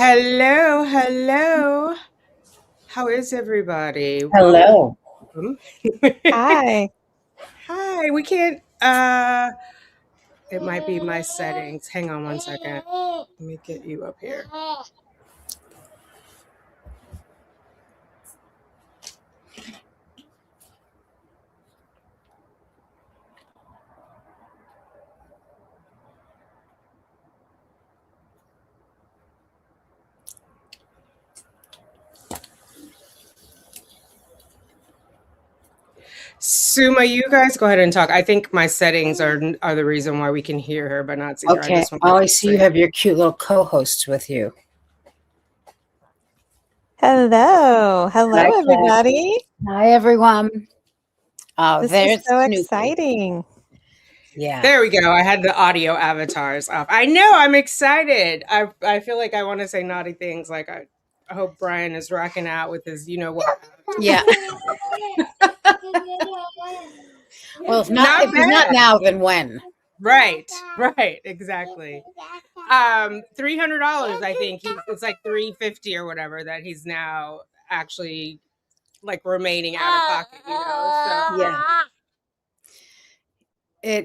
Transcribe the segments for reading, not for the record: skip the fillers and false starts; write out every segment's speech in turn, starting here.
Hello, hello. How is everybody? Hello. Welcome. Hi. Hi, we can't it might be my settings. Hang on one second. Let me get you up here. Summa, you guys go ahead and talk. I think my settings are the reason why we can hear her but not see her. Okay. I see you have your cute little co-hosts with you. Hello. Hello, Hi, everybody. Hi, everyone. Oh, This there's is so Snoopy. exciting. Yeah. There we go. I had the audio avatars up. I know. I'm excited. I feel like I want to say naughty things. Like I hope Brian is rocking out with his, you know what. Yeah. Well, if not now, then when? Right, exactly. $300, I think. It's like $350 or whatever that he's now actually like remaining out of pocket, you know. So yeah.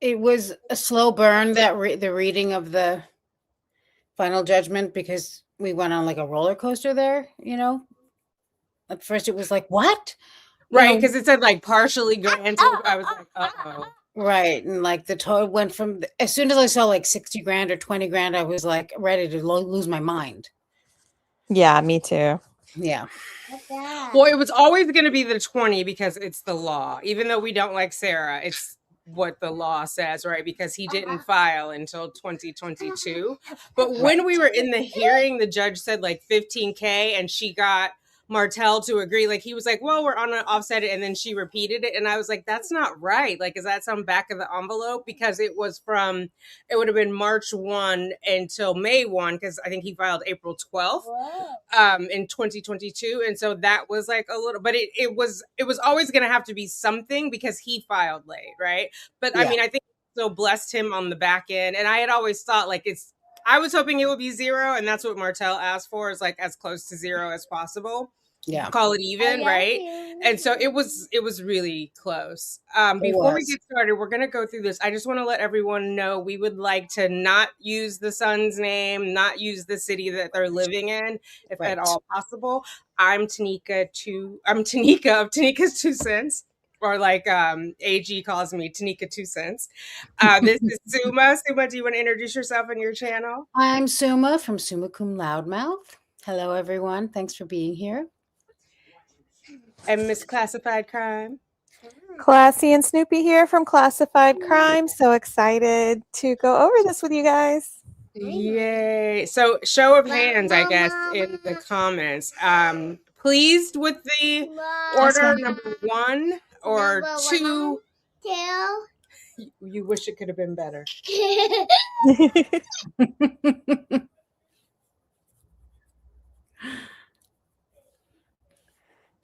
It was a slow burn, that the reading of the final judgment, because we went on like a roller coaster there, you know. At first it was like, what? Right, because it said like partially granted. I was like, uh-oh. Right. And like the total went from, as soon as I saw like 60 grand or 20 grand, I was like ready to lose my mind. Yeah, me too. Yeah. Well, it was always going to be the 20 because it's the law. Even though we don't like Sarah, it's what the law says, right? Because he didn't file until 2022. But when we were in the hearing, the judge said like 15K and she got Martell to agree. Like he was like, well, we're on an offset, and then she repeated it. And I was like, that's not right. Like, is that some back of the envelope? Because it was from, it would have been March 1 until May 1, because I think he filed April 12th in 2022. And so that was like a little, but it was always going to have to be something because he filed late, right? But I mean, I think it so blessed him on the back end. And I had always thought like I was hoping it would be zero, and that's what Martell asked for, is like as close to zero as possible. Yeah. Call it even, right? And so it was really close. Before we get started, we're going to go through this. I just want to let everyone know we would like to not use the son's name, not use the city that they're living in, if at all possible. I'm Tanika of Tanika's 2 cents. Or like AG calls me, Tanika 2 cents. This is Summa. Summa, do you want to introduce yourself and your channel? I'm Summa from Summa Cum Loudmouth. Hello, everyone. Thanks for being here. And Miss Classified Crime. Classy and Snoopy here from Classified Crime. So excited to go over this with you guys. Yay. So show of hands, I guess, in the comments. Pleased with the order number 1 or 2? You wish it could have been better.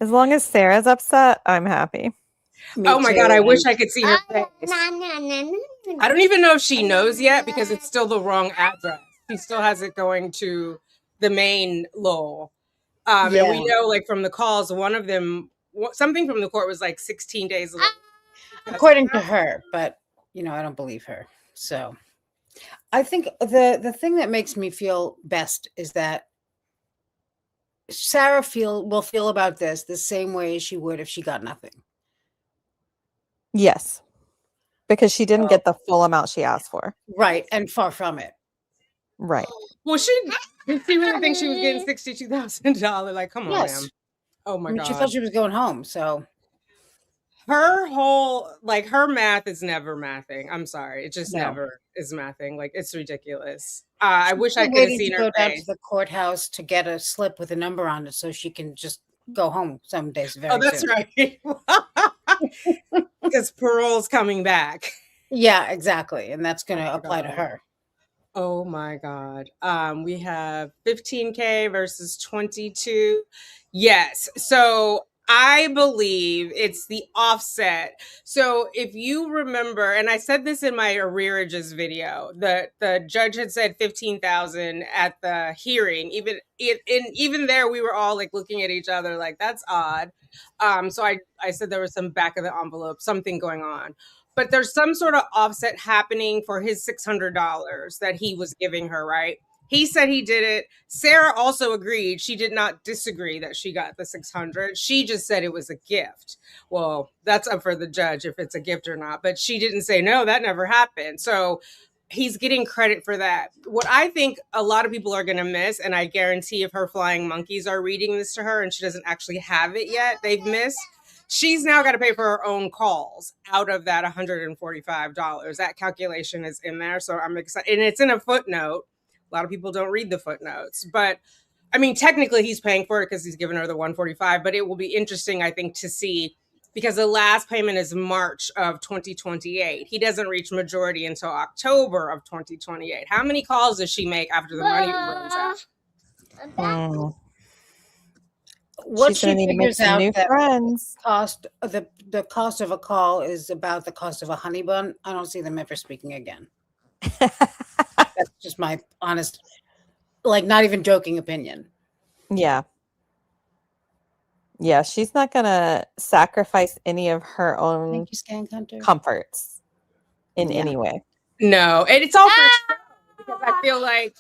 As long as Sarah's upset, I'm happy. Oh my God, I wish I could see her face. I don't even know if she knows yet because it's still the wrong address. She still has it going to the main Lowell. And we know, like, from the calls, one of them, something from the court was like 16 days late. According to her, but, you know, I don't believe her. So I think the thing that makes me feel best is that Sarah will feel about this the same way as she would if she got nothing. Yes, because she didn't get the full amount she asked for. Right, and far from it. Right. Well, did she really think she was getting $62,000? Like, come on, ma'am. Oh my God. She thought she was going home, so. Her whole, like, her math is never mathing. I'm sorry. It just never is mathing. Like, it's ridiculous. I wish I could have seen her go down to the courthouse to get a slip with a number on it so she can just go home some days very soon. Oh, that's right. Because parole's coming back. Yeah, exactly. And that's going to apply to her. Oh my God. We have 15K versus 22. Yes. So I believe it's the offset. So if you remember, and I said this in my arrearages video, the judge had said 15,000 at the hearing. Even there, we were all like looking at each other like that's odd. So I said there was some back of the envelope, something going on. But there's some sort of offset happening for his $600 that he was giving her, right? He said he did it. Sarah also agreed. She did not disagree that she got the 600. She just said it was a gift. Well, that's up for the judge if it's a gift or not. But she didn't say, no, that never happened. So he's getting credit for that. What I think a lot of people are going to miss, and I guarantee if her flying monkeys are reading this to her and she doesn't actually have it yet, they've missed. She's now got to pay for her own calls out of that $145. That calculation is in there. So I'm excited. And it's in a footnote. A lot of people don't read the footnotes, but I mean, technically he's paying for it because he's given her the 145, but it will be interesting, I think, to see because the last payment is March of 2028. He doesn't reach majority until October of 2028. How many calls does she make after the money runs out? What She's she gonna need to make figures some out new that friends. the cost of a call is about the cost of a honey bun. I don't see them ever speaking again. That's just my honest, like, not even joking opinion. Yeah. Yeah, she's not gonna sacrifice any of her own Thank you, Scan Hunter. comforts in Yeah. any way. No, and it's all for show because I feel like,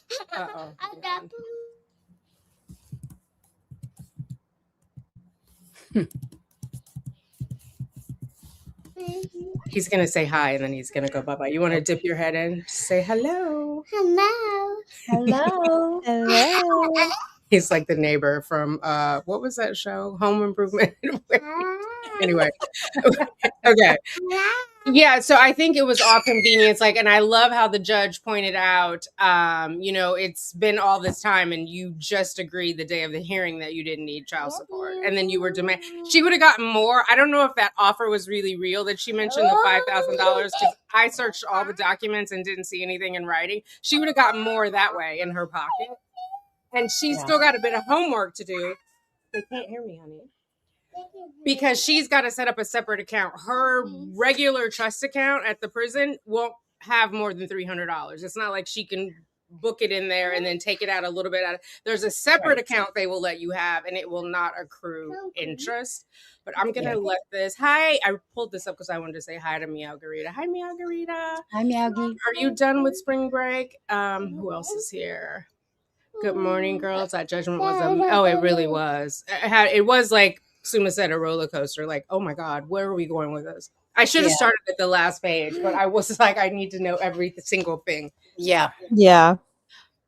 he's going to say hi and then he's going to go bye-bye. You want to dip your head in? Say hello. Hello. Hello. Hello. He's like the neighbor from, what was that show? Home Improvement. Anyway. Okay. Yeah, so I think it was all convenience. Like, and I love how the judge pointed out, it's been all this time and you just agreed the day of the hearing that you didn't need child support. And then you were demanding. She would have gotten more. I don't know if that offer was really real that she mentioned, the $5,000, because I searched all the documents and didn't see anything in writing. She would have gotten more that way in her pocket. And she's still got a bit of homework to do. They can't hear me, honey. Because she's got to set up a separate account. Her regular trust account at the prison won't have more than $300. It's not like she can book it in there and then take it out a little bit. There's a separate account they will let you have, and it will not accrue interest. But I'm going to let this. Hi. I pulled this up because I wanted to say hi to Meowgarita. Hi, Meowgarita. Hi, Meowgy. Are you done with spring break? Who else is here? Good morning, girls. That judgment was it really was. It was like Summa said, a roller coaster. Like, oh my God, where are we going with this? I should have started at the last page, but I was like, I need to know every single thing. Yeah. Yeah.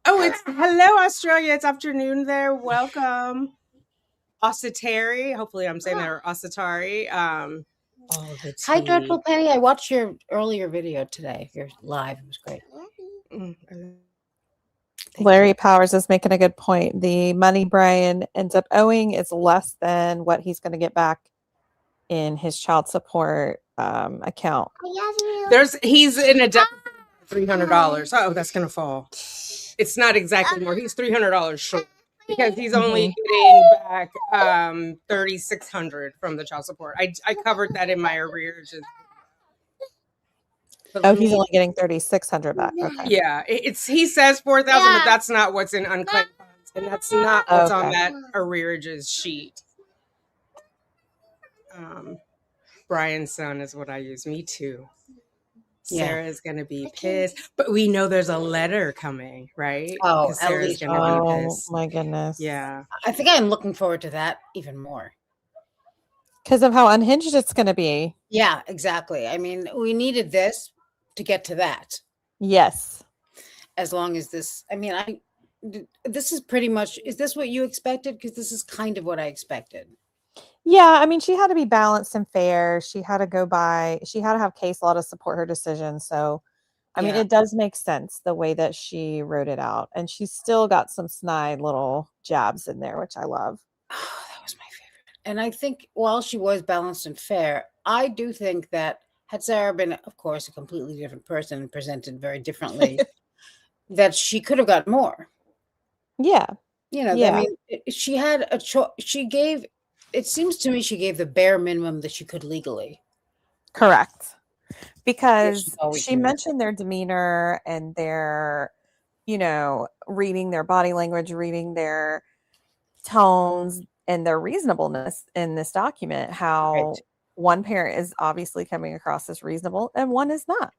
Oh, it's hello, Australia. It's afternoon there. Welcome. Ositari. Hopefully I'm saying that, or Ositari. Hi, Dreadful Penny. I watched your earlier video today. Your live. It was great. Larry Powers is making a good point. The money Brian ends up owing is less than what he's going to get back in his child support account. He's in a debt of $300. Oh, that's going to fall. It's not exactly more. He's $300 short because he's only getting back $3,600 from the child support. I covered that in my arrears. He's only getting $3,600 back. Okay. Yeah, he says $4,000, but that's not what's in unclaimed funds, and that's not what's on that arrearages sheet. Brian's son is what I use. Me too. Sarah's gonna be pissed, but we know there's a letter coming, right? Oh, Sarah's gonna be pissed. My goodness. Yeah, I think I'm looking forward to that even more because of how unhinged it's going to be. Yeah, exactly. I mean, we needed this to get to that. Yes. As long as this, this is pretty much, is this what you expected? Because this is kind of what I expected. Yeah. I mean, she had to be balanced and fair. She had to have case law to support her decision. So, I mean, it does make sense the way that she wrote it out. And she's still got some snide little jabs in there, which I love. Oh, that was my favorite. And I think while she was balanced and fair, I do think that had Sarah been, of course, a completely different person and presented very differently, that she could have got more. Yeah. I mean, she had a choice. She gave it seems to me she gave the bare minimum that she could legally. Correct. Because always she knew. mentioned their demeanor and their, reading their body language, reading their tones and their reasonableness in this document, how Right. one parent is obviously coming across as reasonable and one is not.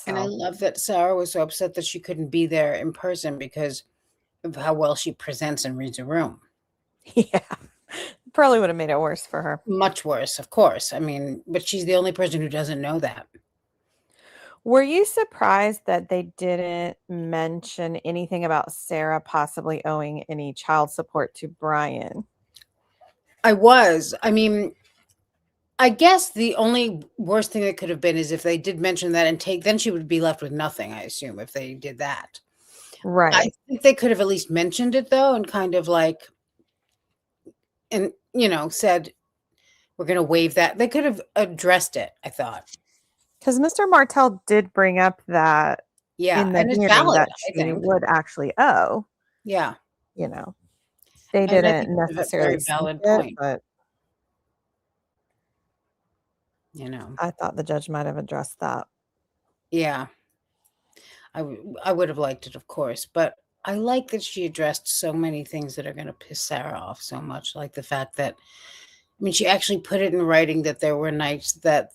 And I So, love that Sarah was so upset that she couldn't be there in person because of how well she presents and reads a room. yeah, probably would have made it worse for her. Much worse, of course. I mean, but she's the only person who doesn't know that. Were you surprised that they didn't mention anything about Sarah possibly owing any child support to Brian? I was. I mean, I guess the only worst thing that could have been is if they did mention that and then she would be left with nothing, I assume, if they did that. I Right. think they could have at least mentioned it though, and kind of like, and said, we're going to waive that. They could have addressed it, I thought. Because Mr. Martell did bring up that Yeah, in the and it's hearing valid, that I she think. would actually owe. Yeah. They And I didn't think it's a necessarily very valid speak it, point. but You I thought the judge might have addressed that. Yeah. I would have liked it, of course, but I like that she addressed so many things that are going to piss Sarah off so much, like the fact that, I mean, she actually put it in writing that there were nights that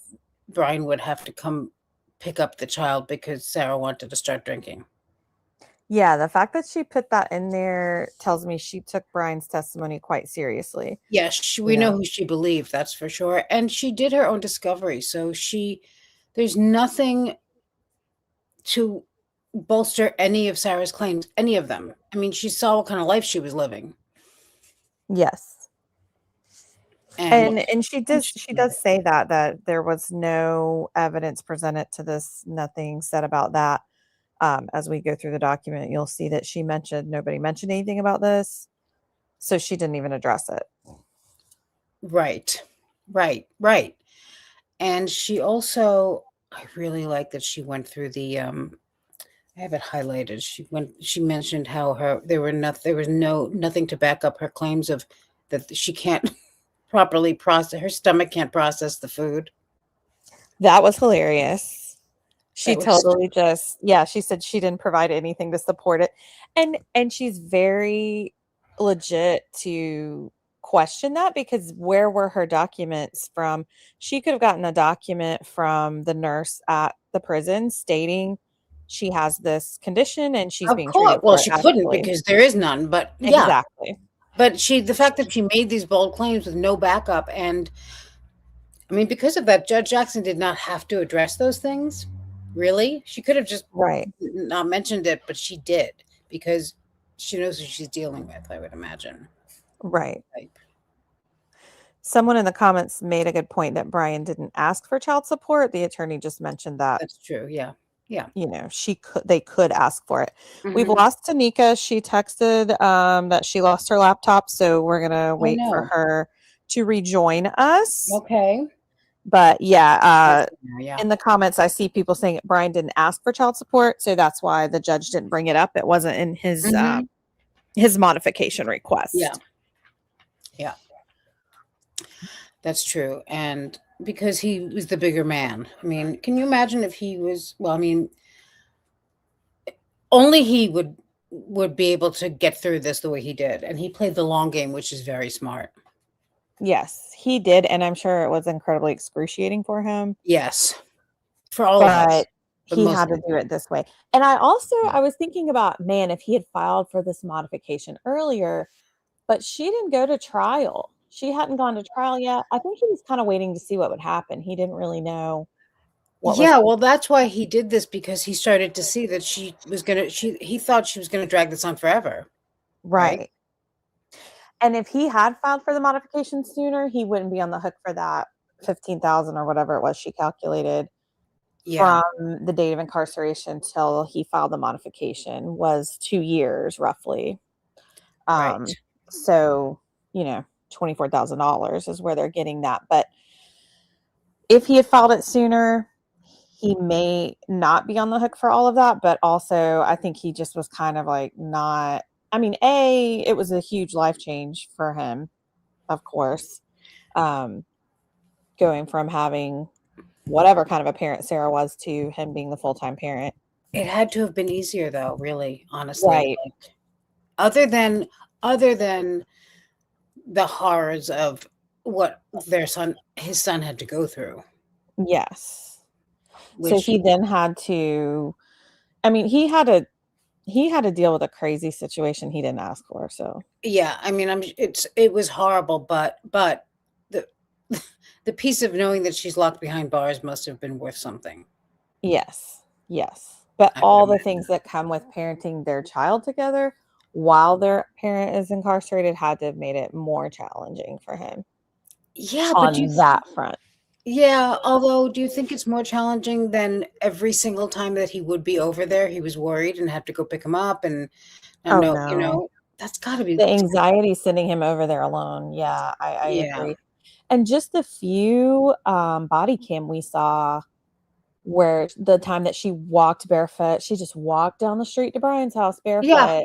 Brian would have to come pick up the child because Sarah wanted to start drinking. Yeah, the fact that she put that in there tells me she took Brian's testimony quite seriously. Yes, we know who she believed, that's for sure. And she did her own discovery. So there's nothing to bolster any of Sarah's claims, any of them. I mean, she saw what kind of life she was living. Yes. And she does say that there was no evidence presented to this, nothing said about that. As we go through the document, you'll see that nobody mentioned anything about this. So she didn't even address it. Right. And she also, I really like that she went through the, I have it highlighted. She mentioned how there was nothing to back up her claims of that she can't properly process, her stomach can't process the food. That was hilarious. She totally she said she didn't provide anything to support it. And she's very legit to question that, because where were her documents from? She could have gotten a document from the nurse at the prison stating she has this condition and she's being treated for Well, it she couldn't because there is none, but yeah. Exactly. But the fact that she made these bold claims with no backup, and I mean, because of that, Judge Jackson did not have to address those things. Really? She could have just not mentioned it, but she did because she knows who she's dealing with, I would imagine. Right. Someone in the comments made a good point that Brian didn't ask for child support. The attorney just mentioned that. That's true. Yeah. Yeah. They could ask for it. Mm-hmm. We've lost Tanika. She texted that she lost her laptop. So we're going to wait for her to rejoin us. Okay. But in the comments, I see people saying Brian didn't ask for child support. So that's why the judge didn't bring it up. It wasn't in his modification request. Yeah. Yeah. That's true. And because he was the bigger man. I mean, can you imagine if he was, well, I mean, only he would be able to get through this the way he did. And he played the long game, which is very smart. Yes, he did. And I'm sure it was incredibly excruciating for him. Yes. For all of us. But he had to do it this way. And I was thinking about, man, if he had filed for this modification earlier, but she didn't go to trial. She hadn't gone to trial yet. I think he was kind of waiting to see what would happen. He didn't really know well, that's why he did this, because he started to see that he thought she was going to drag this on forever. Right. And if he had filed for the modification sooner, he wouldn't be on the hook for that $15,000 or whatever it was she calculated from the date of incarceration till he filed the modification was 2 years roughly. Right. So, $24,000 is where they're getting that. But if he had filed it sooner, he may not be on the hook for all of that. But also, I think he just was kind of like not. I mean, it was a huge life change for him. of course. Going from having whatever kind of a parent Sarah was to him being the full-time parent. It had to have been easier though, really, honestly. Right. Like, other than the horrors of what his son had to go through. Yes. So Which he then had to, I mean, he had to deal with a crazy situation he didn't ask for. So yeah, I mean, it was horrible, but the the piece of knowing that she's locked behind bars must have been worth something. yes. But I would all the imagine. things that come with parenting their child together while their parent is incarcerated had to have made it more challenging for him. Yeah, on that front. Yeah, although do you think it's more challenging than every single time that he would be over there, he was worried and had to go pick him up and No. That's got to be The anxiety sending him over there alone. Yeah, I agree. And just the few body cam we saw where the time that she walked barefoot, she just walked down the street to Brian's house barefoot. Yeah.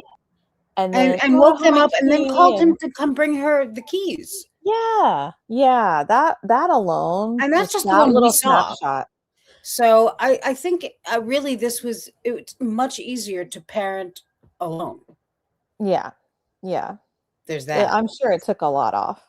And then woke him up and then called him to come bring her the keys. Yeah. That alone. And that's just the that one little we saw. snapshot. So I think really it's much easier to parent alone. Yeah. There's that. I'm sure it took a lot off.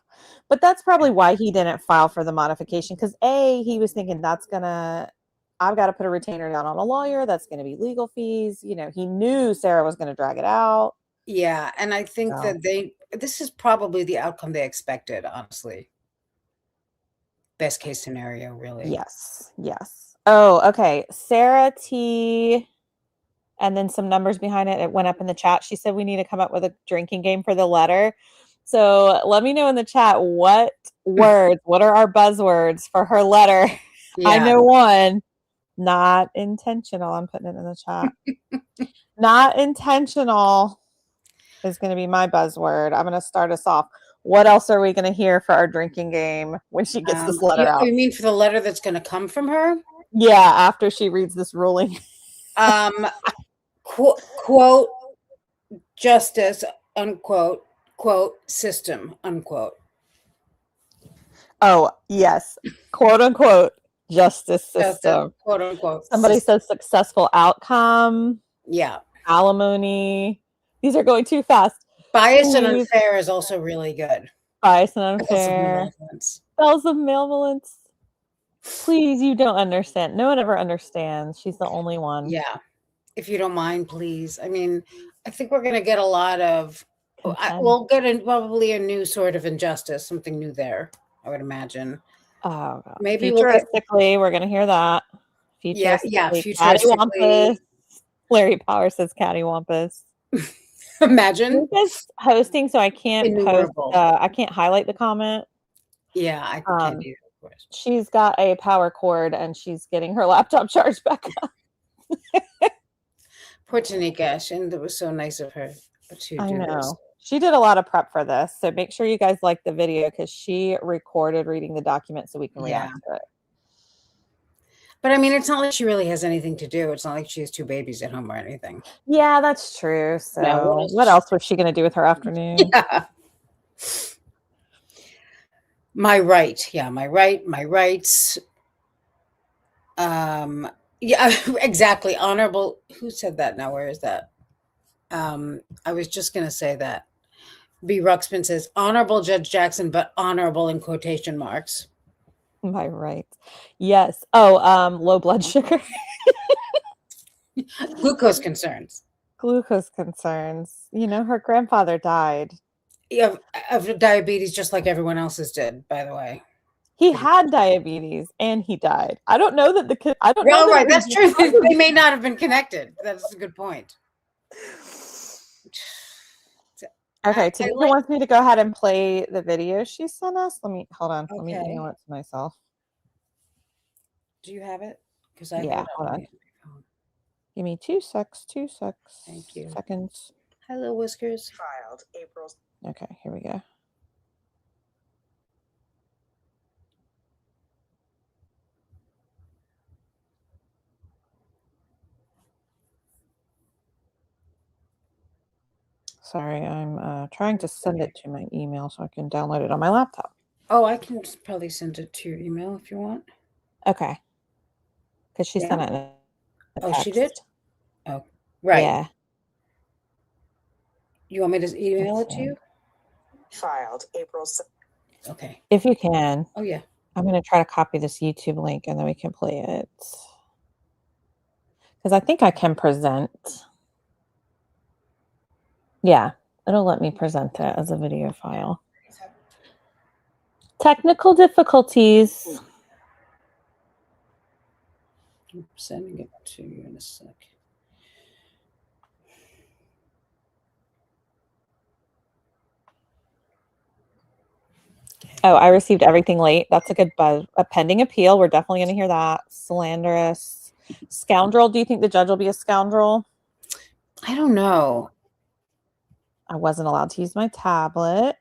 But that's probably why he didn't file for the modification, because he was thinking I've got to put a retainer down on a lawyer. That's going to be legal fees. He knew Sarah was going to drag it out. Yeah, and I think that this is probably the outcome they expected, honestly. Best case scenario, really. Yes. Oh, okay. Sarah T. And then some numbers behind it. It went up in the chat. She said we need to come up with a drinking game for the letter. So let me know in the chat what are our buzzwords for her letter. Yeah. I know one. Not intentional. I'm putting it in the chat. Not intentional is going to be my buzzword. I'm going to start us off. What else are we going to hear for our drinking game when she gets this letter out? You mean for the letter that's going to come from her? Yeah, after she reads this ruling. Quote, justice, unquote, quote, system, unquote. Oh, yes. Quote, unquote, justice system. Quote, unquote. Somebody says successful outcome. Yeah. Alimony. These are going too fast. Biased and unfair is also really good. Biased and unfair. Spells of malevolence. Please, you don't understand. No one ever understands. She's the only one. Yeah. If you don't mind, please. I mean, I think we're going to get a lot of, we'll get probably a new sort of injustice, something new there, I would imagine. Oh, God. Maybe futuristically, we're going to hear that. Futuristically. Cattywampus. Larry Power says cattywampus. Imagine. Lucas hosting, so I can't post. I can't highlight the comment. Yeah, I can't do that, of course. She's got a power cord and she's getting her laptop charged back up. Poor Tanika, and it was so nice of her to do this. She did a lot of prep for this, so make sure you guys like the video because she recorded reading the document so we can react to it. But I mean, it's not like she really has anything to do. It's not like she has two babies at home or anything. Yeah, that's true. So what else was she going to do with her afternoon? Yeah. My rights. Yeah, exactly. Honorable. Who said that? Now, where is that? I was just going to say that. B. Ruxpin says, honorable Judge Jackson, but honorable in quotation marks. My rights. Yes. Oh, low blood sugar. Glucose concerns. Her grandfather died. Yeah, of diabetes, just like everyone else's did, by the way. He had diabetes and he died. I don't know that Right, that's true. They may not have been connected. That's a good point. Okay, Tanika wants me to go ahead and play the video she sent us. Hold on. Okay. Let me email it to myself. Do you have it? Because hold on. Give me 2 seconds. Thank you. Seconds. Hello, Whiskers. Filed April. Okay, here we go. Sorry, I'm trying to send it to my email so I can download it on my laptop. Oh, I can probably send it to your email if you want. Okay. Because she sent it in a text. She did? Oh, right. Yeah. You want me to email it to you? Filed April. Okay. If you can. Oh, yeah. I'm going to try to copy this YouTube link and then we can play it. Because I think I can present. Yeah, it'll let me present it as a video file. Technical difficulties. I'm sending it to you in a sec. Oh, I received everything late. That's a good buzz. A pending appeal. We're definitely going to hear that. Slanderous. Scoundrel. Do you think the judge will be a scoundrel? I don't know. I wasn't allowed to use my tablet.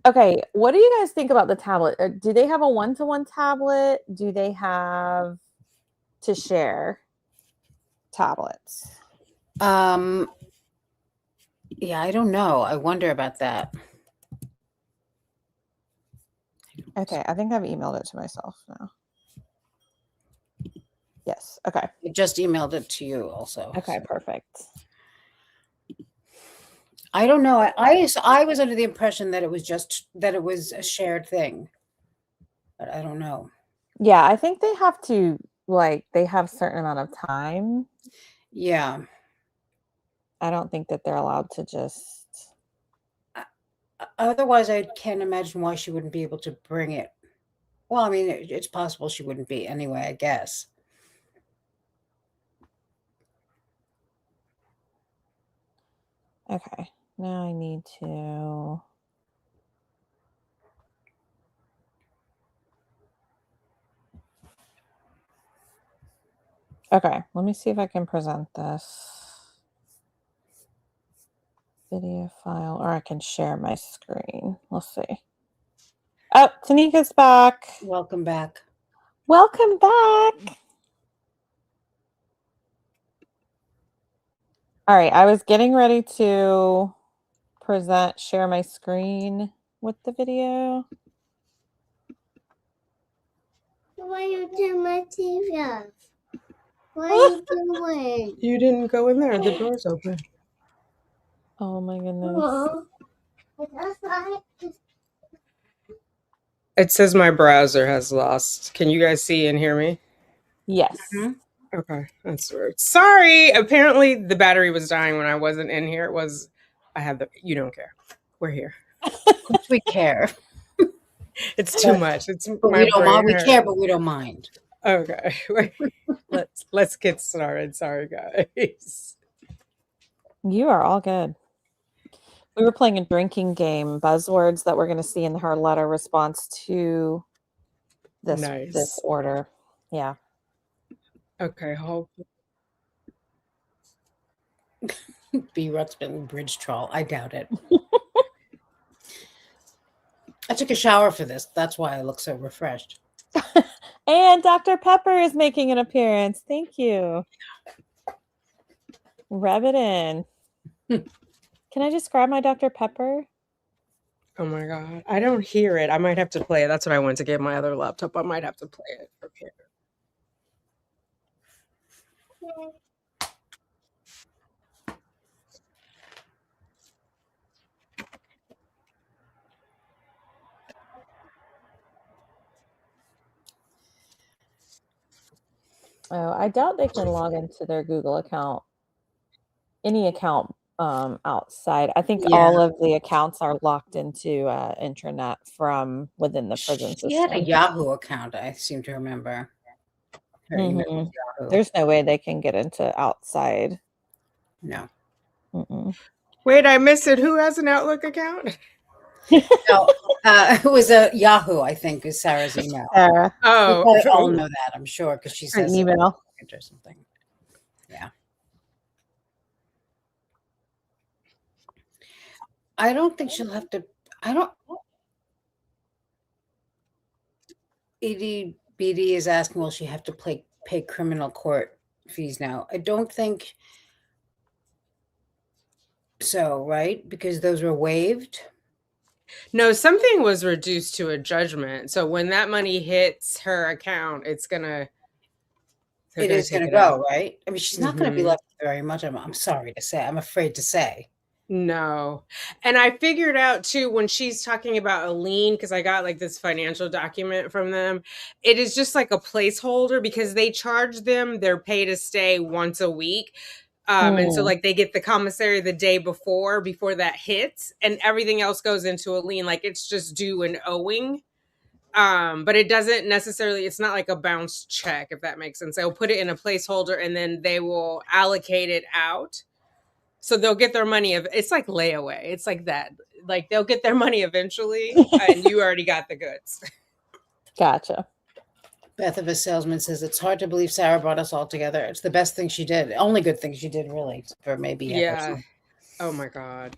Okay, what do you guys think about the tablet? Do they have a one-to-one tablet? Do they have to share tablets? Yeah, I don't know. I wonder about that. Okay, I think I've emailed it to myself now. Yes, okay. I just emailed it to you also. Okay, so. perfect. I don't know. I was under the impression that it was a shared thing, but I don't know. Yeah, I think they have to, like, they have a certain amount of time. Yeah. I don't think that they're allowed to just. Otherwise, I can't imagine why she wouldn't be able to bring it. Well, I mean, it's possible she wouldn't be anyway, I guess. Okay, now I need to. Okay, let me see if I can present this video file, or I can share my screen. Let's see. Oh, Tanika's back. Welcome back. Welcome back. All right, I was getting ready to share my screen with the video. Why you turn my TV off? What are you doing? You didn't go in there. The door's open. Oh my goodness. Oh. It says my browser has lost. Can you guys see and hear me? Yes. Mm-hmm. Okay, that's weird. Sorry. Apparently the battery was dying when I wasn't in here. You don't care. We're here. We care. It's too much. It's But my we don't mind. We brain care, hurt. but we don't mind. Okay. Let's get started. Sorry, guys. You are all good. We were playing a drinking game, buzzwords that we're going to see in her letter response to this order. Yeah. Okay, hold. B. Rutzman bridge troll. I doubt it. I took a shower for this. That's why I look so refreshed. And Dr. Pepper is making an appearance. Thank you. Rub it in. Can I just grab my Dr. Pepper? Oh my God. I don't hear it. I might have to play it. That's what I went to get my other laptop. I might have to play it. Okay. Oh, I doubt they can log into their Google account. Any account outside. I think all of the accounts are locked into intranet from within the prison system. She had a Yahoo account, I seem to remember. There's no way they can get into outside. No. Wait, I missed it. Who has an Outlook account? No, it was a Yahoo, I think, is Sarah's email. Sarah. Oh, we all know that, I'm sure, because she says email or something. Yeah. I don't think she'll have to. Edie BD is asking, will she have to pay criminal court fees now? I don't think. I don't think she'll have to pay criminal court fees now. I don't think. I don't think she'll have to pay criminal court fees now. I don't think she'll have to pay criminal court fees now. I don't think she'll have to pay criminal court fees now. I don't think she'll have to pay criminal court fees now. I don't think she'll have to pay criminal court fees now. I don't think. I don't think So, right? Because those were waived. No, something was reduced to a judgment. So when that money hits her account, it's gonna they're It gonna is take going to it out. go, right? I mean, she's not going to be Mhm. left very much. I'm sorry to say. I'm afraid to say. No. And I figured out too when she's talking about a lien, because I got like this financial document from them, it is just like a placeholder because they charge them their pay to stay once a week. And so Mm. like they get the commissary the day before that hits, and everything else goes into a lien. Like it's just due and owing. But it doesn't necessarily, it's not like a bounce check, if that makes sense. They'll put it in a placeholder and then they will allocate it out. So they'll get their money. It's like layaway. It's like that. Like they'll get their money eventually, and you already got the goods. Gotcha. Beth of a salesman says it's hard to believe Sarah brought us all together. It's the best thing she did. Only good thing she did, really, for maybe Yeah. Oh my God.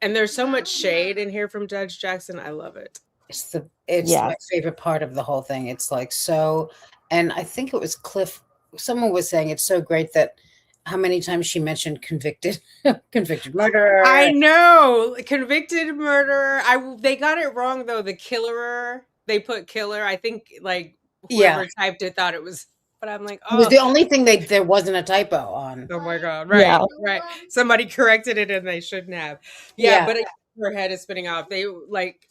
And there's so much shade in here from Judge Jackson. I love it. It's my Yes. favorite part of the whole thing. It's like so, and I think it was Cliff. Someone was saying it's so great that how many times she mentioned convicted murderer. I know, convicted murderer. They got it wrong though. The killer. They put killer. I think like whoever typed it thought it was. But I'm like, It was oh, the only thing there wasn't a typo on. oh my God. Yeah. Right. Somebody corrected it and they shouldn't have. Yeah. But her head is spinning off. They like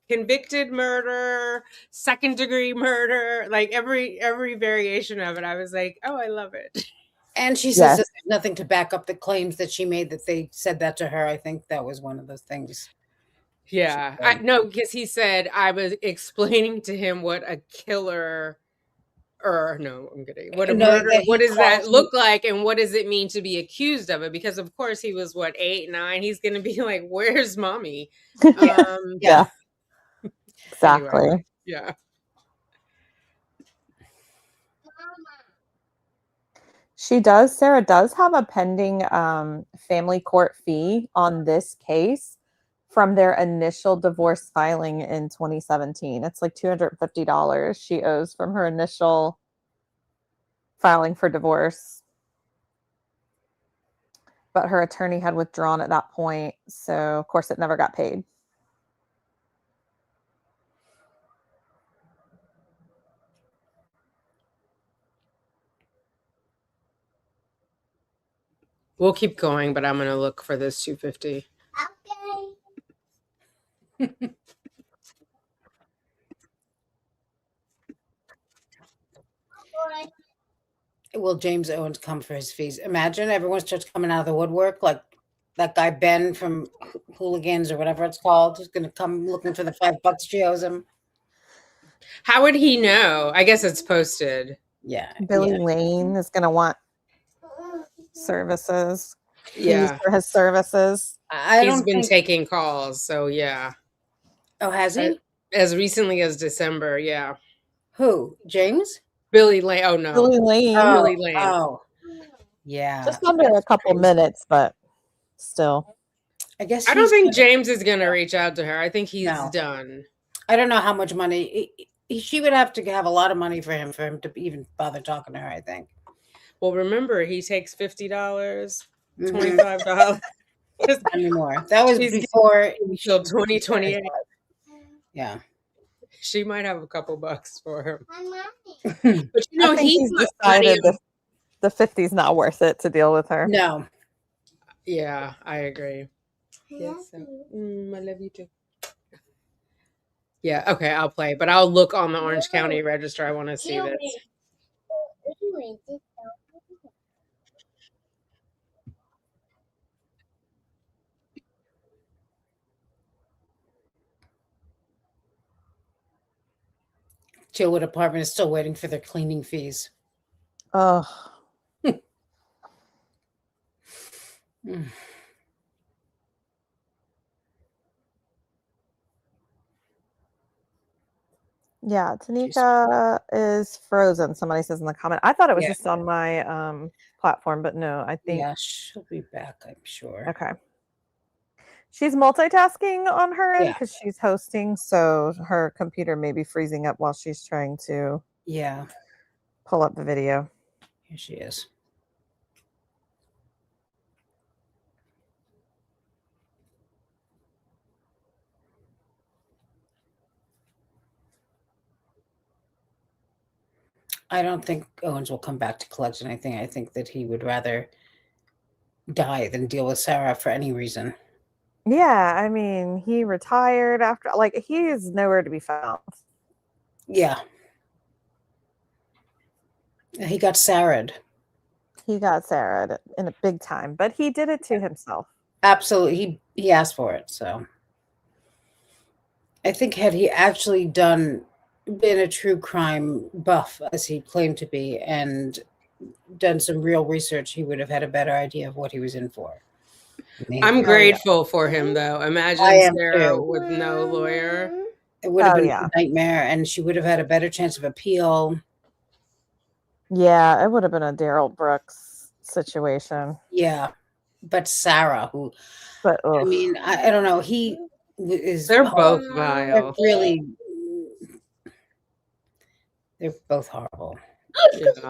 convicted murder, second degree murder, like every variation of it. I was like, oh, I love it. And she says Yes. that there's nothing to back up the claims that she made that they said that to her. I think that was one of those things. Yeah. No, because he said I was explaining to him what a killer or no, I'm kidding. What a murder, what does that look like and what does it mean to be accused of it? Because of course he was what, 8, 9. He's gonna be like, where's mommy? Yeah. Exactly. Anyway, yeah. Sarah does have a pending family court fee on this case from their initial divorce filing in 2017. It's like $250 she owes from her initial filing for divorce. But her attorney had withdrawn at that point, so of course it never got paid. We'll keep going, but I'm gonna look for this 250. Okay. Will James Owens come for his fees? Imagine everyone starts coming out of the woodwork, like that guy Ben from Hooligans or whatever it's called, is going to come looking for the $5 she owes him. How would he know? I guess it's posted. Yeah, Billy Lane is going to want services. Yeah, fees for his services. He's been taking calls, so yeah. Oh, has he? As recently as December, yeah. Who? James? Billy Lane. Oh no, Billy Lane. Billy Lane. Oh, yeah. Just under a couple minutes, but still. I guess I don't think James is gonna reach out to her. I think he's done. I don't know how much money she would have to have a lot of money for him to even bother talking to her, I think. Well, remember he takes $50, $25. Not anymore. That was before until 2028. Yeah. She might have a couple bucks for him. But you know, he's decided the 50's not worth it to deal with her. No. Yeah, I agree. Yes, I love you too. Yeah, okay, I'll play, but I'll look on the Orange County Register. I want to see this. Chillwood apartment is still waiting for their cleaning fees. Oh. Yeah, Tanika is frozen. Somebody says in the comment. I thought it was just on my platform, but no, I think she'll be back, I'm sure. Okay. She's multitasking on her end because she's hosting, so her computer may be freezing up while she's trying to pull up the video. Here she is. I don't think Owens will come back to collect anything. I think that he would rather die than deal with Sarah for any reason. Yeah, I mean, he retired after, like, he is nowhere to be found. Yeah. He got Sarah'd. He got Sarah in a big time, but he did it to himself. Absolutely. He asked for it, so. I think had he actually been a true crime buff, as he claimed to be, and done some real research, he would have had a better idea of what he was in for. I'm grateful for him, though. Imagine I am Sarah too. with no lawyer. It would have Oh, been yeah. a nightmare, and she would have had a better chance of appeal. Yeah, it would have been a Daryl Brooks situation. Yeah. But Sarah, who, But I mean, I don't know. He is. They're both They're vile. really. They're both horrible.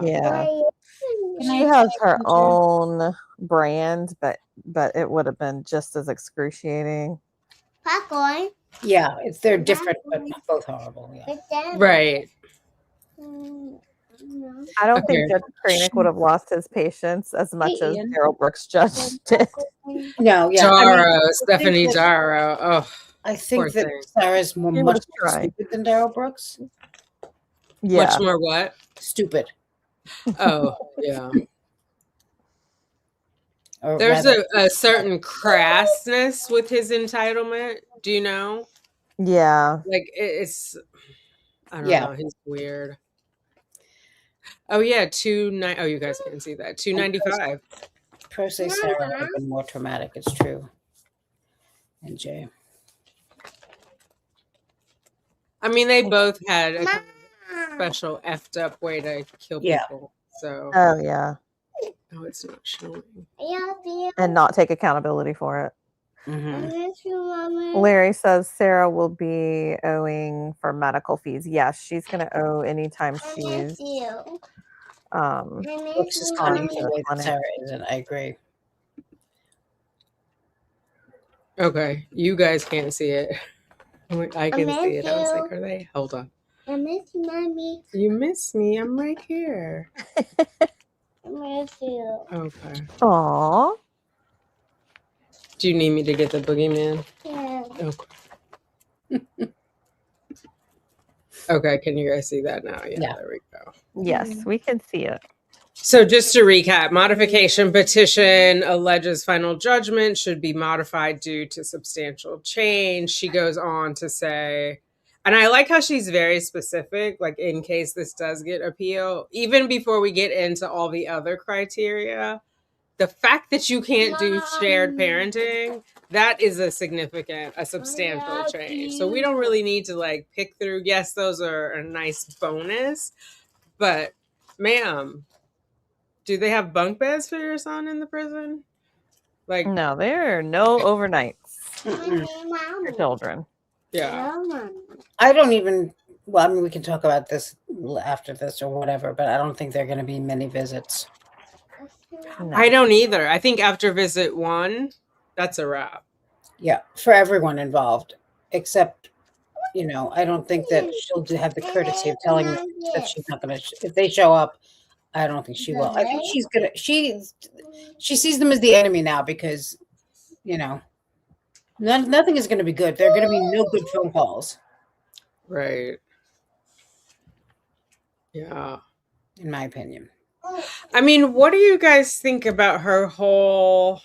yeah, Can she I has say her something? own brand, but it would have been just as excruciating. Popcorn. Yeah, they're different, but both horrible. Yeah. Right. I don't think Okay. Judge Cranick would have lost his patience as much as Ian. Daryl Brooks Judge did. No, yeah. Darrow, I Stephanie think that- Darrow. Oh, I think Poor that thing. Sarah's He much was more trying. stupid than Daryl Brooks. Yeah, much more what? Stupid. Oh, yeah. Or There's rather, a certain crassness with his entitlement. Do you know? yeah. Like it's, I don't Yeah. know. He's weird. Oh yeah, Oh, you guys can see that. $2.95. per se Sarah would have been more traumatic. It's true. And Jay. I mean, they both had a kind of special effed up way to kill Yeah. people. So, Oh, yeah. oh, it's not showing. And not take accountability for it. Mm-hmm. Larry says Sarah will be owing for medical fees. Yes, she's going to owe anytime she's Brooks is on cunning to the the way that clinic. Sarah isn't. I agree. Okay, you guys can't see it. I can see it. I was like, are they? Hold on. I miss you, Mommy. You miss me. I'm right here. I miss you. Okay. Aw. Do you need me to get the boogeyman? Yeah. Okay. Okay, can you guys see that now? Yeah. There we go. Yes, we can see it. So just to recap, modification petition alleges final judgment should be modified due to substantial change. She goes on to say, and I like how she's very specific, like in case this does get appeal, even before we get into all the other criteria, the fact that you can't do shared parenting, that is a substantial change. So we don't really need to like pick through. Yes, those are a nice bonus, but ma'am, do they have bunk beds for your son in the prison? Like, No, there are no overnights for Mom. children. yeah. I don't even. Well, I mean, we can talk about this after this or whatever, but I don't think there are going to be many visits. No. I don't either. I think after visit 1, that's a wrap. Yeah, for everyone involved, except, I don't think that she'll have the courtesy of telling them that she's not going to. If they show up, I don't think she will. I think she's gonna. She sees them as the enemy now because, nothing is going to be good. There are going to be no good phone calls, Right. Yeah. in my opinion. I mean, what do you guys think about her whole...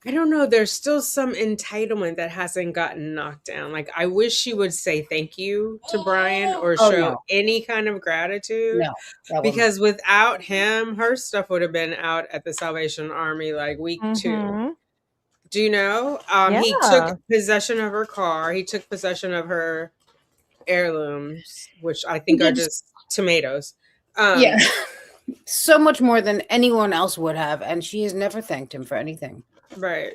I don't know. There's still some entitlement that hasn't gotten knocked down. Like, I wish she would say thank you to Brian or Oh, show no. any kind of gratitude. No, that wouldn't- Because without him, her stuff would have been out at the Salvation Army like week 2. Mhm. Do you know? He Yeah. took possession of her car. He took possession of her heirlooms, which I think are just tomatoes. yeah, so much more than anyone else would have, and she has never thanked him for anything. Right.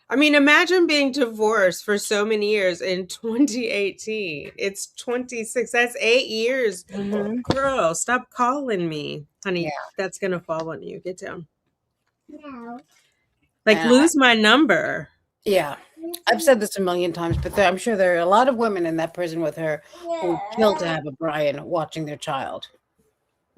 I mean, imagine being divorced for so many years in 2018. It's 26. That's 8 years. Girl, stop calling me. Honey, Yeah. that's going to fall on you. Get down. No. Like, Yeah. lose my number. Yeah, I've said this a million times, but I'm sure there are a lot of women in that prison with her who would kill to have a Brian watching their child.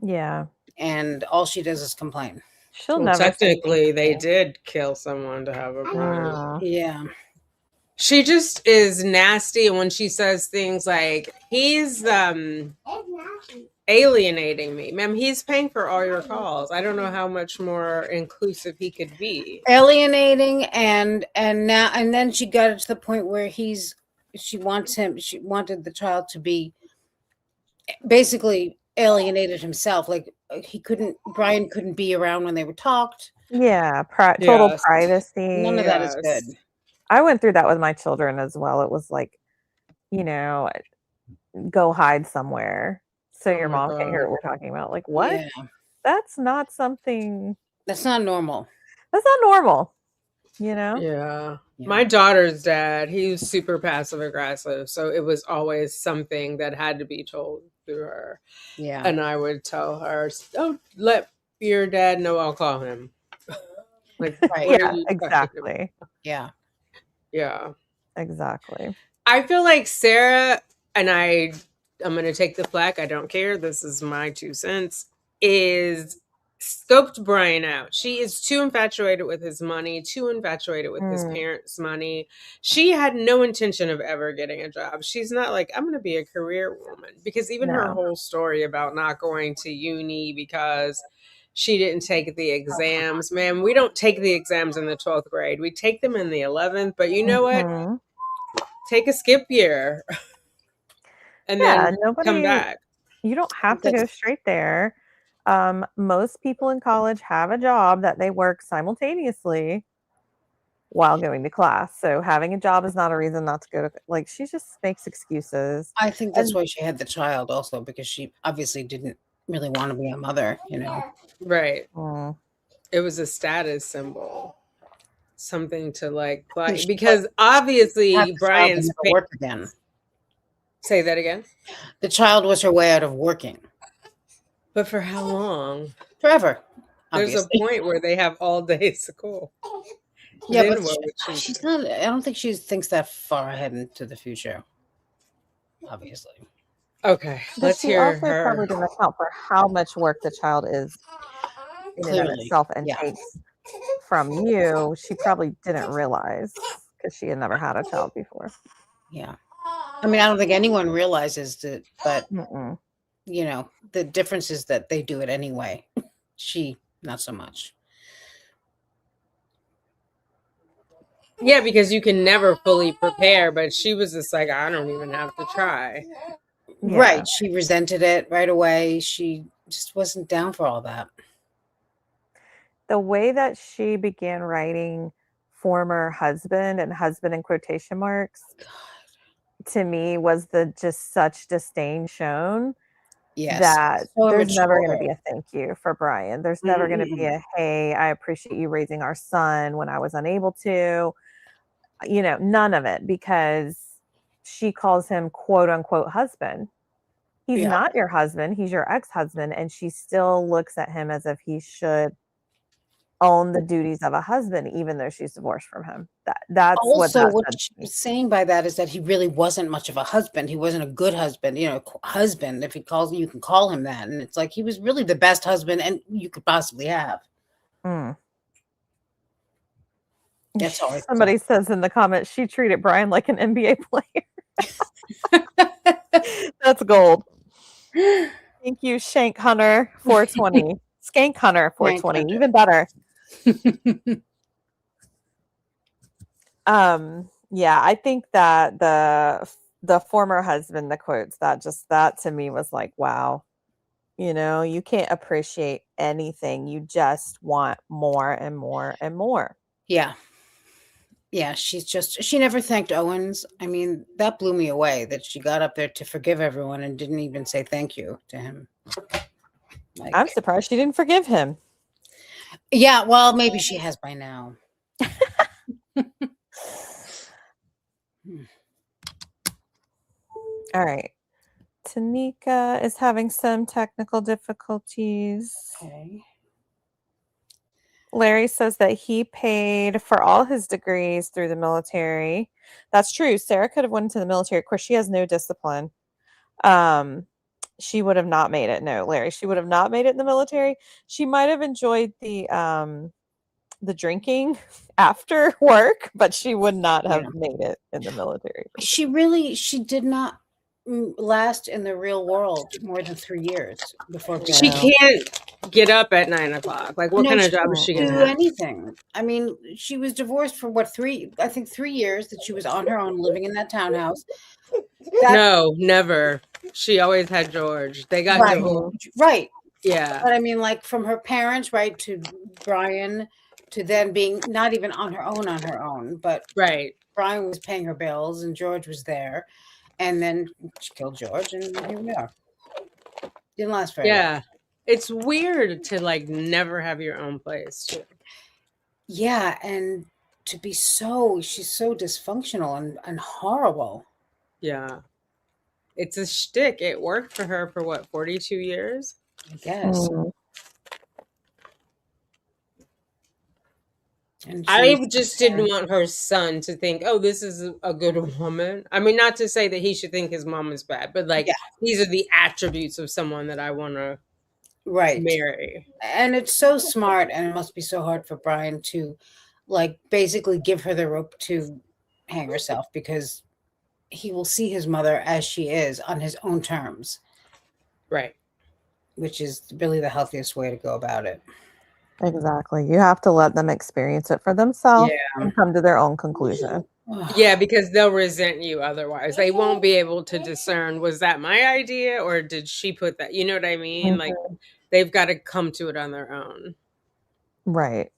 Yeah. And all she does is complain. She'll Well, never say thank technically, they you. did kill someone to have a Brian. Mm. Yeah. She just is nasty, and when she says things like, he's alienating me. Ma'am, he's paying for all your calls. I don't know how much more inclusive he could be. Alienating and then she got it to the point where she wanted the child to be basically alienated himself. Like Brian couldn't be around when they were talked. Yeah, total Yes. privacy. None of that is Yes. good. I went through that with my children as well. It was like, you know, go hide somewhere so your my mom can't hear God. what we're talking about. Like, what? Yeah. That's not something. That's not normal. That's not normal. You know? Yeah. Yeah. My daughter's dad, he was super passive aggressive. So it was always something that had to be told to her. Yeah. And I would tell her, don't let your dad know I'll call him. Like, Right. what are Yeah, you talking about? exactly. Yeah. Yeah. Exactly. I feel like Sarah, and I'm going to take the flack. I don't care. This is my 2 cents. Is scoped Brian out. She is too infatuated with his money, too infatuated with his parents' money. She had no intention of ever getting a job. She's not like, I'm going to be a career woman, because even her No. whole story about not going to uni because she didn't take the exams. Man, we don't take the exams in the 12th grade. We take them in the 11th. But you know what? Mhm. Take a skip year and Yeah, then come back. you don't have to go straight there. Most people in college have a job that they work simultaneously while going to class. So having a job is not a reason not to go to, like, she just makes excuses. I think that's why she had the child also, because she obviously didn't really want to be a mother, you know. Right. Mm. It was a status symbol. Something to like play, She because have obviously the child Brian's and never work again. Say that again. The child was her way out of working. But for how long? Forever. There's Obviously. a point where they have all day school. Yeah, Then but what would she she's do? not. I don't think she thinks that far ahead into the future. Obviously. Okay, But let's she hear also her. probably didn't account for how much work the child is in and of Clearly. itself and Yeah. takes from you. She probably didn't realize because she had never had a child before. Yeah. I mean, I don't think anyone realizes that, but Mm-mm. you know, the difference is that they do it anyway. She, not so much. Yeah, because you can never fully prepare, but she was just like, I don't even have to try. Yeah. Right. She resented it right away. She just wasn't down for all that. The way that she began writing former husband and husband in quotation marks to me was just such disdain shown. Yes. That So there's never going to immature. be a thank you for Brian. There's never going to be a, hey, I appreciate you raising our son when I was unable to. You know, none of it, because she calls him quote unquote husband. He's not your husband. He's your ex-husband. And she still looks at him as if he should own the duties of a husband, even though she's divorced from him. That's Also, what what that said to me. she's saying by that is that he really wasn't much of a husband. He wasn't a good husband, you know, husband. If he calls you can call him that. And it's like he was really the best husband and you could possibly have. Mm. That's all. Somebody says in the comments, she treated Brian like an NBA player. That's gold. Thank you, Shank Hunter 420. Skank Hunter 420, even better. Yeah, I think that the former husband, the quotes, that to me was like, wow, you know, you can't appreciate anything. You just want more and more and more. Yeah. Yeah, she never thanked Owens. I mean, that blew me away that she got up there to forgive everyone and didn't even say thank you to him. Like, I'm surprised she didn't forgive him. Yeah, well, maybe she has by now. All right. Tanika is having some technical difficulties. Okay. Larry says that he paid for all his degrees through the military. That's true. Sarah could have went into the military. Of course, she has no discipline. She would have not made it. No, Larry, she would have not made it in the military. She might have enjoyed the drinking after work, but she would not have made it in the military. She did not last in the real world more than 3 years before She can't get up at 9 o'clock. Like, what kind of job is she do gonna have? anything. I mean, she was divorced for what, 3 years that she was on her own living in that townhouse. No, never. She always had George. They got divorced. Right. Yeah. But I mean, like, from her parents, right, to Brian, to then being not even on her own, but Right. Brian was paying her bills and George was there. And then she killed George, and here we are. Didn't last very long. Yeah. It's weird to like never have your own place too. Yeah, and to be she's so dysfunctional and horrible. Yeah. It's a shtick. It worked for her for what, 42 years? I guess. And I just didn't want her son to think, oh, this is a good woman. I mean, not to say that he should think his mom is bad, but like these are the attributes of someone that I want to marry. And it's so smart, and it must be so hard for Brian to like basically give her the rope to hang herself, because he will see his mother as she is on his own terms. Right. Which is really the healthiest way to go about it. Exactly. You have to let them experience it for themselves and come to their own conclusion. Yeah, because they'll resent you otherwise. They won't be able to discern, was that my idea or did she put that? You know what I mean? Like, they've got to come to it on their own. Right.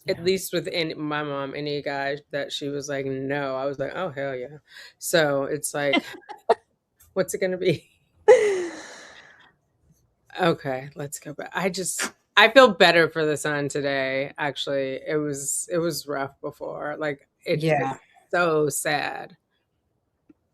At least with my mom, any guy that she was like, no, I was like, oh, hell yeah. So it's like, what's it going to be? Okay, let's go back. I feel better for the son today. Actually, it was rough before. Like, it's so sad.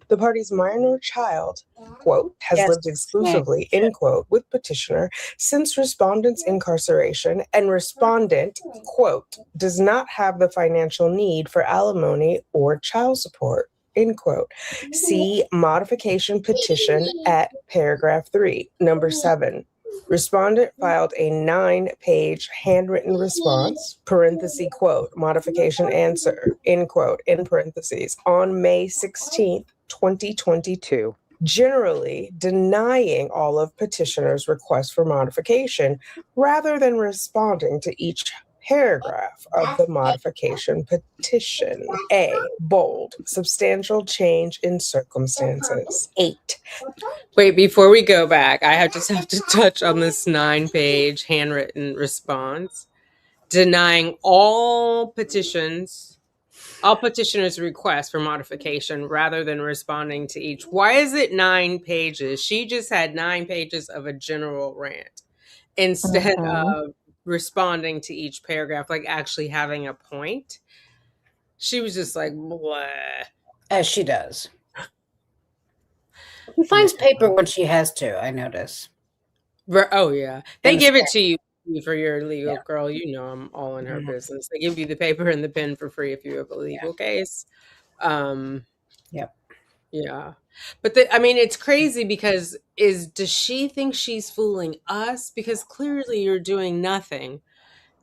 The party's minor child, quote, has lived exclusively, end quote, with petitioner since respondent's incarceration, and respondent, quote, does not have the financial need for alimony or child support, end quote. See modification petition at paragraph 3, number 7. Respondent filed a 9-page handwritten response, parenthesis, quote, modification answer, end quote, in parentheses, on May 16th, 2022, generally denying all of petitioner's requests for modification rather than responding to each paragraph of the modification petition. A, bold, substantial change in circumstances. 8. Wait, before we go back, I just have to touch on this 9-page handwritten response, denying all petitioners' requests for modification rather than responding to each. Why is it 9 pages? She just had 9 pages of a general rant instead of responding to each paragraph, like actually having a point. She was just like, blah. As she does. She finds paper when she has to, I notice. Oh, yeah. They give it to you for your legal girl. You know, I'm all in her business. They give you the paper and the pen for free if you have a legal case. Yeah. But it's crazy because does she think she's fooling us? Because clearly you're doing nothing.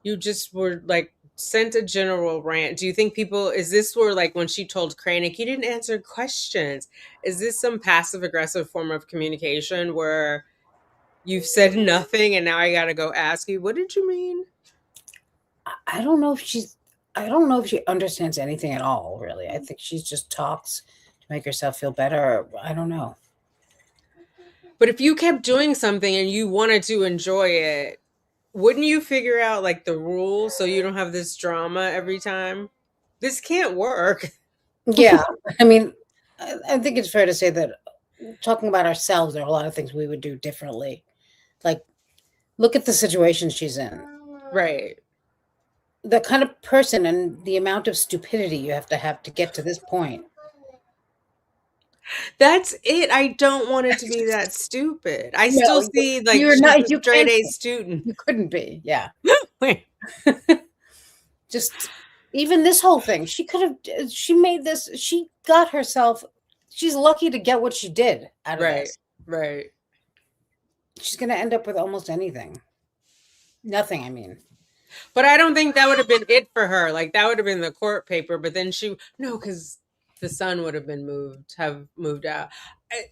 You just were like sent a general rant. Do you think is this where like when she told Kranik, you didn't answer questions? Is this some passive aggressive form of communication where you've said nothing and now I got to go ask you, what did you mean? I don't know if she understands anything at all, really. I think she just talks to make herself feel better. I don't know. But if you kept doing something and you wanted to enjoy it, wouldn't you figure out like the rules so you don't have this drama every time? This can't work. Yeah. I mean, I think it's fair to say that talking about ourselves, there are a lot of things we would do differently. Like, look at the situation she's in. Right. The kind of person and the amount of stupidity you have to get to this point. That's it. I don't want it to be that stupid. I still No, see like you're she's not. a You straight can't. A student. You couldn't be. Yeah. Wait, Just even this whole thing. She could have. She made this. She got herself. She's lucky to get what she did out of right, this. right. She's going to end up with almost anything. Nothing. I mean. But I don't think that would have been it for her. Like that would have been the court paper. But then because the son would have moved out.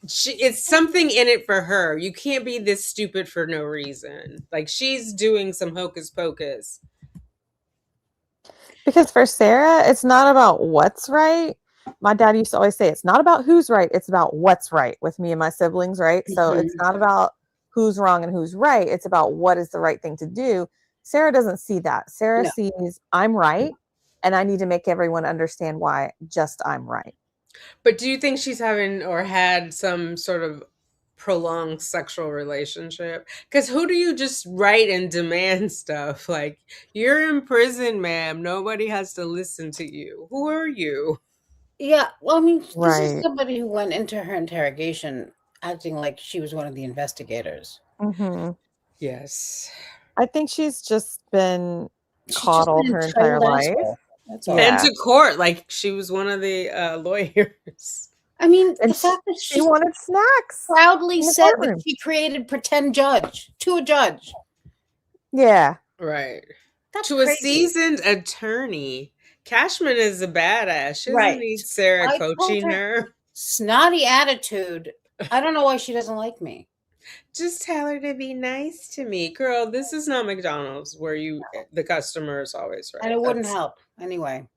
It's something in it for her. You can't be this stupid for no reason. Like she's doing some hocus pocus. Because for Sarah, it's not about what's right. My dad used to always say, it's not about who's right. It's about what's right with me and my siblings, right? So it's not about who's wrong and who's right. It's about what is the right thing to do. Sarah doesn't see that. Sarah sees I'm right, and I need to make everyone understand why just I'm right. But do you think she's having or had some sort of prolonged sexual relationship? Because who do you just write and demand stuff? Like, you're in prison, ma'am. Nobody has to listen to you. Who are you? Yeah. Well, I mean, this Right. is somebody who went into her interrogation acting like she was one of the investigators. Mm-hmm. Yes. I think she's just been She's just coddled an her entire entitled life. asshole. That's all. Yeah. And to court, like she was one of the lawyers. I mean, And the fact that she wanted snacks. proudly in the said courtroom. that she created pretend judge to a judge. Yeah. Right. That's To a crazy. seasoned attorney. Cashman is a badass. She doesn't Right. need Sarah I told coaching her- her. Snotty attitude. I don't know why she doesn't like me. Just tell her to be nice to me. Girl, this is not McDonald's where the customer is always right. And it wouldn't That's- help. Anyway.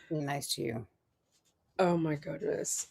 Be nice to you. Oh my goodness.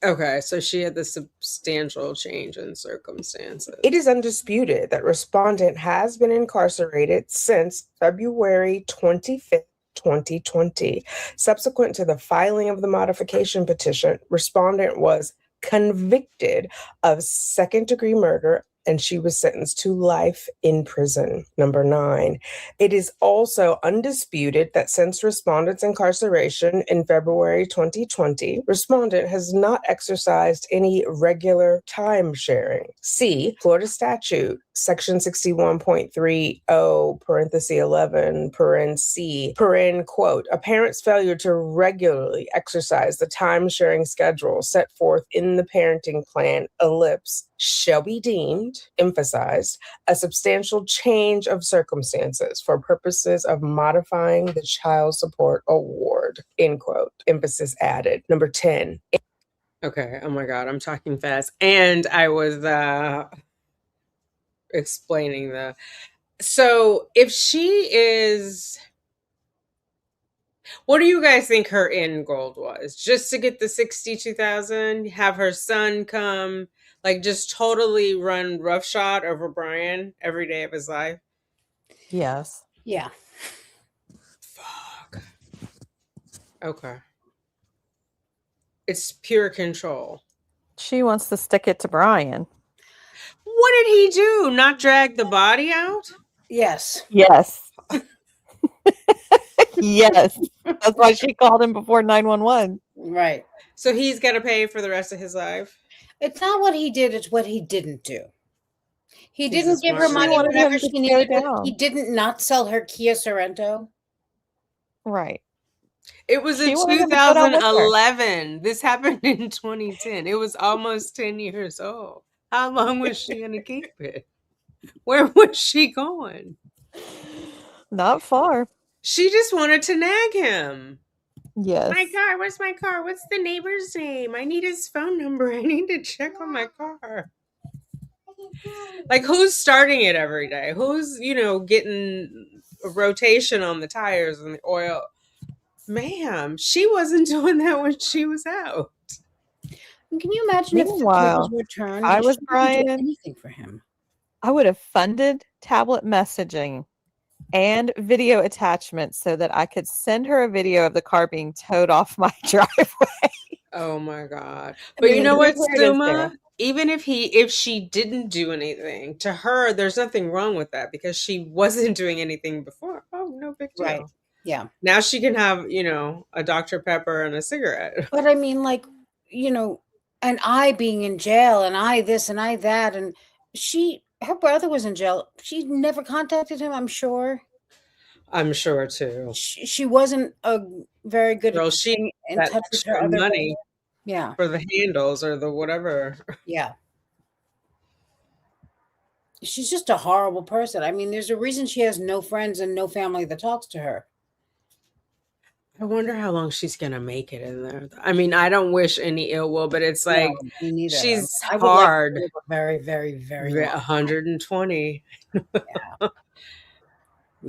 Okay, so she had this substantial change in circumstances. It is undisputed that respondent has been incarcerated since February 25th, 2020. Subsequent to the filing of the modification petition, respondent was convicted of second-degree murder, and she was sentenced to life in prison. Number 9. It is also undisputed that since respondent's incarceration in February 2020, respondent has not exercised any regular time sharing. C. Florida statute, section 61.30, parenthesis 11, paren C, paren, quote, a parent's failure to regularly exercise the time sharing schedule set forth in the parenting plan, ellipse, shall be deemed, emphasized, a substantial change of circumstances for purposes of modifying the child support award, end quote, emphasis added. Number 10. Okay, oh my God, I'm talking fast. And I was explaining so if she is, what do you guys think her end goal was? Just to get the 62,000, have her son come, like just totally run roughshod over Brian every day of his life? Yes. Yeah. Fuck. Okay. It's pure control. She wants to stick it to Brian. What did he do? Not drag the body out? Yes. Yes. Yes. That's why she called him before 911. Right. So he's got to pay for the rest of his life? It's not what he did, it's what he didn't do. He He's didn't a give her smart money man. whenever He wanted him she to needed go it. down. He didn't not sell her Kia Sorento. Right. It was She in wanted him to go down with her. 2011. This happened in 2010. It was almost 10 years old. How long was she going to keep it? Where was she going? Not far. She just wanted to nag him. Yes. My car, where's my car? What's the neighbor's name? I need his phone number. I need to check on my car. Like, who's starting it every day? Who's, getting a rotation on the tires and the oil? Ma'am, she wasn't doing that when she was out. And can you imagine if the Meanwhile, tables were turned? I and was she didn't do Brian. anything for him. I would have funded tablet messaging and video attachments so that I could send her a video of the car being towed off my driveway. Oh my God. But mean, you know what, here's where it is, Summa? Sarah. Even if she didn't do anything, to her, there's nothing wrong with that because she wasn't doing anything before. Oh, no big deal. Right. Yeah. Now she can have, a Dr. Pepper and a cigarette. But I mean, like, and I being in jail, and I this and I that, and her brother was in jail. She never contacted him, I'm sure. I'm sure too. She wasn't a very good Girl, at she staying in that touch with her extra other money brother. Yeah. for the handles or the whatever. Yeah. She's just a horrible person. I mean, there's a reason she has no friends and no family that talks to her. I wonder how long she's gonna make it in there. I mean, I don't wish any ill will, but it's like No, me neither. she's I would like to hard. live a very, very, very long. 120.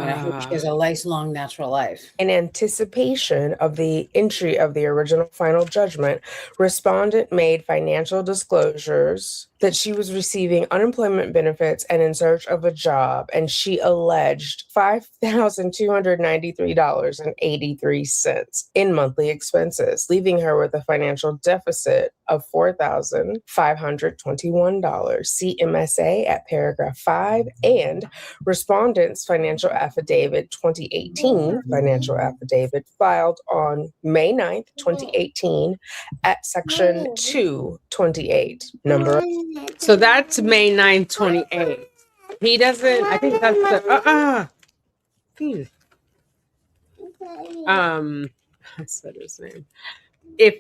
I hope she has a nice, long, natural life. In anticipation of the entry of the original final judgment, respondent made financial disclosures that she was receiving unemployment benefits and in search of a job, and she alleged $5,293.83 in monthly expenses, leaving her with a financial deficit of $4,521. See MSA at paragraph 5 and respondent's financial affidavit 2018 financial affidavit filed on May 9th, 2018 at section 228 number. So that's May 9th, 28. He doesn't, I think that's the I said his name. If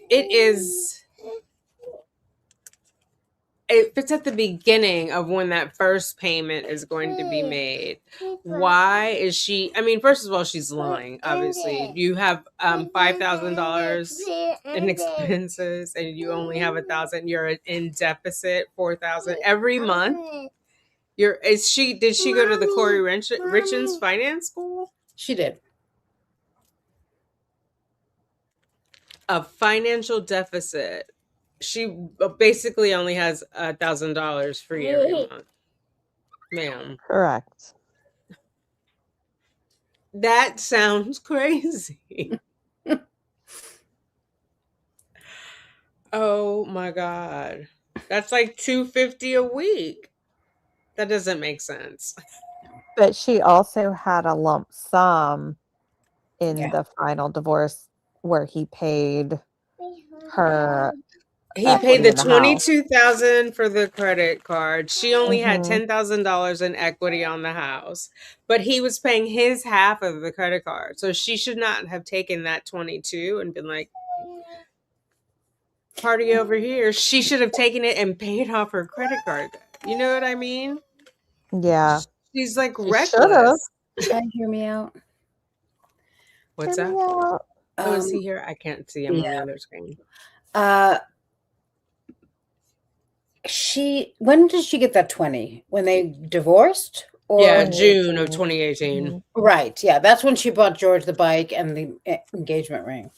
it's at the beginning of when that first payment is going to be made, why is she, I mean, first of all, she's lying, obviously. You have $5,000 in expenses and you only have $1,000, you're in deficit $4,000 every month. Did she go to the Corey Richens finance school? She did. A financial deficit. She basically only has $1,000 free every month, ma'am. Correct. That sounds crazy. Oh my God, that's like $250 a week. That doesn't make sense. But she also had a lump sum in the final divorce where he paid her. He paid the $22,000 for the credit card. She only had $10,000 in equity on the house, but he was paying his half of the credit card. So she should not have taken that 22 and been like, party over here. She should have taken it and paid off her credit card. You know what I mean? Yeah. She's like reckless. Try to hear me out. What's that? Oh, is he here? I can't see him on the other screen. When did she get that 20? When they divorced? Or June of 2018. Right. Yeah. That's when she bought George the bike and the engagement ring.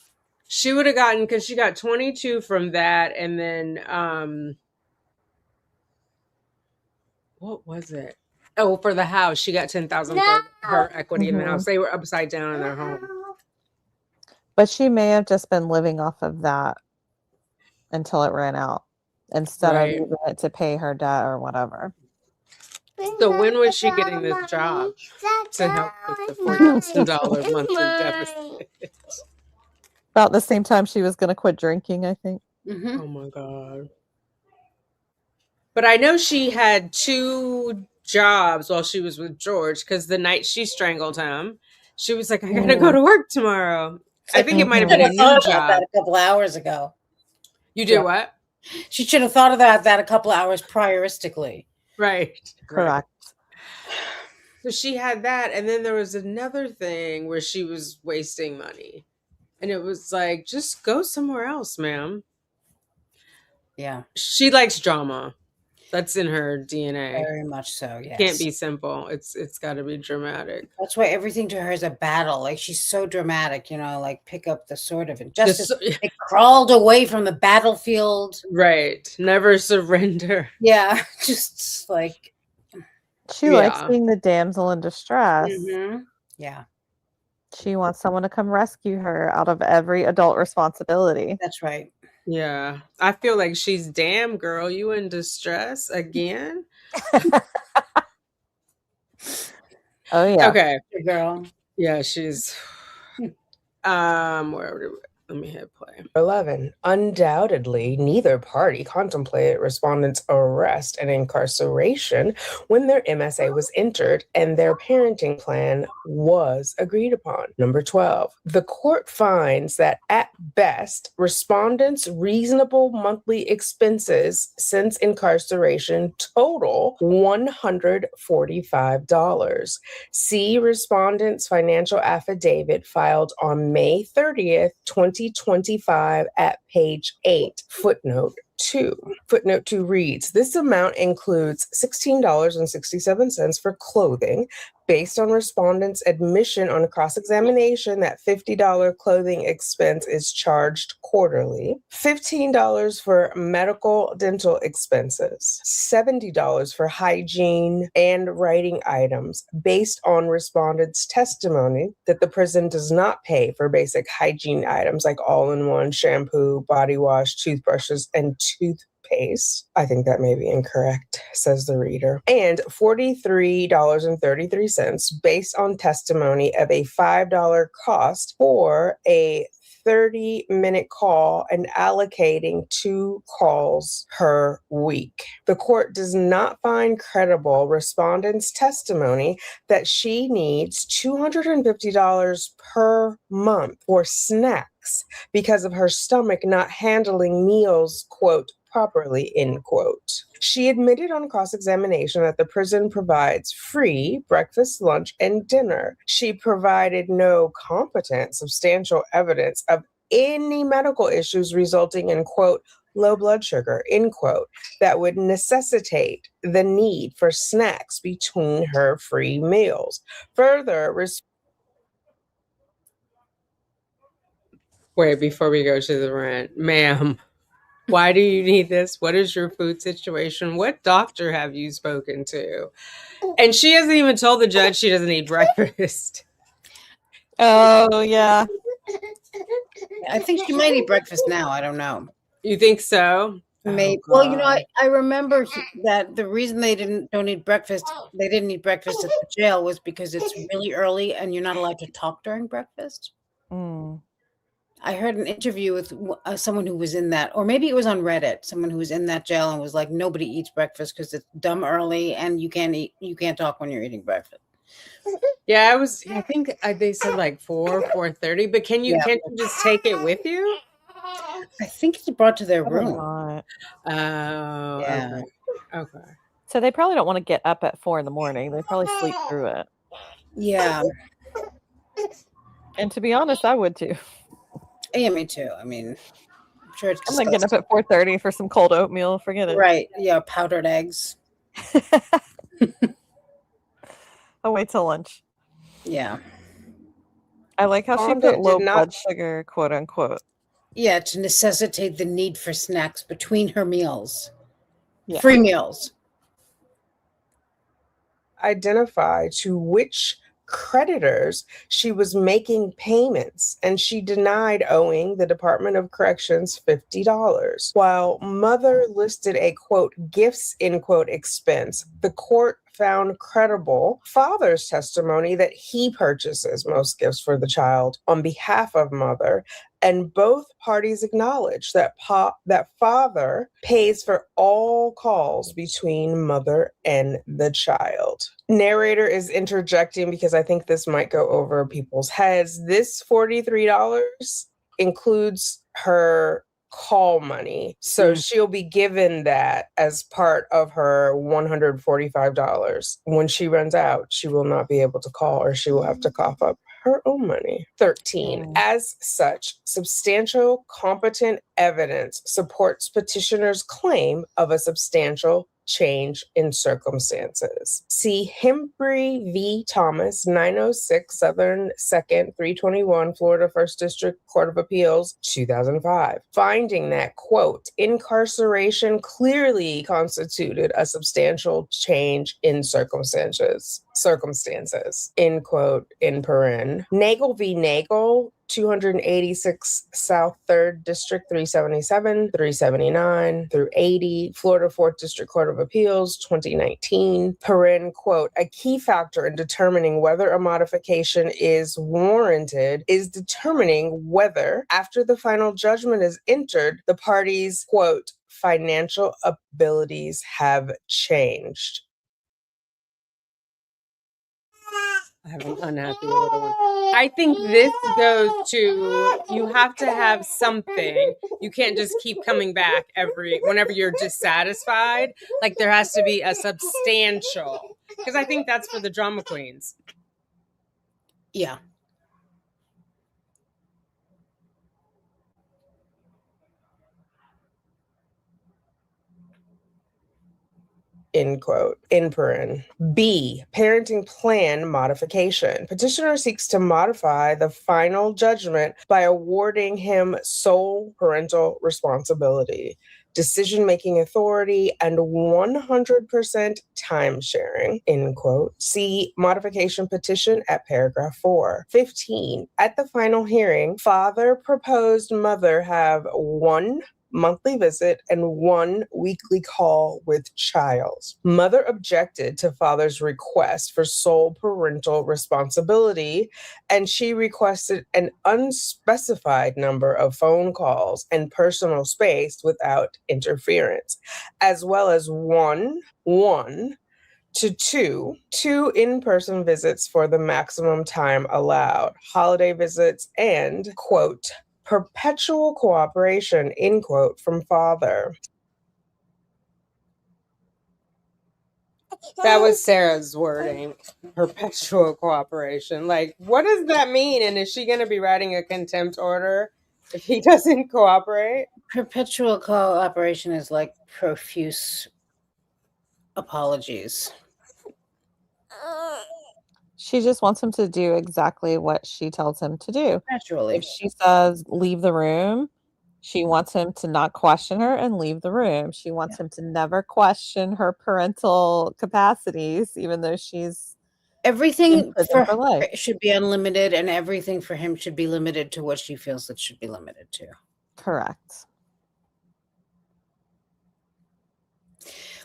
She would have gotten, because she got 22 from that. And then, what was it? Oh, for the house. She got $10,000 for her equity in the house. They were upside down in their home. But she may have just been living off of that until it ran out, instead of using it to pay her debt or whatever. So when was she getting this job to help with the $4,000 monthly deficit? About the same time she was going to quit drinking, I think. Oh my God. But I know she had 2 jobs while she was with George, because the night she strangled him, she was like, I gotta go to work tomorrow. I think it might have been a new job. That a couple hours ago. You did what? She should have thought of that a couple hours prioristically. Right. Correct. So she had that, and then there was another thing where she was wasting money. And it was like, just go somewhere else, ma'am. Yeah. She likes drama. That's in her DNA. Very much so, yes. Can't be simple. It's got to be dramatic. That's why everything to her is a battle. Like, she's so dramatic, like pick up the sword of injustice. It crawled away from the battlefield. Right. Never surrender. Yeah. Just like. She likes being the damsel in distress. Yeah. She wants someone to come rescue her out of every adult responsibility. That's right. Yeah. I feel like she's, damn girl, you in distress again? Oh yeah. Okay. Good girl. Yeah, she's Let me hit play. 11. Undoubtedly, neither party contemplated respondent's arrest and incarceration when their MSA was entered and their parenting plan was agreed upon. Number 12. The court finds that at best, respondent's reasonable monthly expenses since incarceration total $145. See respondent's financial affidavit filed on May 30th, 2025 at page 8, footnote 2. Footnote 2 reads, this amount includes $16.67 for clothing, based on respondent's admission on cross-examination that $50 clothing expense is charged quarterly, $15 for medical dental expenses, $70 for hygiene and writing items, based on respondent's testimony that the prison does not pay for basic hygiene items like all-in-one shampoo, body wash, toothbrushes, and toothpaste. I think that may be incorrect, says the reader. And $43.33 based on testimony of a $5 cost for a 30-minute call and allocating 2 calls per week. The court does not find credible respondent's testimony that she needs $250 per month for snacks because of her stomach not handling meals, quote, properly, end quote. She admitted on cross-examination that the prison provides free breakfast, lunch, and dinner. She provided no competent, substantial evidence of any medical issues resulting in, quote, low blood sugar, end quote, that would necessitate the need for snacks between her free meals. Further, Wait, before we go to the rant, ma'am, why do you need this? What is your food situation? What doctor have you spoken to? And she hasn't even told the judge she doesn't eat breakfast. Oh, yeah. I think she might eat breakfast now. I don't know. You think so? Maybe. Oh, Well, you know, God. I remember that the reason they didn't eat breakfast at the jail was because it's really early and you're not allowed to talk during breakfast. Mm. I heard an interview with someone who was in that, or maybe it was on Reddit, someone who was in that jail and was like, nobody eats breakfast because it's dumb early and you can't talk when you're eating breakfast. Yeah, I think they said like 4:30, but can't you just take it with you? I think it's brought to their Probably room. not. Oh, Yeah. Okay. So they probably don't want to get up at 4 a.m. They probably sleep through it. Yeah. And to be honest, I would too. Yeah, me too. I mean, I'm sure it's I'm not getting up at 4:30 for some cold oatmeal. Forget it. Right. Yeah, powdered eggs. I'll wait till lunch. Yeah. I like how she put low blood sugar, quote unquote. Yeah, to necessitate the need for snacks between her meals. Yeah. Free meals. Identify to which creditors she was making payments, and she denied owing the Department of Corrections $50. While mother listed a, quote, gifts, end quote, expense, the court found credible father's testimony that he purchases most gifts for the child on behalf of mother, and both parties acknowledge that that father pays for all calls between mother and the child. Narrator is interjecting because I think this might go over people's heads. This $43 includes her call money. So she'll be given that as part of her $145. When she runs out, she will not be able to call, or she will have to cough up her own money. 13. As such, substantial competent evidence supports petitioner's claim of a substantial change in circumstances. See Hembry v. Thomas, 906 Southern 2nd, 321, Florida 1st District Court of Appeals, 2005, finding that, quote, incarceration clearly constituted a substantial change in circumstances, end quote, in paren. Nagel v. Nagel, 286 South 3rd District 377, 379 through 80, Florida 4th District Court of Appeals 2019. Quote, a key factor in determining whether a modification is warranted is determining whether, after the final judgment is entered, the parties, quote, financial abilities have changed. I have an unhappy little one. I think this goes to, you have to have something. You can't just keep coming back whenever you're dissatisfied. Like there has to be a substantial, because I think that's for the drama queens. Yeah. End quote. In paren. B, parenting plan modification. Petitioner seeks to modify the final judgment by awarding him sole parental responsibility, decision-making authority, and 100% time sharing, end quote. See modification petition at paragraph 4. 15, at the final hearing, father proposed mother have 1 monthly visit and 1 weekly call with child. Mother objected to father's request for sole parental responsibility, and she requested an unspecified number of phone calls and personal space without interference, as well as one to two in-person visits for the maximum time allowed, holiday visits, and, quote, perpetual cooperation, end quote, from father. That was Sarah's wording. Perpetual cooperation. Like, what does that mean? And is she going to be writing a contempt order if he doesn't cooperate? Perpetual cooperation is like profuse apologies. She just wants him to do exactly what she tells him to do. Naturally. If she says leave the room, she wants him to not question her and leave the room. She wants him to never question her parental capacities, even though she's everything for her life should be unlimited, and everything for him should be limited to what she feels it should be limited to. Correct.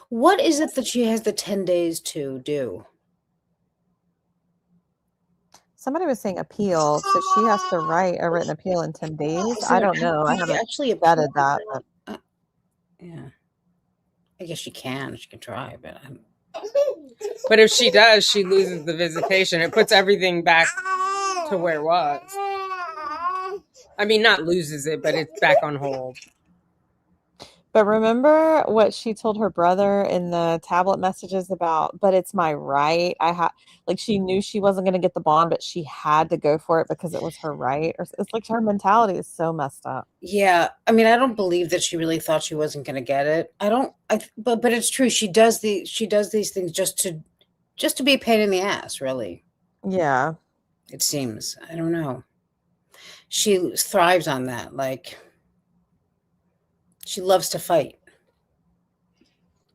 What is it that she has the 10 days to do? Somebody was saying appeal, so she has to write a written appeal in 10 days. I don't know. I haven't actually vetted that. But. Yeah. I guess she can. She can try, but But if she does, she loses the visitation. It puts everything back to where it was. I mean, not loses it, but it's back on hold. But remember what she told her brother in the tablet messages about, but it's my right. She knew she wasn't going to get the bond, but she had to go for it because it was her right. Or it's like her mentality is so messed up. Yeah. I mean, I don't believe that she really thought she wasn't going to get it. But it's true. She does these things just to be a pain in the ass, really. Yeah. It seems. I don't know. She thrives on that. Like, she loves to fight.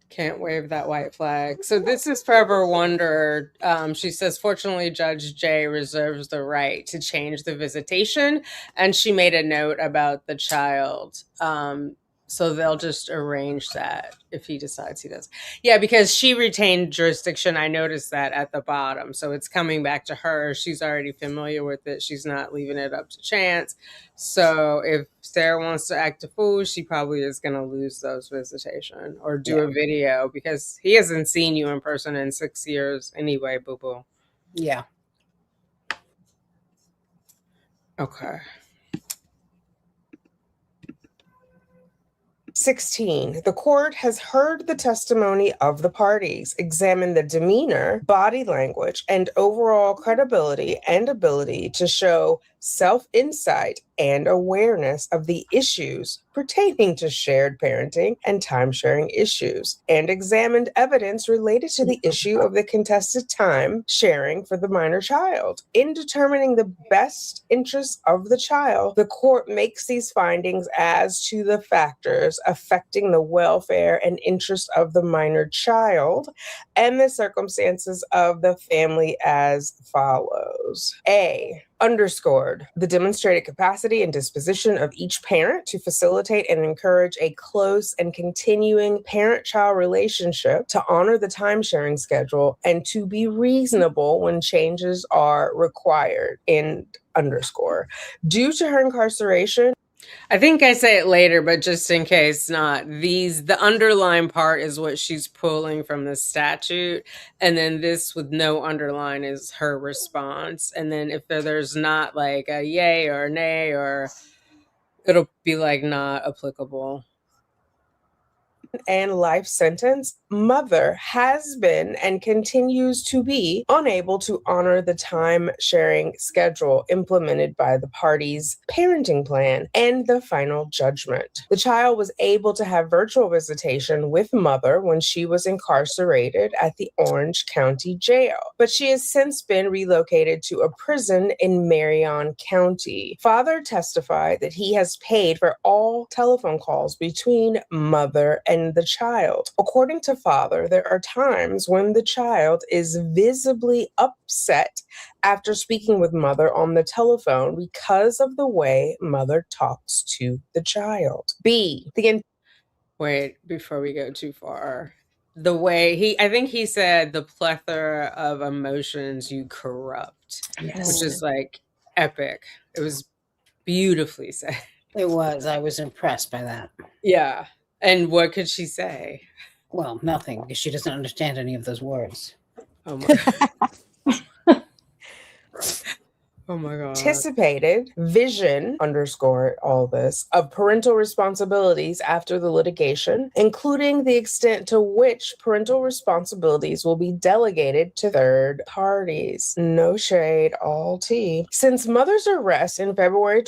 Can't wave that white flag. So this is Forever Wonder. She says, fortunately, Judge J reserves the right to change the visitation. And she made a note about the child. So they'll just arrange that if he decides he does. Yeah, because she retained jurisdiction. I noticed that at the bottom. So it's coming back to her. She's already familiar with it. She's not leaving it up to chance. So if Sarah wants to act a fool, she probably is going to lose those visitation or do a video because he hasn't seen you in person in 6 years anyway, boo-boo. Yeah. Okay. 16, the court has heard the testimony of the parties, examined the demeanor, body language, and overall credibility and ability to show self-insight and awareness of the issues pertaining to shared parenting and time-sharing issues, and examined evidence related to the issue of the contested time sharing for the minor child. In determining the best interests of the child, the court makes these findings as to the factors affecting the welfare and interest of the minor child and the circumstances of the family as follows. A, Underscored, the demonstrated capacity and disposition of each parent to facilitate and encourage a close and continuing parent-child relationship, to honor the time-sharing schedule, and to be reasonable when changes are required. In underscore. Due to her incarceration, I think I say it later, but just in case not, the underline part is what she's pulling from the statute. And then this with no underline is her response. And then if there's not like a yay or a nay, or it'll be like not applicable. And life sentence, mother has been and continues to be unable to honor the time sharing schedule implemented by the parties' parenting plan and the final judgment. The child was able to have virtual visitation with mother when she was incarcerated at the Orange County Jail, but she has since been relocated to a prison in Marion County. Father testified that he has paid for all telephone calls between mother and the child. According to father, there are times when the child is visibly upset after speaking with mother on the telephone because of the way mother talks to the child. Wait, before we go too far. The way I think he said the plethora of emotions you corrupt, Yes. which is like epic. It was beautifully said. It was. I was impressed by that. Yeah. And what could she say? Well, nothing, because she doesn't understand any of those words. Oh my Oh my God. Anticipated vision, underscore all this, of parental responsibilities after the litigation, including the extent to which parental responsibilities will be delegated to third parties. No shade, all tea. Since mother's arrest in February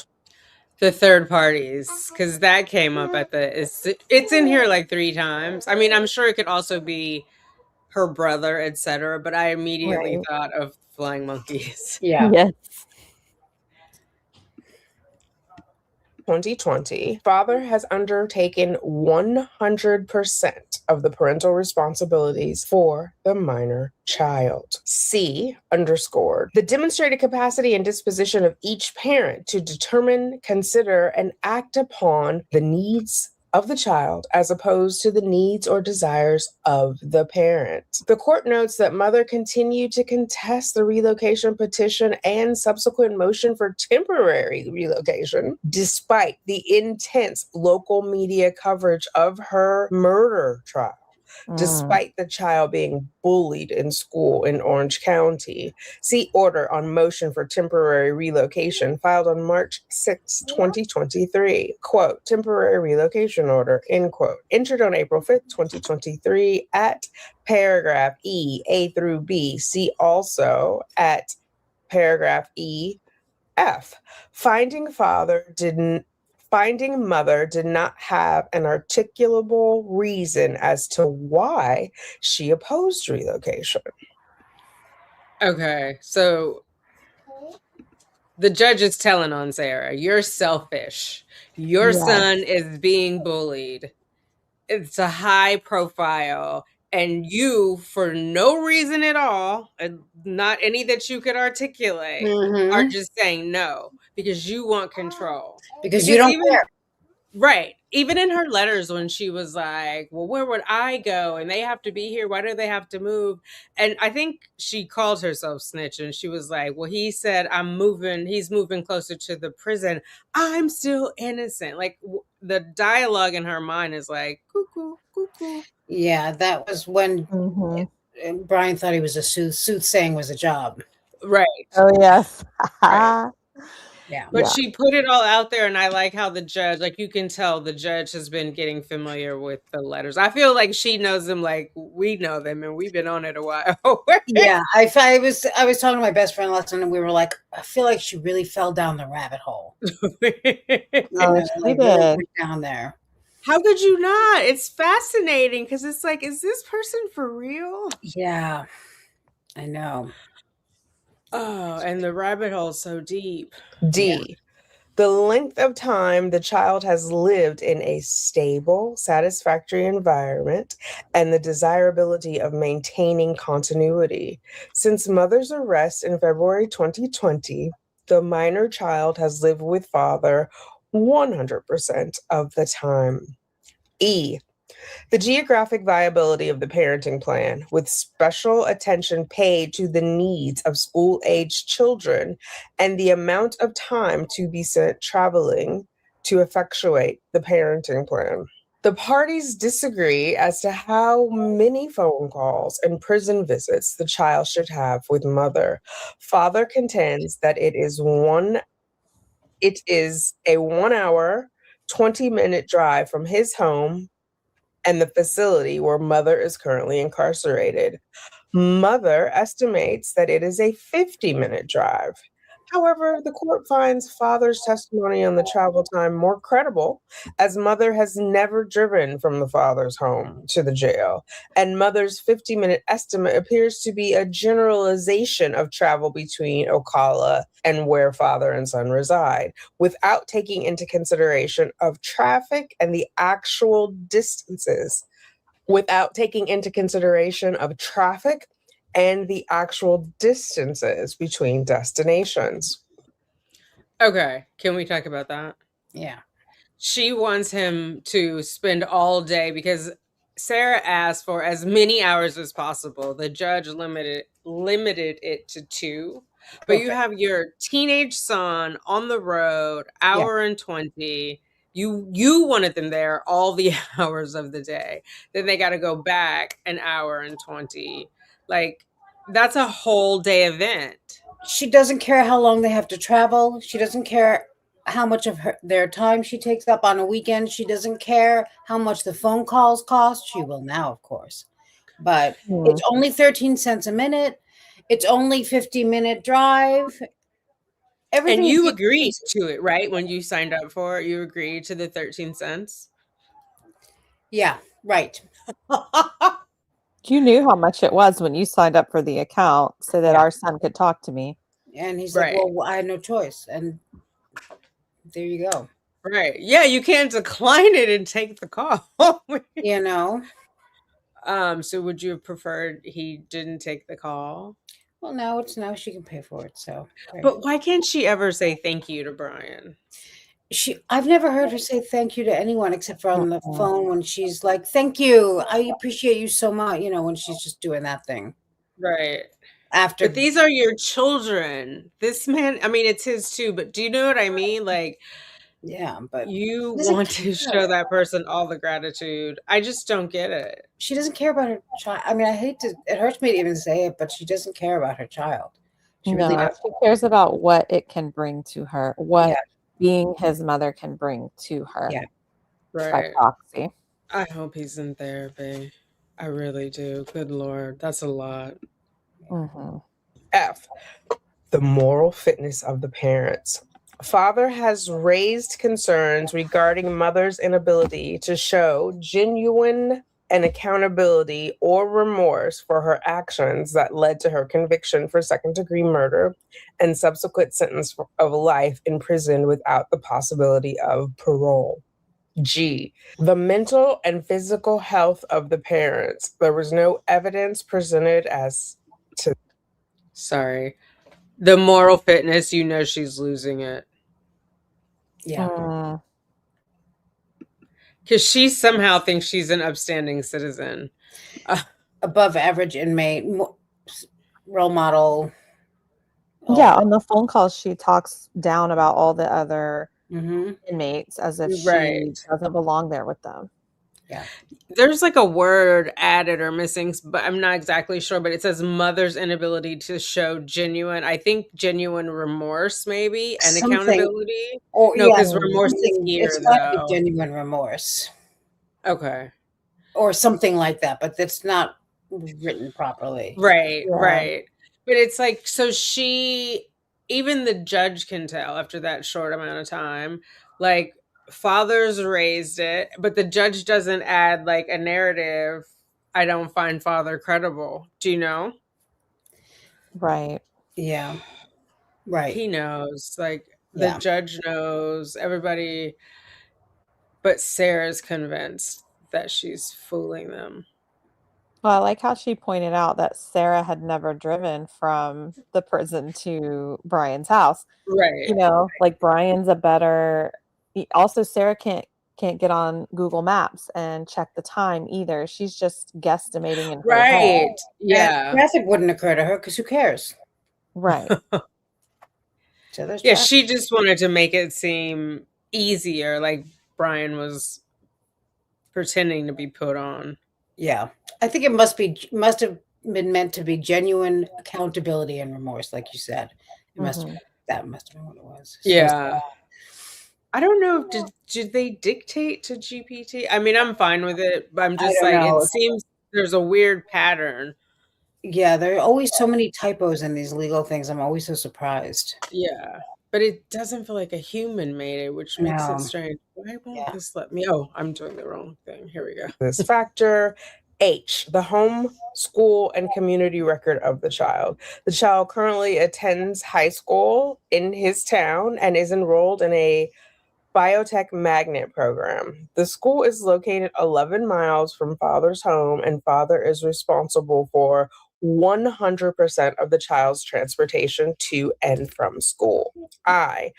the third parties, because that came up at it's in here like 3 times. I mean, I'm sure it could also be her brother, etc., but I immediately thought of flying monkeys. Yeah. Yes. 2020, father has undertaken 100% of the parental responsibilities for the minor child. C, underscored, the demonstrated capacity and disposition of each parent to determine, consider, and act upon the needs of the child as opposed to the needs or desires of the parent. The court notes that mother continued to contest the relocation petition and subsequent motion for temporary relocation, despite the intense local media coverage of her murder trial. Despite the child being bullied in school in Orange County. See order on motion for temporary relocation filed on March 6, 2023. Quote, temporary relocation order, end quote. Entered on April 5th, 2023 at paragraph E, A through B. See also at paragraph E, F. Finding mother did not have an articulable reason as to why she opposed relocation. Okay, so the judge is telling on Sarah, you're selfish. Your son is being bullied. It's a high profile. And you, for no reason at all, not any that you could articulate, are just saying no because you want control. Because you don't care. Right. Even in her letters when she was like, well, where would I go? And they have to be here. Why do they have to move? And I think she called herself snitch. And she was like, well, he said, he's moving closer to the prison. I'm still innocent. Like the dialogue in her mind is like, cuckoo, cuckoo. Yeah, that was when Brian thought he was a soothsaying was a job. Right. Oh, yes. Right. Yeah. But she put it all out there, and I like how the judge, like you can tell the judge has been getting familiar with the letters. I feel like she knows them like we know them, and we've been on it a while. Yeah, I was talking to my best friend last night, and we were like, I feel like she really fell down the rabbit hole. She did. Down there. How could you not? It's fascinating because it's like, is this person for real? Yeah, I know. Oh, and the rabbit hole is so deep. D, the length of time the child has lived in a stable, satisfactory environment and the desirability of maintaining continuity. Since mother's arrest in February 2020, the minor child has lived with father 100% of the time. E, the geographic viability of the parenting plan, with special attention paid to the needs of school-aged children and the amount of time to be spent traveling to effectuate the parenting plan. The parties disagree as to how many phone calls and prison visits the child should have with mother. Father contends that it is a 1 hour, 20-minute drive from his home and the facility where mother is currently incarcerated. Mother estimates that it is a 50-minute drive. However, the court finds father's testimony on the travel time more credible, as mother has never driven from the father's home to the jail, and mother's 50-minute estimate appears to be a generalization of travel between Ocala and where father and son reside, without taking into consideration of traffic and the actual distances. Without taking into consideration of traffic and the actual distances between destinations. Okay, can we talk about that? Yeah. She wants him to spend all day because Sarah asked for as many hours as possible. The judge limited it to 2. But you have your teenage son on the road, hour and 20. You wanted them there all the hours of the day. Then they got to go back an hour and 20. Like, that's a whole day event. She doesn't care how long they have to travel. She doesn't care how much of their time she takes up on a weekend. She doesn't care how much the phone calls cost. She will now, of course. But it's only 13 cents a minute. It's only 50-minute drive. Everything. And you agreed to it, right? When you signed up for it, you agreed to the 13 cents? Yeah, right. You knew how much it was when you signed up for the account so that our son could talk to me. And he's like, well, I had no choice. And there you go. Right. Yeah, you can't decline it and take the call. You know? So would you have preferred he didn't take the call? Well, now she can pay for it. So, but why can't she ever say thank you to Brian? I've never heard her say thank you to anyone except for on the phone when she's like, thank you. I appreciate you so much. You know, when she's just doing that thing. Right. After. But these are your children. This man, I mean, it's his too, but do you know what I mean? Like, yeah, but you want to show that person all the gratitude. I just don't get it. She doesn't care about her child. I mean, it hurts me to even say it, but she doesn't care about her child. She cares about what it can bring to her, what being his mother can bring to her. Yeah. Right. By proxy. I hope he's in therapy. I really do. Good Lord. That's a lot. Mm-hmm. F, the moral fitness of the parents. Father has raised concerns regarding mother's inability to show genuine and accountability or remorse for her actions that led to her conviction for second-degree murder and subsequent sentence of life in prison without the possibility of parole. G, the mental and physical health of the parents. There was no evidence presented as to... Sorry. The moral fitness, you know she's losing it. Yeah. Because she somehow thinks she's an upstanding citizen. Above average inmate, role model. Yeah, on the phone call, she talks down about all the other inmates as if she doesn't belong there with them. Yeah. There's like a word added or missing, but I'm not exactly sure, but it says mother's inability to show genuine remorse, maybe, and accountability. No, because remorse is here, it's not a genuine remorse. Okay. Or something like that, but that's not written properly. Right. But it's like, so even the judge can tell after that short amount of time, like, father's raised it, but the judge doesn't add like a narrative. I don't find father credible. Do you know? Right. Yeah. Right. He knows. Like, the judge knows, everybody, but Sarah's convinced that she's fooling them. Well, I like how she pointed out that Sarah had never driven from the prison to Brian's house. Right. You know, like Brian's a better. Also, Sarah can't get on Google Maps and check the time either. She's just guesstimating in her head. Right. And Yeah. traffic wouldn't occur to her because who cares? Right. So there's Yeah, traffic. she just wanted to make it seem easier, like Brian was pretending to be put on. Yeah, I think it must have been meant to be genuine accountability and remorse, like you said. It must Mhm. that must have been what it was. So Yeah. I don't know. Did they dictate to GPT? I mean, I'm fine with it, but I'm just don't like, know. it seems there's a weird pattern. yeah, there are always so many typos in these legal things. I'm always so surprised. Yeah. But it doesn't feel like a human made it, which makes No. it strange. Why won't Yeah. this let me? Oh, I'm doing the wrong thing. Here we go. This factor. H, the home, school, and community record of the child. The child currently attends high school in his town and is enrolled in a biotech magnet program. The school is located 11 miles from father's home, and father is responsible for 100% of the child's transportation to and from school. I,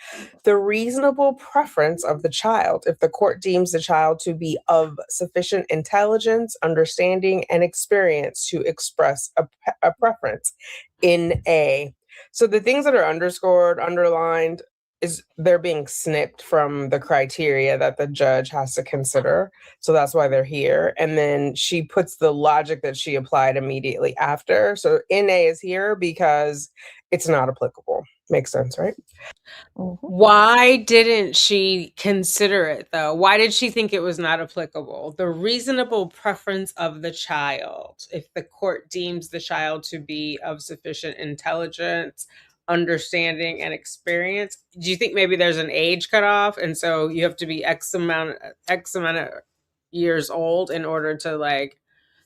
the reasonable preference of the child. If the court deems the child to be of sufficient intelligence, understanding, and experience to express a preference. In A. So the things that are underscored, underlined, is they're being snipped from the criteria that the judge has to consider. So that's why they're here. And then she puts the logic that she applied immediately after. So NA is here because it's not applicable. Makes sense, right? Mhm. Why didn't she consider it though? Why did she think it was not applicable? The reasonable preference of the child. If the court deems the child to be of sufficient intelligence, understanding, and experience, do you think maybe there's an age cutoff, and so you have to be X amount of years old in order to like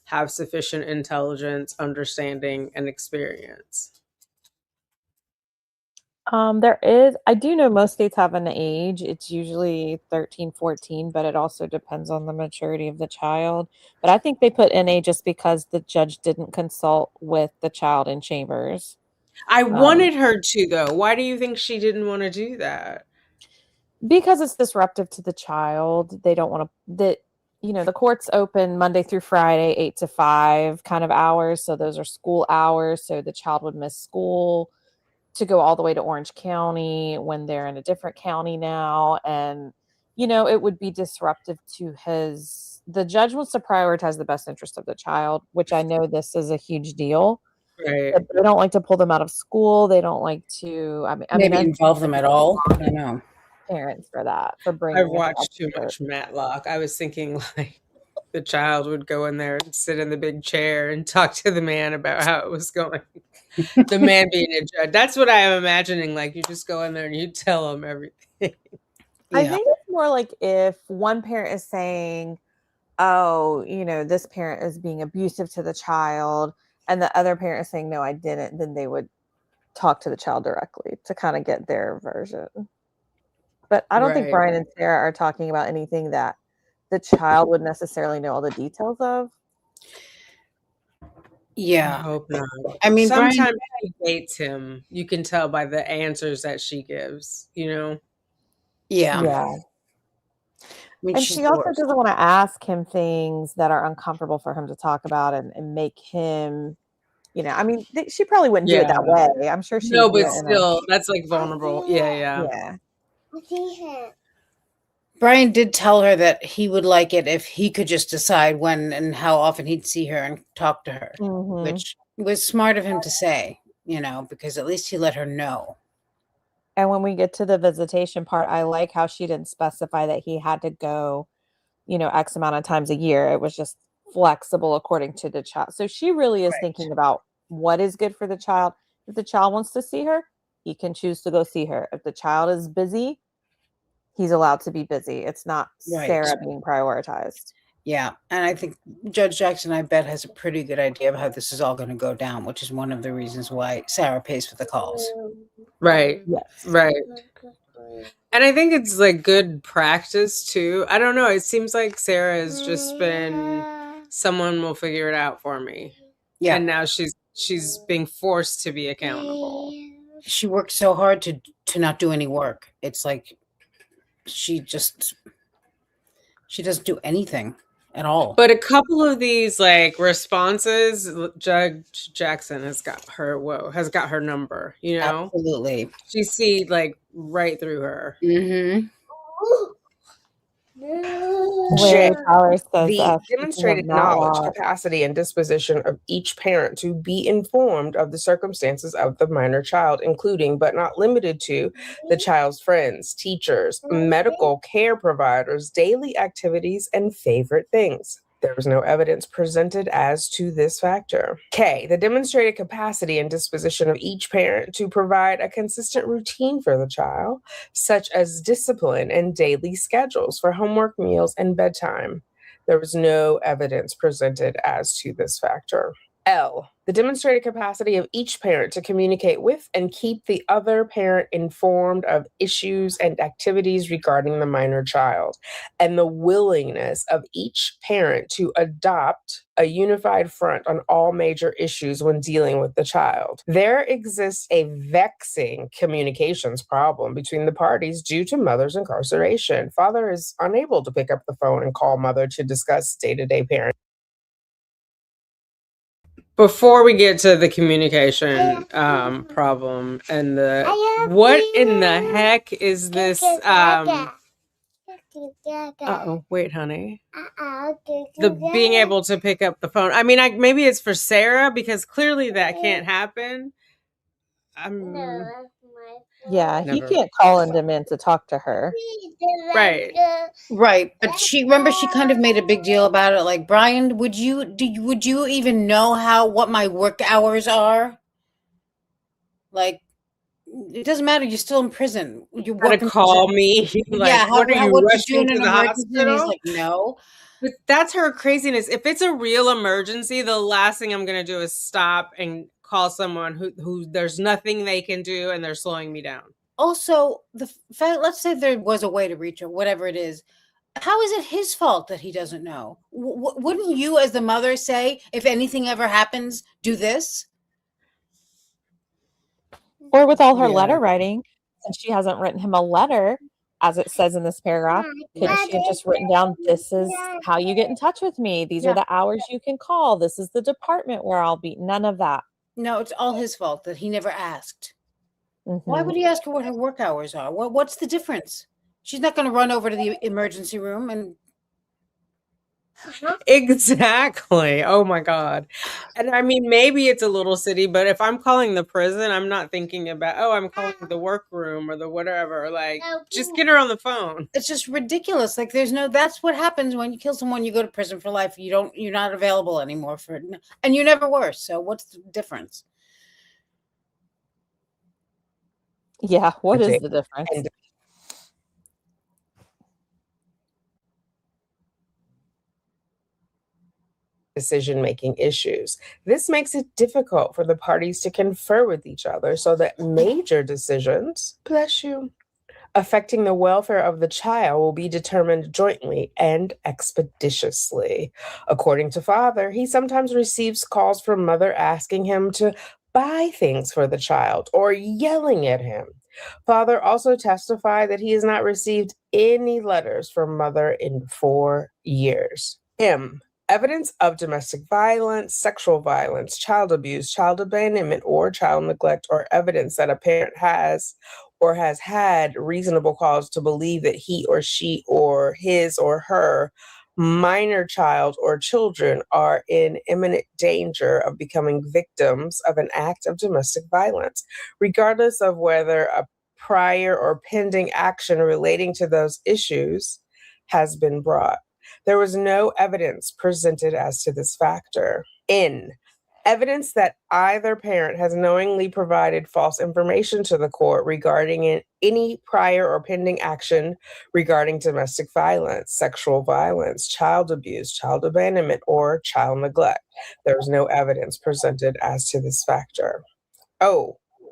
have sufficient intelligence, understanding, and experience? I do know most states have an age. It's usually 13, 14, but it also depends on the maturity of the child. But I think they put NA just because the judge didn't consult with the child in chambers. I wanted her to, though. Why do you think she didn't want to do that? Because it's disruptive to the child. They don't want to, the court's open Monday through Friday, 8 to 5 kind of hours. So those are school hours. So the child would miss school to go all the way to Orange County when they're in a different county now. And, it would be disruptive to the judge wants to prioritize the best interest of the child, which I know this is a huge deal. Right. But they don't like to pull them out of school. They don't like to, Maybe involve them at all. I don't know. Parents for that, for bringing I've watched too much Matlock. I was thinking like the child would go in there and sit in the big chair and talk to the man about how it was going. The man being a judge. That's what I am imagining. Like you just go in there and you tell them everything. I think it's more like if one parent is saying, oh, this parent is being abusive to the child, and the other parent is saying, no, I didn't, then they would talk to the child directly to kind of get their version. But I don't think Brian and Sarah are talking about anything that the child would necessarily know all the details of. Yeah. I hope not. I mean, sometimes she hates him. You can tell by the answers that she gives, Yeah. And she also doesn't want to ask him things that are uncomfortable for him to talk about and make him, she probably wouldn't do it that way. I'm sure she but still, that's like vulnerable. Yeah. Brian did tell her that he would like it if he could just decide when and how often he'd see her and talk to her, which was smart of him to say, because at least he let her know. And when we get to the visitation part, I like how she didn't specify that he had to go, X amount of times a year. It was just flexible according to the child. So she really is thinking about what is good for the child. If the child wants to see her, he can choose to go see her. If the child is busy, he's allowed to be busy. It's not Sarah being prioritized. Yeah. And I think Judge Jackson, I bet, has a pretty good idea of how this is all going to go down, which is one of the reasons why Sarah pays for the calls. Right. Yes. Right. And I think it's like good practice too. I don't know. It seems like Sarah has just been someone will figure it out for me. Yeah. And now she's being forced to be accountable. She worked so hard to not do any work. It's like she doesn't do anything at all. But a couple of these like responses, Judge Jackson has got her number, you know? Absolutely. She see like right through her. Mm-hmm. J, Powers says, the speaking demonstrated of knowledge, Matlock, capacity, and disposition of each parent to be informed of the circumstances of the minor child, including but not limited to the child's friends, teachers, medical care providers, daily activities, and favorite things. There was no evidence presented as to this factor. K, the demonstrated capacity and disposition of each parent to provide a consistent routine for the child, such as discipline and daily schedules for homework, meals, and bedtime. There was no evidence presented as to this factor. L, the demonstrated capacity of each parent to communicate with and keep the other parent informed of issues and activities regarding the minor child, and the willingness of each parent to adopt a unified front on all major issues when dealing with the child. There exists a vexing communications problem between the parties due to mother's incarceration. Father is unable to pick up the phone and call mother to discuss day-to-day parenting. Before we get to the communication problem and what in the heck is this? Wait, honey. The being able to pick up the phone. I mean, maybe it's for Sarah because clearly that can't happen. yeah, he can't call and demand to talk to her. Right. Right. But she kind of made a big deal about it. Like, Brian, would you even know what my work hours are? Like, it doesn't matter. You're still in prison. You gotta call me. Like, yeah. what are you rushing to the hospital? He's like, no. But that's her craziness. If it's a real emergency, the last thing I'm gonna do is stop and call someone who there's nothing they can do and they're slowing me down. Also, let's say there was a way to reach her, whatever it is. How is it his fault that he doesn't know? Wouldn't you, as the mother, say, if anything ever happens, do this? Or with all her letter writing, since she hasn't written him a letter, as it says in this paragraph, couldn't she have just written down, this is how you get in touch with me. These are the hours you can call. This is the department where I'll be. None of that. No, it's all his fault that he never asked. Mm-hmm. Why would he ask her what her work hours are? What's the difference? She's not going to run over to the emergency room and... Exactly. Oh my God. And I mean, maybe it's a little city, but if I'm calling the prison, I'm not thinking about, I'm calling the workroom or the whatever. Like, just get her on the phone. It's just ridiculous. Like, that's what happens when you kill someone, you go to prison for life. You're not available anymore and you never were. So what's the difference? Yeah. What is the difference? Decision-making issues. This makes it difficult for the parties to confer with each other so that major decisions, affecting the welfare of the child will be determined jointly and expeditiously. According to father, he sometimes receives calls from mother asking him to buy things for the child or yelling at him. Father also testified that he has not received any letters from mother in 4 years. Evidence of domestic violence, sexual violence, child abuse, child abandonment, or child neglect, or evidence that a parent has or has had reasonable cause to believe that he or she or his or her minor child or children are in imminent danger of becoming victims of an act of domestic violence, regardless of whether a prior or pending action relating to those issues has been brought. There was no evidence presented as to this factor. Evidence that either parent has knowingly provided false information to the court regarding any prior or pending action regarding domestic violence, sexual violence, child abuse, child abandonment, or child neglect. There was no evidence presented as to this factor.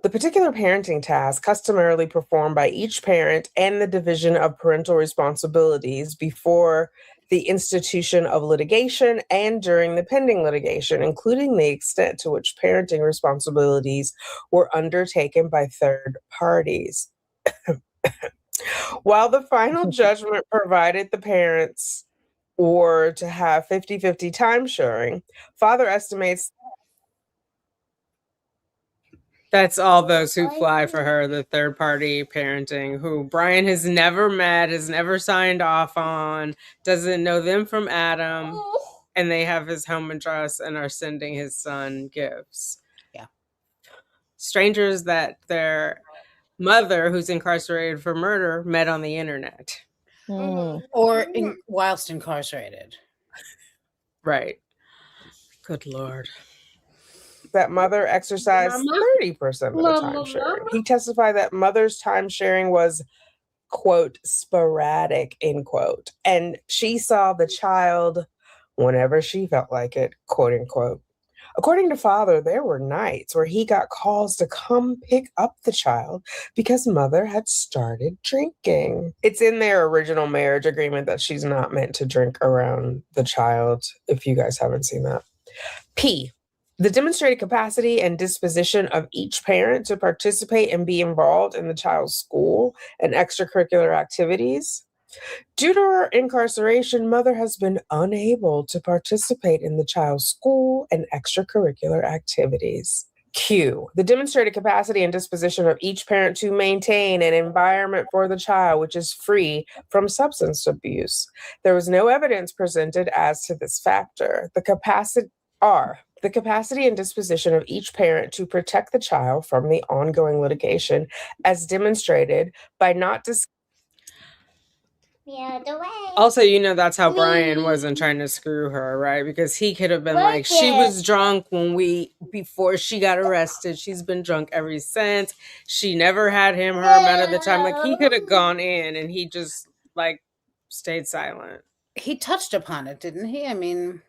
The particular parenting task customarily performed by each parent and the division of parental responsibilities before the institution of litigation and during the pending litigation, including the extent to which parenting responsibilities were undertaken by third parties. While the final judgment provided the parents were to have 50-50 time sharing, father estimates That's all those who fly for her, the third party parenting, who Brian has never met, has never signed off on, doesn't know them from Adam, and they have his home address and are sending his son gifts. Yeah. Strangers that their mother, who's incarcerated for murder, met on the internet. Or whilst incarcerated. Right. Good Lord. that mother exercised 30% of the time sharing. He testified that mother's time sharing was, quote, sporadic, end quote. And she saw the child whenever she felt like it, quote unquote. According to father, there were nights where he got calls to come pick up the child because mother had started drinking. It's in their original marriage agreement that she's not meant to drink around the child, if you guys haven't seen that. P, the demonstrated capacity and disposition of each parent to participate and be involved in the child's school and extracurricular activities. Due to her incarceration, mother has been unable to participate in the child's school and extracurricular activities. Q, the demonstrated capacity and disposition of each parent to maintain an environment for the child which is free from substance abuse. There was no evidence presented as to this factor. The capacity and disposition of each parent to protect the child from the ongoing litigation as demonstrated by not Also, you know, that's how Brian wasn't trying to screw her, right? Because he could have been like, she was drunk before she got arrested. She's been drunk ever since. She never had him her amount of the time. Like, he could have gone in and he just, like, stayed silent. He touched upon it, didn't he? I mean...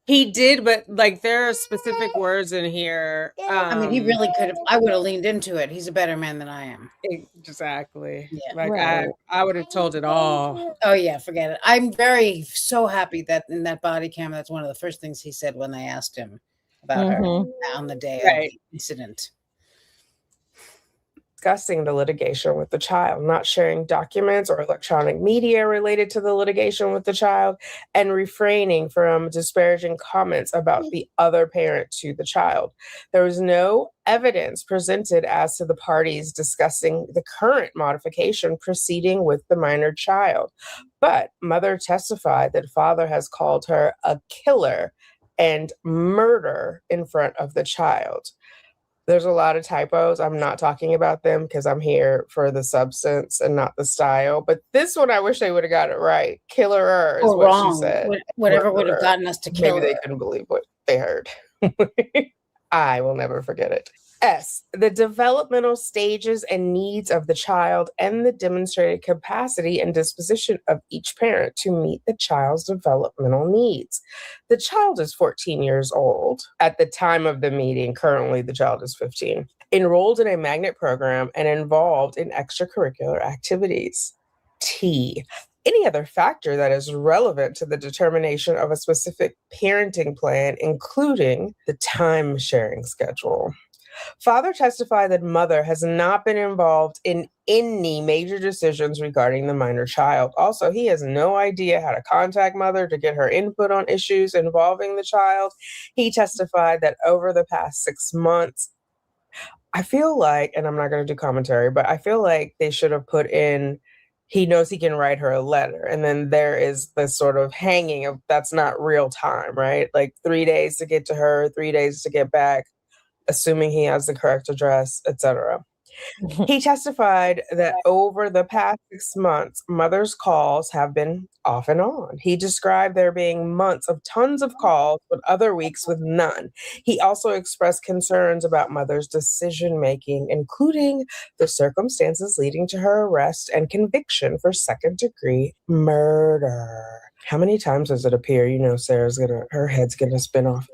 He did, but, like, there are specific words in here. I mean, he really could have... I would have leaned into it. He's a better man than I am. Exactly. Yeah. Like, right. I would have told it all. Oh, yeah, forget it. I'm so happy that in that body cam, that's one of the first things he said when they asked him about her on the day of the incident. Discussing the litigation with the child, not sharing documents or electronic media related to the litigation with the child, and refraining from disparaging comments about the other parent to the child. There was no evidence presented as to the parties discussing the current modification proceeding with the minor child, but mother testified that father has called her a killer and murder in front of the child. There's a lot of typos. I'm not talking about them because I'm here for the substance and not the style. But this one, I wish they would have got it right. Killer is what she said. Whatever would have gotten us to kill her. Maybe they couldn't believe what they heard. I will never forget it. S, the developmental stages and needs of the child and the demonstrated capacity and disposition of each parent to meet the child's developmental needs. The child is 14 years old at the time of the meeting. Currently, the child is 15. Enrolled in a magnet program and involved in extracurricular activities. T, any other factor that is relevant to the determination of a specific parenting plan, including the time sharing schedule. Father testified that mother has not been involved in any major decisions regarding the minor child. Also, he has no idea how to contact mother to get her input on issues involving the child. He testified that over the past 6 months, I feel like, and I'm not going to do commentary, but I feel like they should have put in, he knows he can write her a letter. And then there is this sort of hanging of that's not real time, right? Like 3 days to get to her, 3 days to get back, assuming he has the correct address, etc. He testified that over the past 6 months, mother's calls have been off and on. He described there being months of tons of calls, but other weeks with none. He also expressed concerns about mother's decision-making, including the circumstances leading to her arrest and conviction for second-degree murder. How many times does it appear, her head's gonna spin off?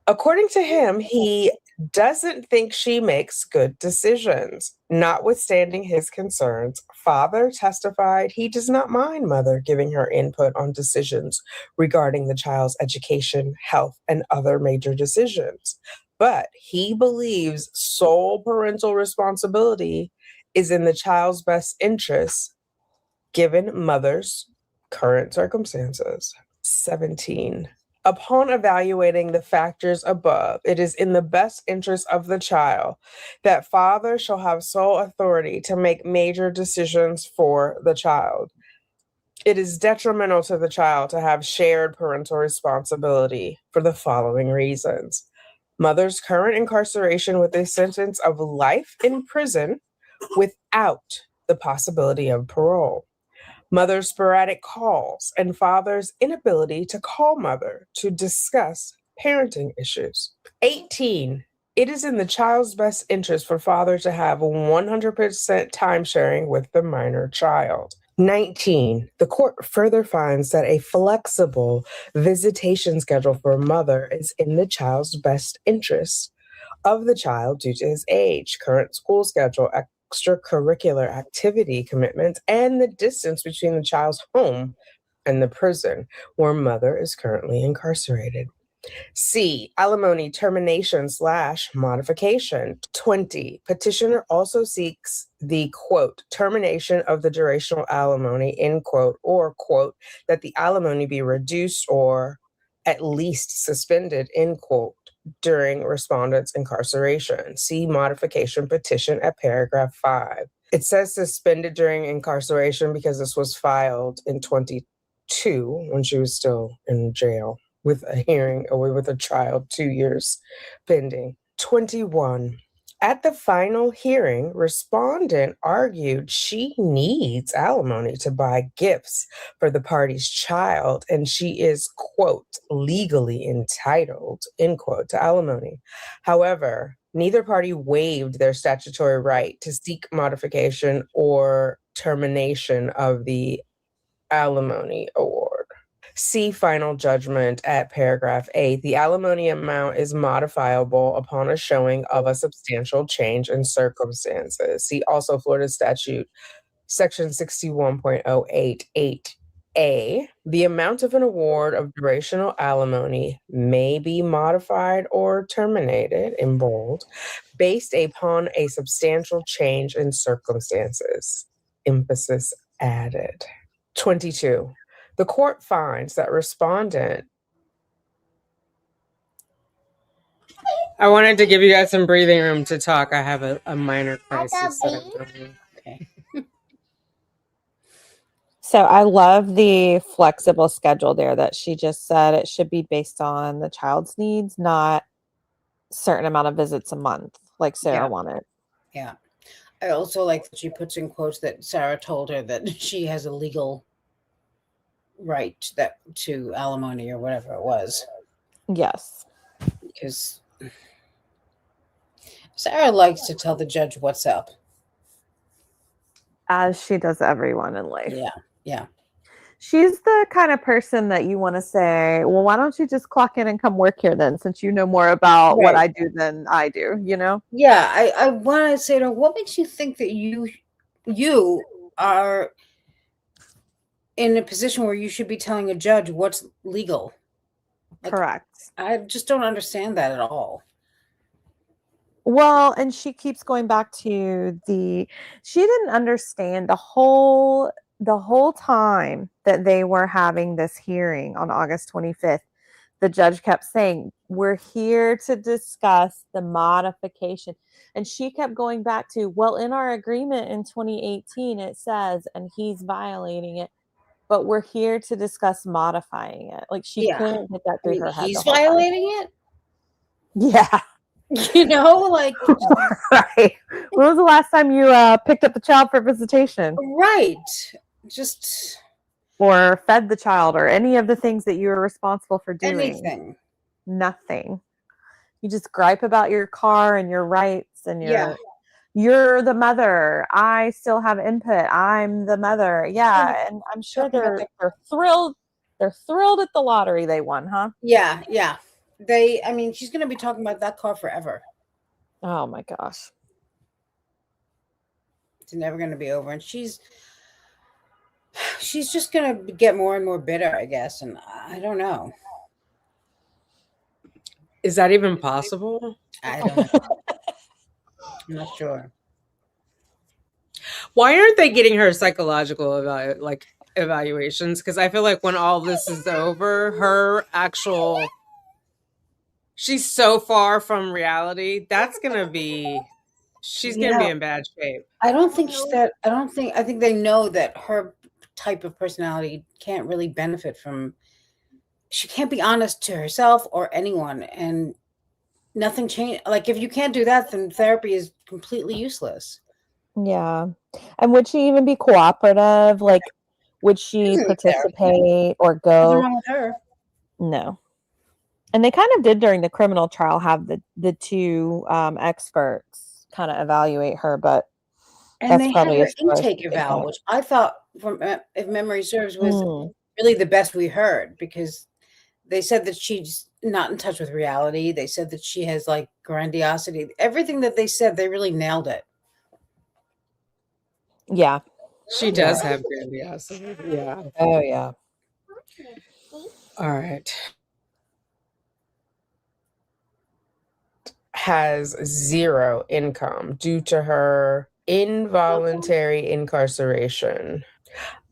According to him, he doesn't think she makes good decisions. Notwithstanding his concerns, father testified he does not mind mother giving her input on decisions regarding the child's education, health, and other major decisions. But he believes sole parental responsibility is in the child's best interest given mother's current circumstances. 17. Upon evaluating the factors above, it is in the best interest of the child that father shall have sole authority to make major decisions for the child. It is detrimental to the child to have shared parental responsibility for the following reasons. Mother's current incarceration with a sentence of life in prison without the possibility of parole. Mother's sporadic calls and father's inability to call mother to discuss parenting issues. 18. It is in the child's best interest for father to have 100% time sharing with the minor child. 19. The court further finds that a flexible visitation schedule for mother is in the child's best interest of the child due to his age, current school schedule, extracurricular activity commitments, and the distance between the child's home and the prison where mother is currently incarcerated. C. Alimony termination / modification. 20. Petitioner also seeks the, quote, termination of the durational alimony, end quote, or, quote, that the alimony be reduced or at least suspended, end quote, during respondent's incarceration. See modification petition at paragraph 5. It says suspended during incarceration because this was filed in 22 when she was still in jail with a hearing away with a trial 2 years pending. 21. At the final hearing, respondent argued she needs alimony to buy gifts for the party's child, and she is, quote, legally entitled, end quote, to alimony. However, neither party waived their statutory right to seek modification or termination of the alimony award. See final judgment at paragraph 8. The alimony amount is modifiable upon a showing of a substantial change in circumstances. See also Florida statute section 61.088A. The amount of an award of durational alimony may be modified or terminated, in bold, based upon a substantial change in circumstances. Emphasis added. 22. The court finds that respondent. I wanted to give you guys some breathing room to talk. I have a minor crisis that I'm having. Okay. So I love the flexible schedule there that she just said it should be based on the child's needs, not certain amount of visits a month like Sarah wanted. Yeah. I also like that she puts in quotes that Sarah told her that she has a legal right that to alimony or whatever it was. Yes. Because Sarah likes to tell the judge what's up. As she does everyone in life. Yeah. Yeah. She's the kind of person that you want to say, well, why don't you just clock in and come work here then, since you know more about what I do than I do, you know? Yeah. I want to say to her, what makes you think that you are in a position where you should be telling a judge what's legal? Like, correct. I just don't understand that at all. Well, and she keeps going back to she didn't understand the whole time that they were having this hearing on August 25th. The judge kept saying, we're here to discuss the modification. And she kept going back to, well, in our agreement in 2018, it says, and he's violating it, but we're here to discuss modifying it. Like she couldn't get that through her head. He's violating it? Yeah. You know, like. Right. When was the last time you picked up the child for visitation? Right. Just. Or fed the child or any of the things that you were responsible for doing. Anything. Nothing. You just gripe about your car and your rights and you're the mother. I still have input. I'm the mother. Yeah. And I'm sure they're thrilled. They're thrilled at the lottery they won, huh? Yeah. Yeah. She's going to be talking about that car forever. Oh my gosh. It's never going to be over. And she's just going to get more and more bitter, I guess. And I don't know. Is that even possible? I don't know. I'm not sure. Why aren't they getting her psychological evaluations? Because I feel like when all this is over, her actual, she's so far from reality. That's gonna be, she's gonna be in bad shape. I think they know that her type of personality can't really benefit from. She can't be honest to herself or anyone, and nothing changed. Like, if you can't do that, then therapy is completely useless. Yeah. And would she even be cooperative? Like, would she Isn't participate or Nothing go? wrong with her. No. And they kind of did during the criminal trial have the two experts kind of evaluate her, but And that's they had probably her as far as intake they eval, got. which I thought, from if memory serves, was really the best we heard, because they said that she's not in touch with reality. They said that she has like grandiosity. Everything that they said, they really nailed it. Yeah. She does have grandiosity. Yeah. Oh yeah. All right. Has zero income due to her involuntary incarceration.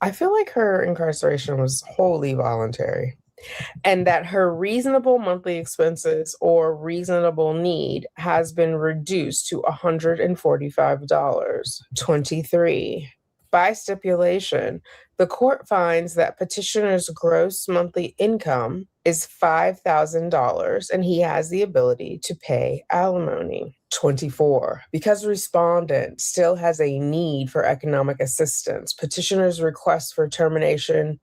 I feel like her incarceration was wholly voluntary, and that her reasonable monthly expenses or reasonable need has been reduced to $145. 23. By stipulation, the court finds that petitioner's gross monthly income is $5,000 and he has the ability to pay alimony. 24. Because respondent still has a need for economic assistance, petitioner's request for termination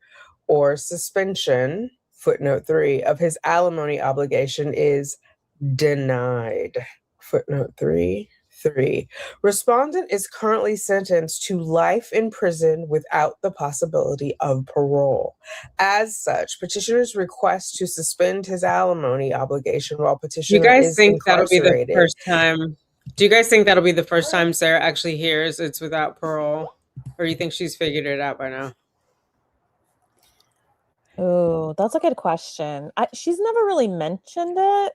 or suspension, footnote 3, of his alimony obligation is denied. Footnote 3. Respondent is currently sentenced to life in prison without the possibility of parole. As such, petitioner's request to suspend his alimony obligation while petitioner is incarcerated. That'll be the first time? Do you guys think that'll be the first time Sarah actually hears it's without parole? Or do you think she's figured it out by now? Oh, that's a good question. She's never really mentioned it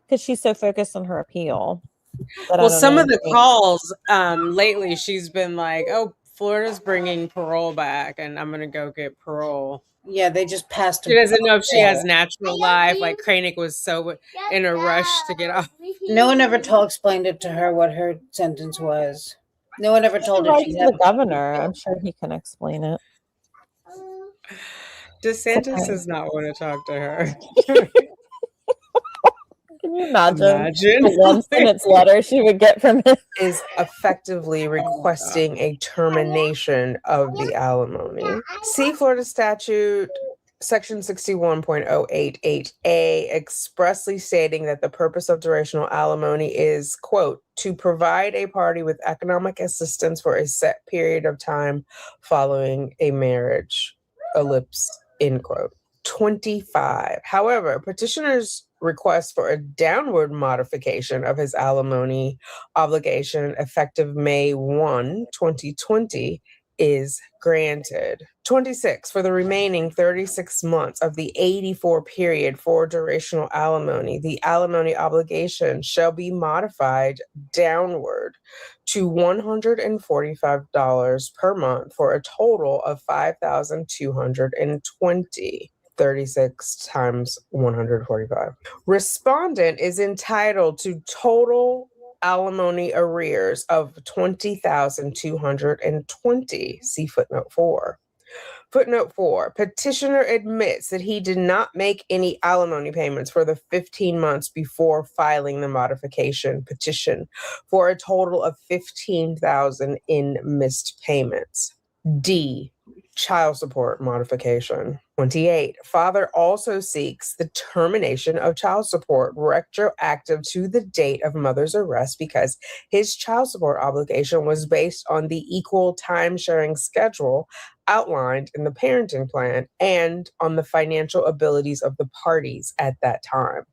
because she's so focused on her appeal. Well, some of the calls lately, she's been like, "Oh, Florida's bringing parole back, and I'm gonna go get parole." Yeah, they just passed. She doesn't know if she has natural life. Like Kranik was so in a rush to get off. No one ever explained it to her what her sentence was. No one ever told her. She writes to the governor. I'm sure he can explain it. DeSantis does not want to talk to her. Can you imagine the 1 sentence letter she would get from him? Is effectively requesting a termination of the alimony. See Florida statute section 61.088A expressly stating that the purpose of durational alimony is, quote, to provide a party with economic assistance for a set period of time following a marriage, ellipse, end quote. 25. However, petitioner's request for a downward modification of his alimony obligation effective May 1, 2020 is granted. 26. For the remaining 36 months of the 84 period for durational alimony, the alimony obligation shall be modified downward to $145 per month for a total of $5,220. 36 times 145. Respondent is entitled to total alimony arrears of $20,220. See footnote 4. Footnote 4. Petitioner admits that he did not make any alimony payments for the 15 months before filing the modification petition for a total of $15,000 in missed payments. D. Child support modification. 28. Father also seeks the termination of child support retroactive to the date of mother's arrest because his child support obligation was based on the equal time sharing schedule outlined in the parenting plan and on the financial abilities of the parties at that time.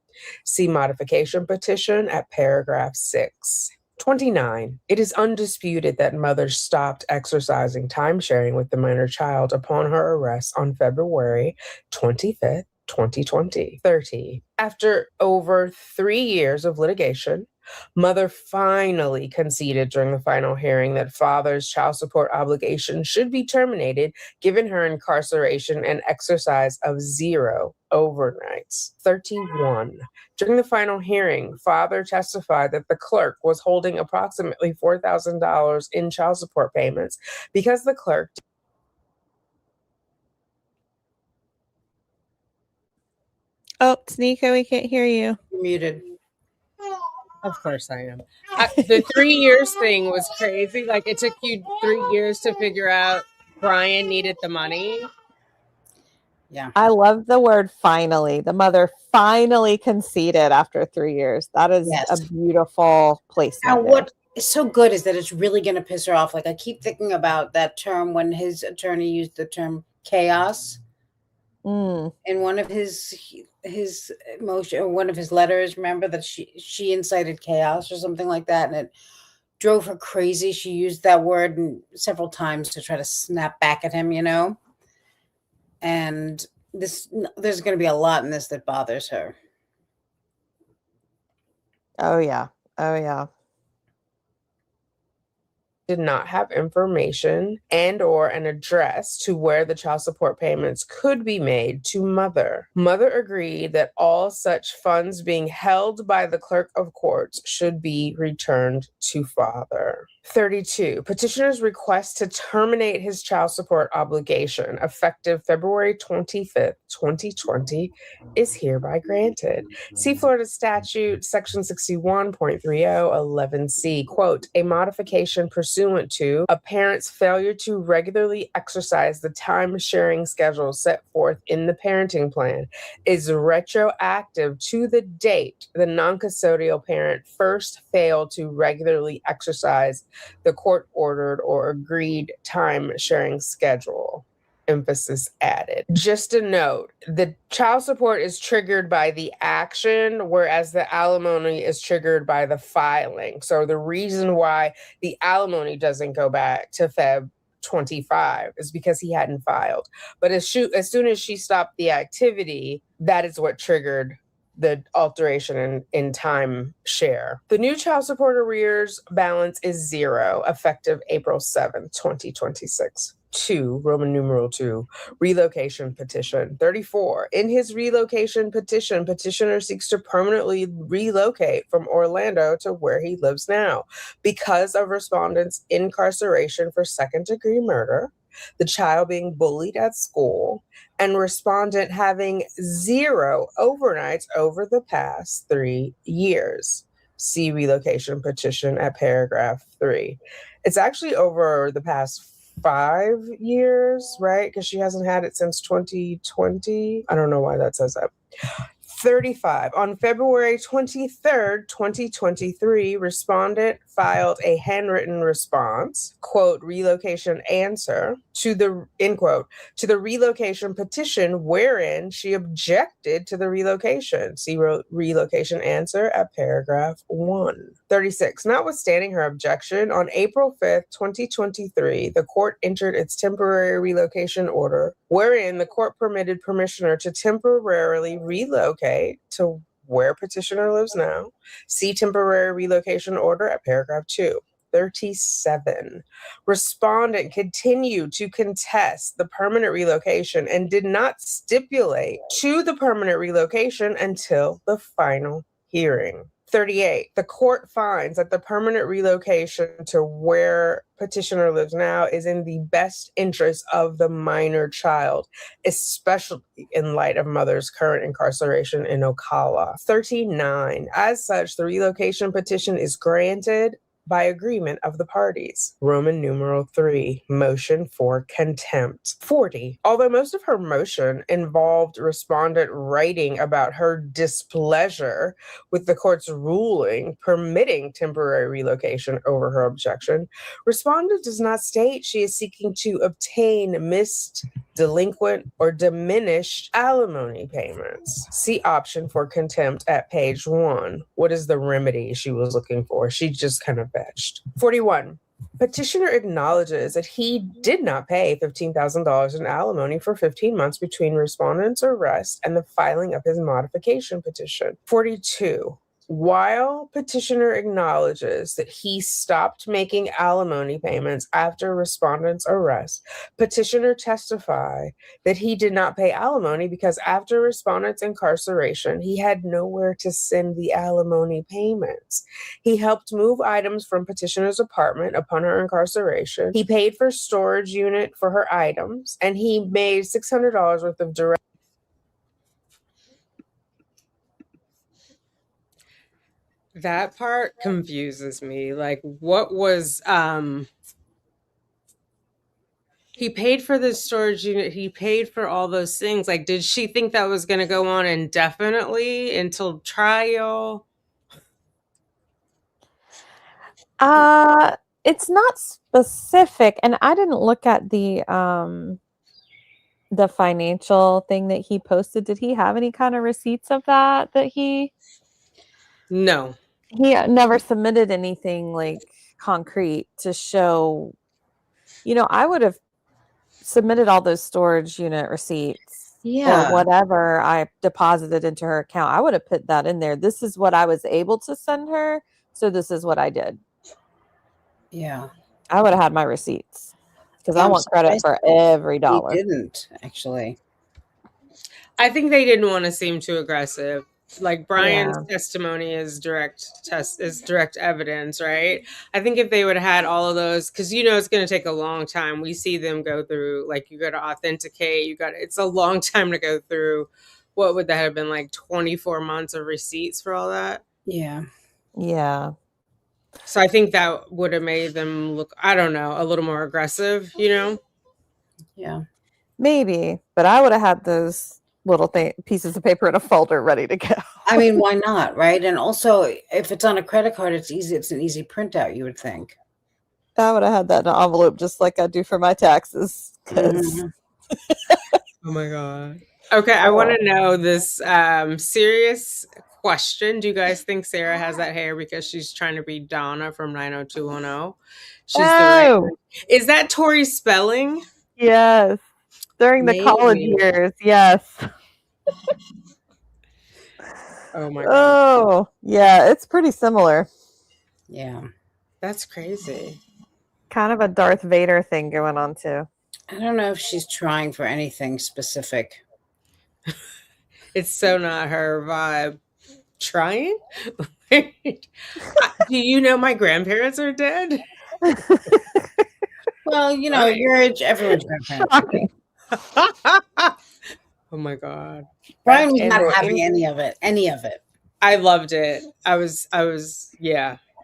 See modification petition at paragraph 6. 29. It is undisputed that mother stopped exercising time sharing with the minor child upon her arrest on February 25th, 2020. 30. After over 3 years of litigation, mother finally conceded during the final hearing that father's child support obligation should be terminated given her incarceration and exercise of 0 overnights. 31. During the final hearing, father testified that the clerk was holding approximately $4,000 in child support payments because the clerk Oh, Tanika, we can't hear you. You're muted. Of course I am. The 3 years thing was crazy. Like, it took you 3 years to figure out Brian needed the money. Yeah. I love the word finally. The mother finally conceded after 3 years. That is Yes. a beautiful placement. Now, what is so good is that it's really going to piss her off. Like, I keep thinking about that term when his attorney used the term chaos in one of his motion, or one of his letters. Remember that she incited chaos or something like that, and it drove her crazy. She used that word several times to try to snap back at him, and there's going to be a lot in this that bothers her. Oh yeah. did not have information and or an address to where the child support payments could be made to mother. Mother agreed that all such funds being held by the clerk of courts should be returned to father. 32. Petitioner's request to terminate his child support obligation effective February 25th, 2020 is hereby granted. See Florida statute section 61.30 11C, quote, a modification pursuant to a parent's failure to regularly exercise the time sharing schedule set forth in the parenting plan is retroactive to the date the non-custodial parent first failed to regularly exercise the court-ordered or agreed time-sharing schedule. Emphasis added. Just a note, the child support is triggered by the action, whereas the alimony is triggered by the filing. So the reason why the alimony doesn't go back to Feb 25 is because he hadn't filed. But as soon as she stopped the activity, that is what triggered the alteration in time share. The new child support arrears balance is 0, effective April 7th, 2026. 2, Roman numeral 2, relocation petition. 34, in his relocation petition, petitioner seeks to permanently relocate from Orlando to where he lives now because of respondent's incarceration for second-degree murder, the child being bullied at school, and respondent having 0 overnights over the past 3 years. See relocation petition at paragraph 3. It's actually over the past 5 years, right? Because she hasn't had it since 2020. I don't know why that says that. 35. On February 23rd, 2023, respondent filed a handwritten response, quote, relocation answer to the, end quote, to the relocation petition wherein she objected to the relocation. See relocation answer at paragraph 1. 36. Notwithstanding her objection, on April 5th, 2023, the court entered its temporary relocation order wherein the court permitted permissioner to temporarily relocate to where petitioner lives now. See temporary relocation order at paragraph 2. 37. Respondent continued to contest the permanent relocation and did not stipulate to the permanent relocation until the final hearing. 38. The court finds that the permanent relocation to where petitioner lives now is in the best interest of the minor child, especially in light of mother's current incarceration in Ocala. 39. As such, the relocation petition is granted by agreement of the parties. Roman numeral 3, motion for contempt. 40. Although most of her motion involved respondent writing about her displeasure with the court's ruling permitting temporary relocation over her objection, respondent does not state she is seeking to obtain missed, delinquent, or diminished alimony payments. See option for contempt at page 1. What is the remedy she was looking for? She just kind of fetched. 41. Petitioner acknowledges that he did not pay $15,000 in alimony for 15 months between respondent's arrest and the filing of his modification petition. 42. While petitioner acknowledges that he stopped making alimony payments after respondent's arrest, petitioner testified that he did not pay alimony because after respondent's incarceration, he had nowhere to send the alimony payments. He helped move items from petitioner's apartment upon her incarceration. He paid for storage unit for her items, and he made $600 worth of direct. That part confuses me. Like, what was he paid for the storage unit, he paid for all those things. Like, did she think that was going to go on indefinitely until trial? It's not specific, and I didn't look at the financial thing that he posted. Did he have any kind of receipts of that he? No. He never submitted anything like concrete to show, I would have submitted all those storage unit receipts or whatever I deposited into her account. I would have put that in there. This is what I was able to send her, so this is what I did. Yeah. I would have had my receipts because I want credit for every dollar. He didn't, actually. I think they didn't want to seem too aggressive. Like, Brian's testimony is direct evidence, right? I think if they would have had all of those, because it's going to take a long time. We see them go through, like, you got to authenticate. It's a long time to go through. What would that have been, like 24 months of receipts for all that? Yeah. Yeah. So I think that would have made them look, I don't know, a little more aggressive, Yeah. Maybe, but I would have had those little pieces of paper in a folder ready to go. I mean, why not, right? And also, if it's on a credit card, it's easy. It's an easy printout, you would think. I would have had that in an envelope just like I do for my taxes. Oh my God. Okay, I want to know this serious question. Do you guys think Sarah has that hair because she's trying to be Donna from 90210? Is that Tori Spelling? Yes. During the college years, yes. Oh my God. Oh, yeah, it's pretty similar. Yeah. That's crazy. Kind of a Darth Vader thing going on too. I don't know if she's trying for anything specific. It's so not her vibe. Trying? Do you know my grandparents are dead? Well, your age, everyone's grandparents. Oh my God. Brian was not having any of it. I loved it. I was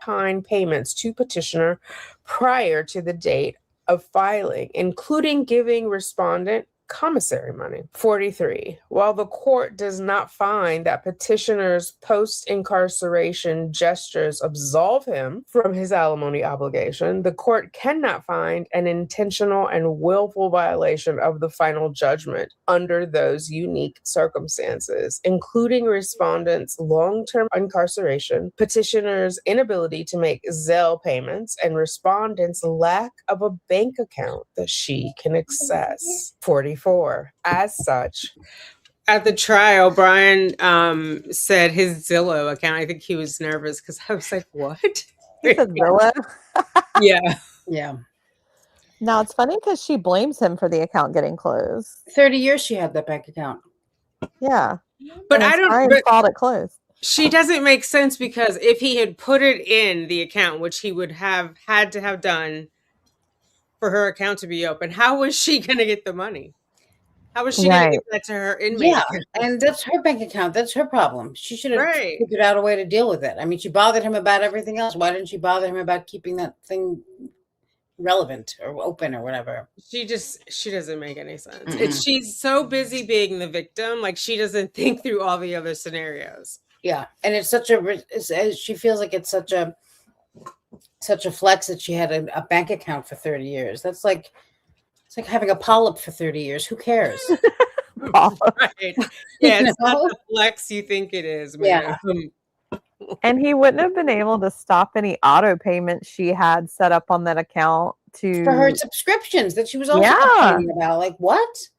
Kind payments to petitioner prior to the date of filing, including giving respondent commissary money. 43. While the court does not find that petitioner's post-incarceration gestures absolve him from his alimony obligation, the court cannot find an intentional and willful violation of the final judgment under those unique circumstances, including respondent's long-term incarceration, petitioner's inability to make Zelle payments, and respondent's lack of a bank account that she can access. 44. As such, at the trial, Brian said his Zillow account. I think he was nervous because I was like, "What?" He said Zillow. Yeah. Now it's funny because she blames him for the account getting closed. 30 years she had that bank account. Yeah, but I don't. But thought it closed. She doesn't make sense because if he had put it in the account, which he would have had to have done for her account to be open, how was she going to get the money? How was she going to Right. give that to her inmate? Yeah, and that's her bank account. That's her problem. She should have Right. figured out a way to deal with it. I mean, she bothered him about everything else. Why didn't she bother him about keeping that thing relevant or open or whatever? She doesn't make any sense. She's so busy being the victim, like she doesn't think through all the other scenarios. Yeah, and it's she feels like it's such a flex that she had a bank account for 30 years. It's like having a polyp for 30 years. Who cares? Right. Yeah, it's not the flex you think it is, man. Yeah. And he wouldn't have been able to stop any auto payments she had set up on that account for her subscriptions that she was also Yeah. complaining about. Like, what?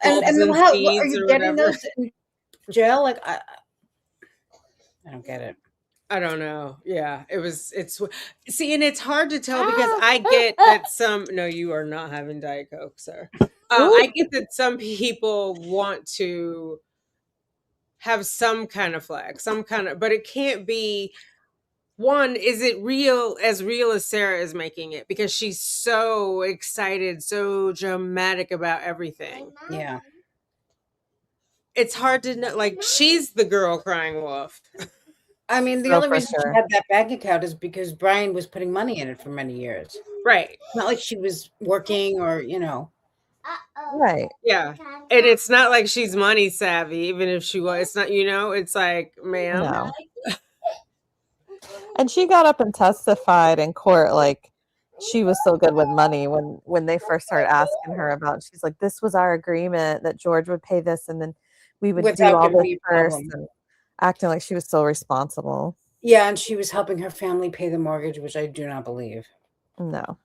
And how are you getting those in jail? Like, I don't get it. I don't know. Yeah, see, and it's hard to tell because I get that no, you are not having Diet Coke, sir. I get that some people want to have some kind of flag, but it can't be. One, is it real as Sarah is making it? Because she's so excited, so dramatic about everything. Yeah. It's hard to know. Like, she's the girl crying wolf. I mean, the only reason she had that bank account is because Brian was putting money in it for many years. Right. It's not like she was working or, Right. Yeah. And it's not like she's money savvy, even if she was. It's not, it's like, ma'am. No. And she got up and testified in court like she was so good with money when they first started asking her about, she's like, this was our agreement that George would pay this and then we would do all this first, and acting like she was so responsible. Yeah, and she was helping her family pay the mortgage, which I do not believe. No.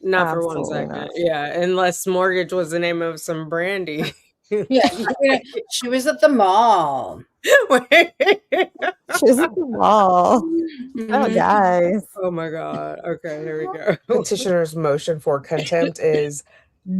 Not for 1 second. Not. Yeah, unless mortgage was the name of some brandy. Yeah, she was at the mall. She was at the mall. Oh, guys. Oh my God. Okay, here we go. Petitioner's motion for contempt is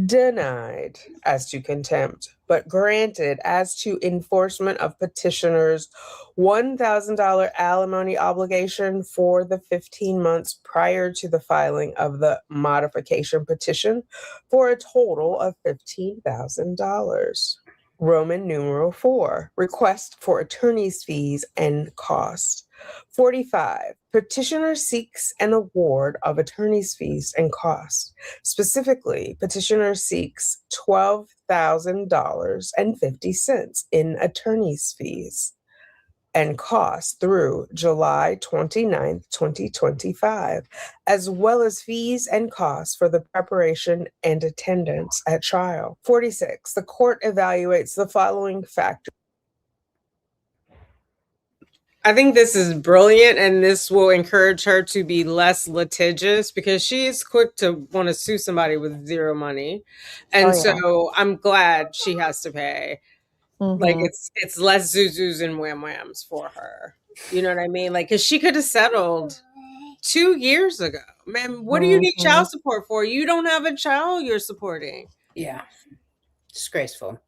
denied as to contempt, but granted as to enforcement of petitioner's $1,000 alimony obligation for the 15 months prior to the filing of the modification petition for a total of $15,000. Roman numeral 4, request for attorney's fees and cost. 45, petitioner seeks an award of attorney's fees and costs. Specifically, petitioner seeks $12,000.50 in attorney's fees and costs through July 29th, 2025, as well as fees and costs for the preparation and attendance at trial. 46, the court evaluates the following factors. I think this is brilliant, and this will encourage her to be less litigious because she is quick to want to sue somebody with zero money. And so I'm glad she has to pay. Mm-hmm. Like it's less zuzus and wham whams for her. You know what I mean? Like, because she could have settled 2 years ago. Man, what do you need child support for? You don't have a child you're supporting. Yeah. Disgraceful.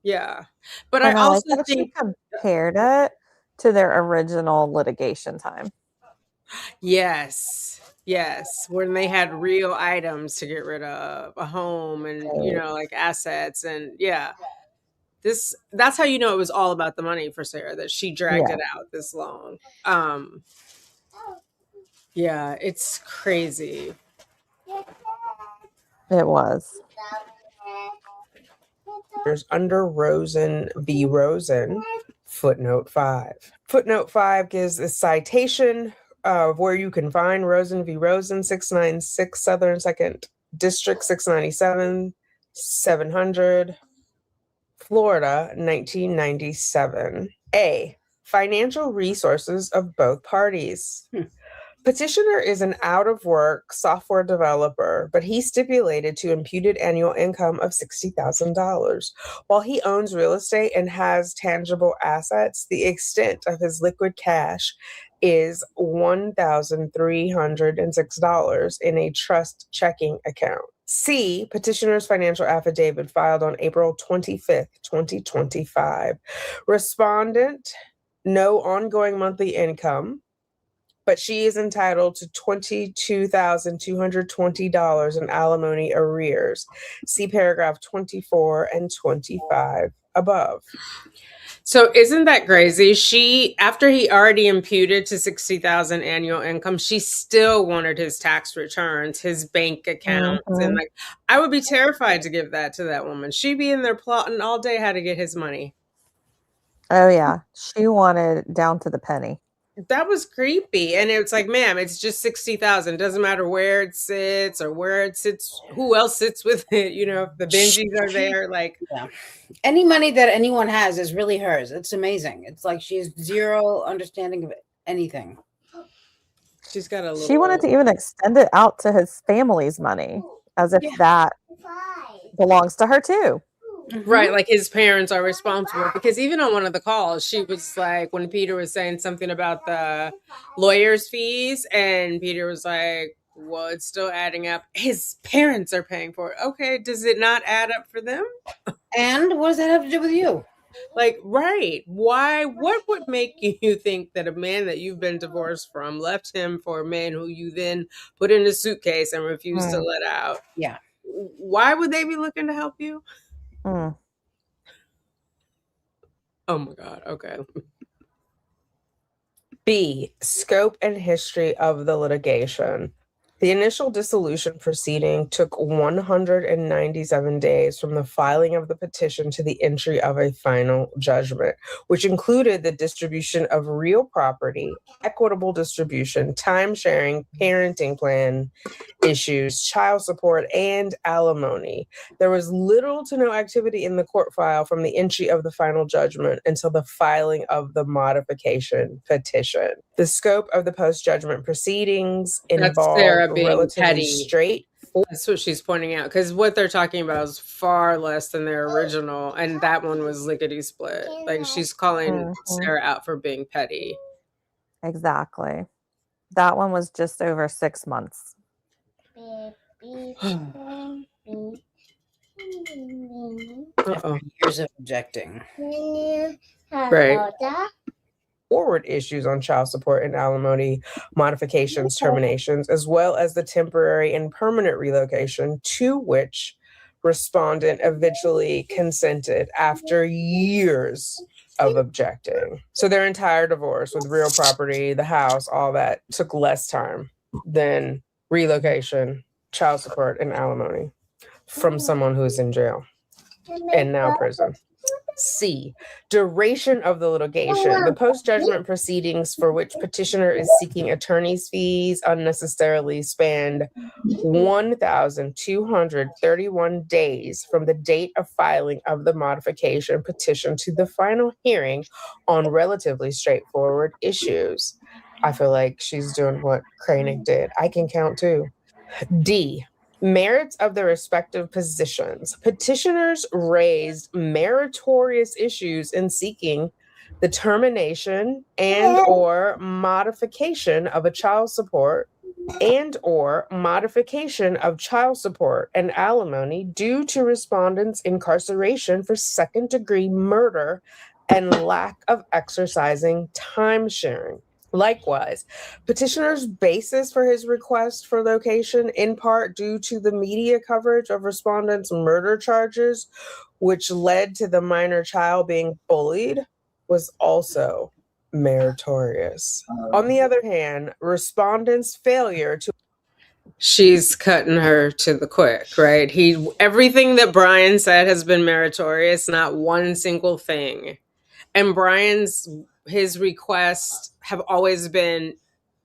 Yeah. But I also think she compared it to their original litigation time. Yes. When they had real items to get rid of, a home and, like assets. And yeah, that's how you know it was all about the money for Sarah, that she dragged it out this long. Yeah, it's crazy. It was. There's under Rosen v. Rosen, footnote 5. Footnote 5 gives a citation of where you can find Rosen v. Rosen, 696 Southern 2nd District, 697, 700, Florida, 1997. A, financial resources of both parties. Petitioner is an out-of-work software developer, but he stipulated to imputed annual income of $60,000. While he owns real estate and has tangible assets, the extent of his liquid cash is $1,306 in a trust checking account. C, petitioner's financial affidavit filed on April 25th, 2025. Respondent, no ongoing monthly income. but she is entitled to $22,220 in alimony arrears. See paragraph 24 and 25 above. So isn't that crazy? She, after he already imputed to 60,000 annual income, she still wanted his tax returns, his bank accounts, and like, I would be terrified to give that to that woman. She'd be in there plotting all day how to get his money. Oh yeah, she wanted down to the penny. That was creepy, and it's like, ma'am, it's just 60,000. Doesn't matter where it sits or where it sits, who else sits with it. You know, if the Benjis are there, like, any money that anyone has is really hers. It's amazing. It's like she has zero understanding of anything. she's got a little. She wanted to even extend it out to his family's money, as if that belongs to her too. Right, like his parents are responsible, because even on one of the calls, she was like, when Peter was saying something about the lawyer's fees, and Peter was like, well, it's still adding up. His parents are paying for it. Okay, does it not add up for them? And what does that have to do with you? Like, right. Why? What would make you think that a man that you've been divorced from left him for a man who you then put in a suitcase and refused to let out? Yeah. Why would they be looking to help you? Oh my God. Okay. B, scope and history of the litigation. The initial dissolution proceeding took 197 days from the filing of the petition to the entry of a final judgment, which included the distribution of real property, equitable distribution, time sharing, parenting plan issues, child support, and alimony. There was little to no activity in the court file from the entry of the final judgment until the filing of the modification petition. The scope of the post-judgment proceedings involved relatively petty. straight. That's what she's pointing out, because what they're talking about is far less than their original, and that one was lickety split. Like, she's calling Sarah out for being petty. Exactly. That one was just over 6 months. Years of objecting. Right. Forward issues on child support and alimony modifications, terminations, as well as the temporary and permanent relocation, to which respondent eventually consented after years of objecting. So their entire divorce with real property, the house, all that took less time than relocation, child support, and alimony from someone who is in jail and now prison. C, duration of the litigation. The post-judgment proceedings for which petitioner is seeking attorney's fees unnecessarily spanned 1,231 days from the date of filing of the modification petition to the final hearing on relatively straightforward issues. I feel like she's doing what Kranig did. I can count too. D, merits of the respective positions. Petitioners raised meritorious issues in seeking the termination and or modification of a child support and or modification of child support and alimony due to respondents' incarceration for second-degree murder and lack of exercising time sharing. Likewise, petitioner's basis for his request for location, in part due to the media coverage of respondents' murder charges, which led to the minor child being bullied, was also meritorious. On the other hand, respondents' failure to... She's cutting her to the quick, right? Everything that Brian said has been meritorious, not one single thing. And his requests have always been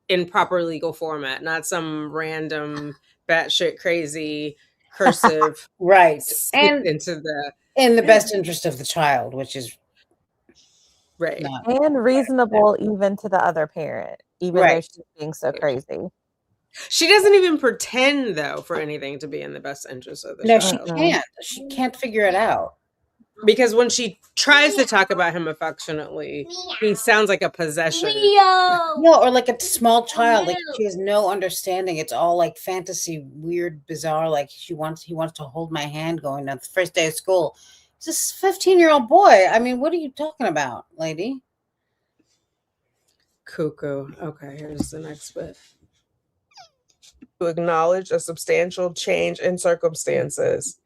in proper legal format, not some random batshit crazy cursive. Right. And in the best interest of the child, which is right. And reasonable even to the other parent, even though she's being so crazy. She doesn't even pretend, though, for anything to be in the best interest of the child. No, she can't. She can't figure it out. Because when she tries to talk about him affectionately, he sounds like a possession. No, or like a small child. Like she has no understanding. It's all like fantasy, weird, bizarre. Like he wants to hold my hand going on the first day of school. It's this 15-year-old boy. I mean, what are you talking about, lady? Cuckoo. Okay, here's the next bit. To acknowledge a substantial change in circumstances,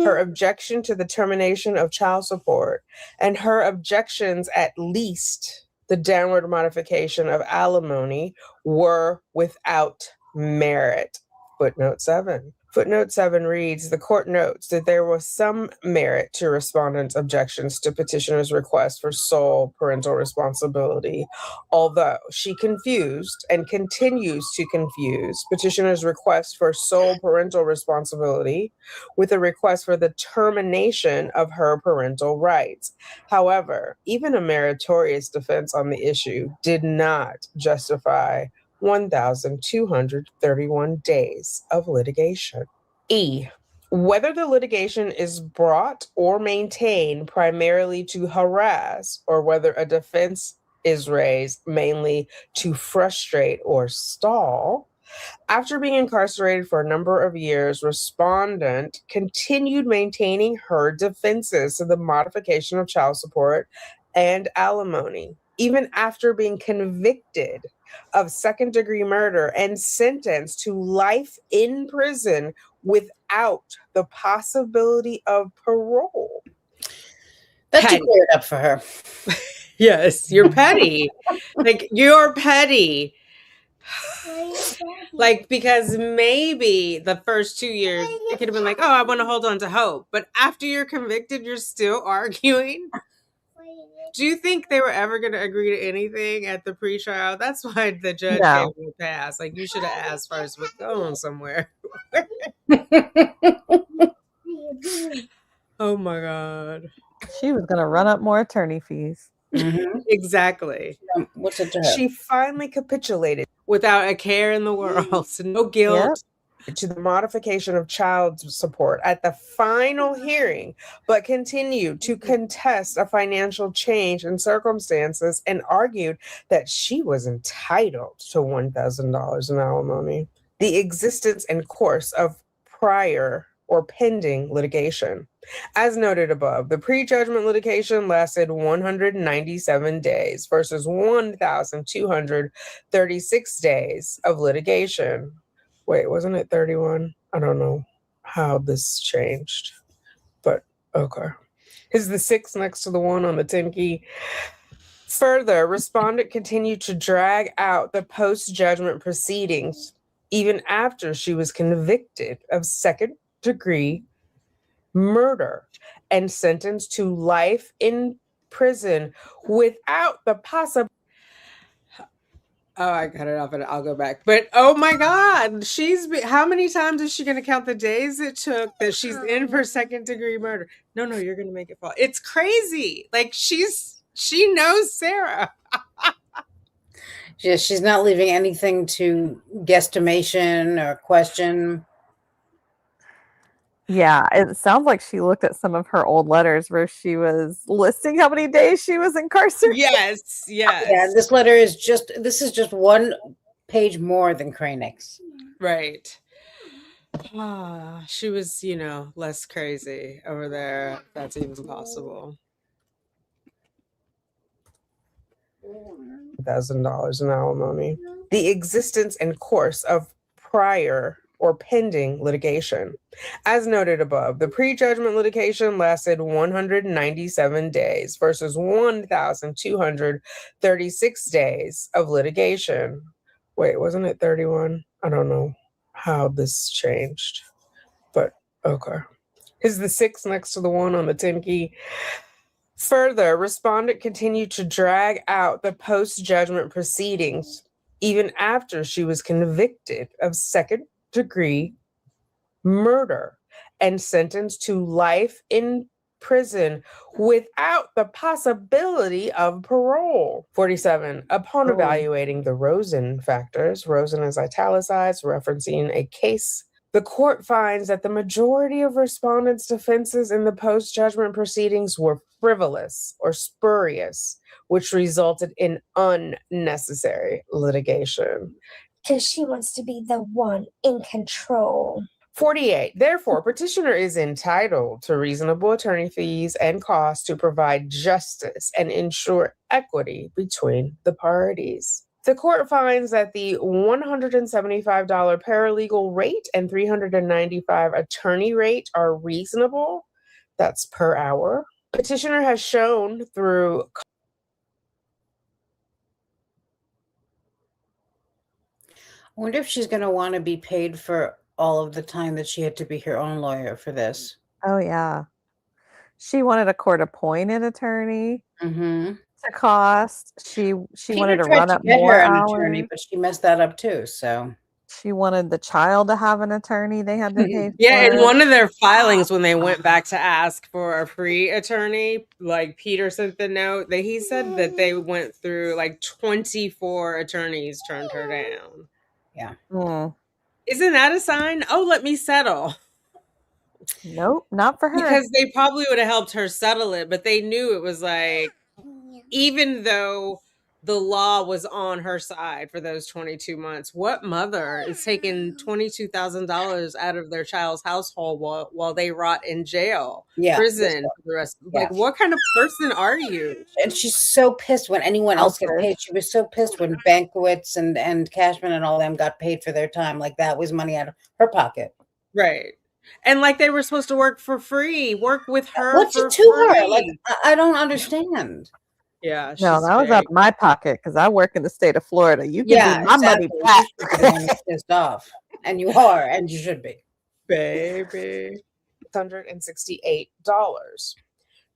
her objection to the termination of child support, and her objections, at least the downward modification of alimony, were without merit. Footnote 7. Footnote 7 reads, the court notes that there was some merit to respondent's objections to petitioner's request for sole parental responsibility, although she confused and continues to confuse petitioner's request for sole parental responsibility with a request for the termination of her parental rights. However, even a meritorious defense on the issue did not justify 1,231 days of litigation. E. Whether the litigation is brought or maintained primarily to harass, or whether a defense is raised mainly to frustrate or stall. After being incarcerated for a number of years, respondent continued maintaining her defenses to the modification of child support and alimony, even after being convicted of second-degree murder and sentenced to life in prison without the possibility of parole. That Petty. too cleared up for her. Yes, you're petty. Like, you're petty. Like, because maybe the first 2 years, it could have been like, oh, I want to hold on to hope. But after you're convicted, you're still arguing. Do you think they were ever going to agree to anything at the pretrial? That's why the judge gave him a pass. Like, you should have asked first, but go on somewhere. Oh my God. She was going to run up more attorney fees. Mm-hmm. Exactly. What's it to her? She finally capitulated without a care in the world, no guilt. To the modification of child support at the final hearing, but continued to contest a financial change in circumstances and argued that she was entitled to $1,000 in alimony. The existence and course of prior or pending litigation. As noted above, the prejudgment litigation lasted 197 days versus 1,236 days of litigation. Wait, wasn't it 31? I don't know how this changed, but okay. Is the 6 next to the 1 on the 10 key? Further, respondent continued to drag out the post-judgment proceedings even after she was convicted of second-degree murder and sentenced to life in prison without the possibility. Oh, I cut it off and I'll go back. But oh my God, how many times is she going to count the days it took that she's in for second degree murder? No, you're going to make it fall. It's crazy. Like she knows Sarah. Yeah, she's not leaving anything to guesstimation or question. Yeah, it sounds like she looked at some of her old letters where she was listing how many days she was incarcerated. Yes. Yeah, this letter is just 1 page more than Kranick's. Right. She was, less crazy over there. If that's even possible. $1,000 in alimony. The existence and course of prior or pending litigation. As noted above, the prejudgment litigation lasted 197 days versus 1,236 days of litigation. Wait, wasn't it 31? I don't know how this changed, but okay. Is the 6 next to the 1 on the 10 key? Further, respondent continued to drag out the post-judgment proceedings even after she was convicted of second-degree murder and sentenced to life in prison without the possibility of parole. 47. Upon evaluating the Rosen factors, Rosen is italicized, referencing a case, the court finds that the majority of respondents' defenses in the post-judgment proceedings were frivolous or spurious, which resulted in unnecessary litigation. Because she wants to be the one in control. 48. Therefore, petitioner is entitled to reasonable attorney fees and costs to provide justice and ensure equity between the parties. The court finds that the $175 paralegal rate and $395 attorney rate are reasonable. That's per hour. Petitioner has shown through I wonder if she's going to want to be paid for all of the time that she had to be her own lawyer for this. Oh yeah. She wanted a court-appointed attorney Mm-hmm. to cost. She Peter wanted to tried run to up get more her an hours. attorney, but she messed that up too. So She wanted the child to have an attorney. They had to pay Yeah, for in it. one of their filings, when they went back to ask for a free attorney, like Peter sent the note that he said that they went through like 24 attorneys turned her down. yeah. Mm. Isn't that a sign? Oh, let me settle. Nope, not for her. Because they probably would have helped her settle it, but they knew it was like, even though the law was on her side for those 22 months, what mother is taking $22,000 out of their child's household while they rot in jail, prison for the rest? Like, what kind of person are you? And she's so pissed when anyone else got paid. She was so pissed when Banquets and Cashman and all them got paid for their time. Like that was money out of her pocket. Right. And like they were supposed to work for free, work with her. What's for it to free. her? Like I don't understand. Yeah, no, that was out of my pocket because I work in the state of Florida. You can Yeah, do my money exactly. back. You should be the one that's pissed off, and you are, and you should be, baby. $168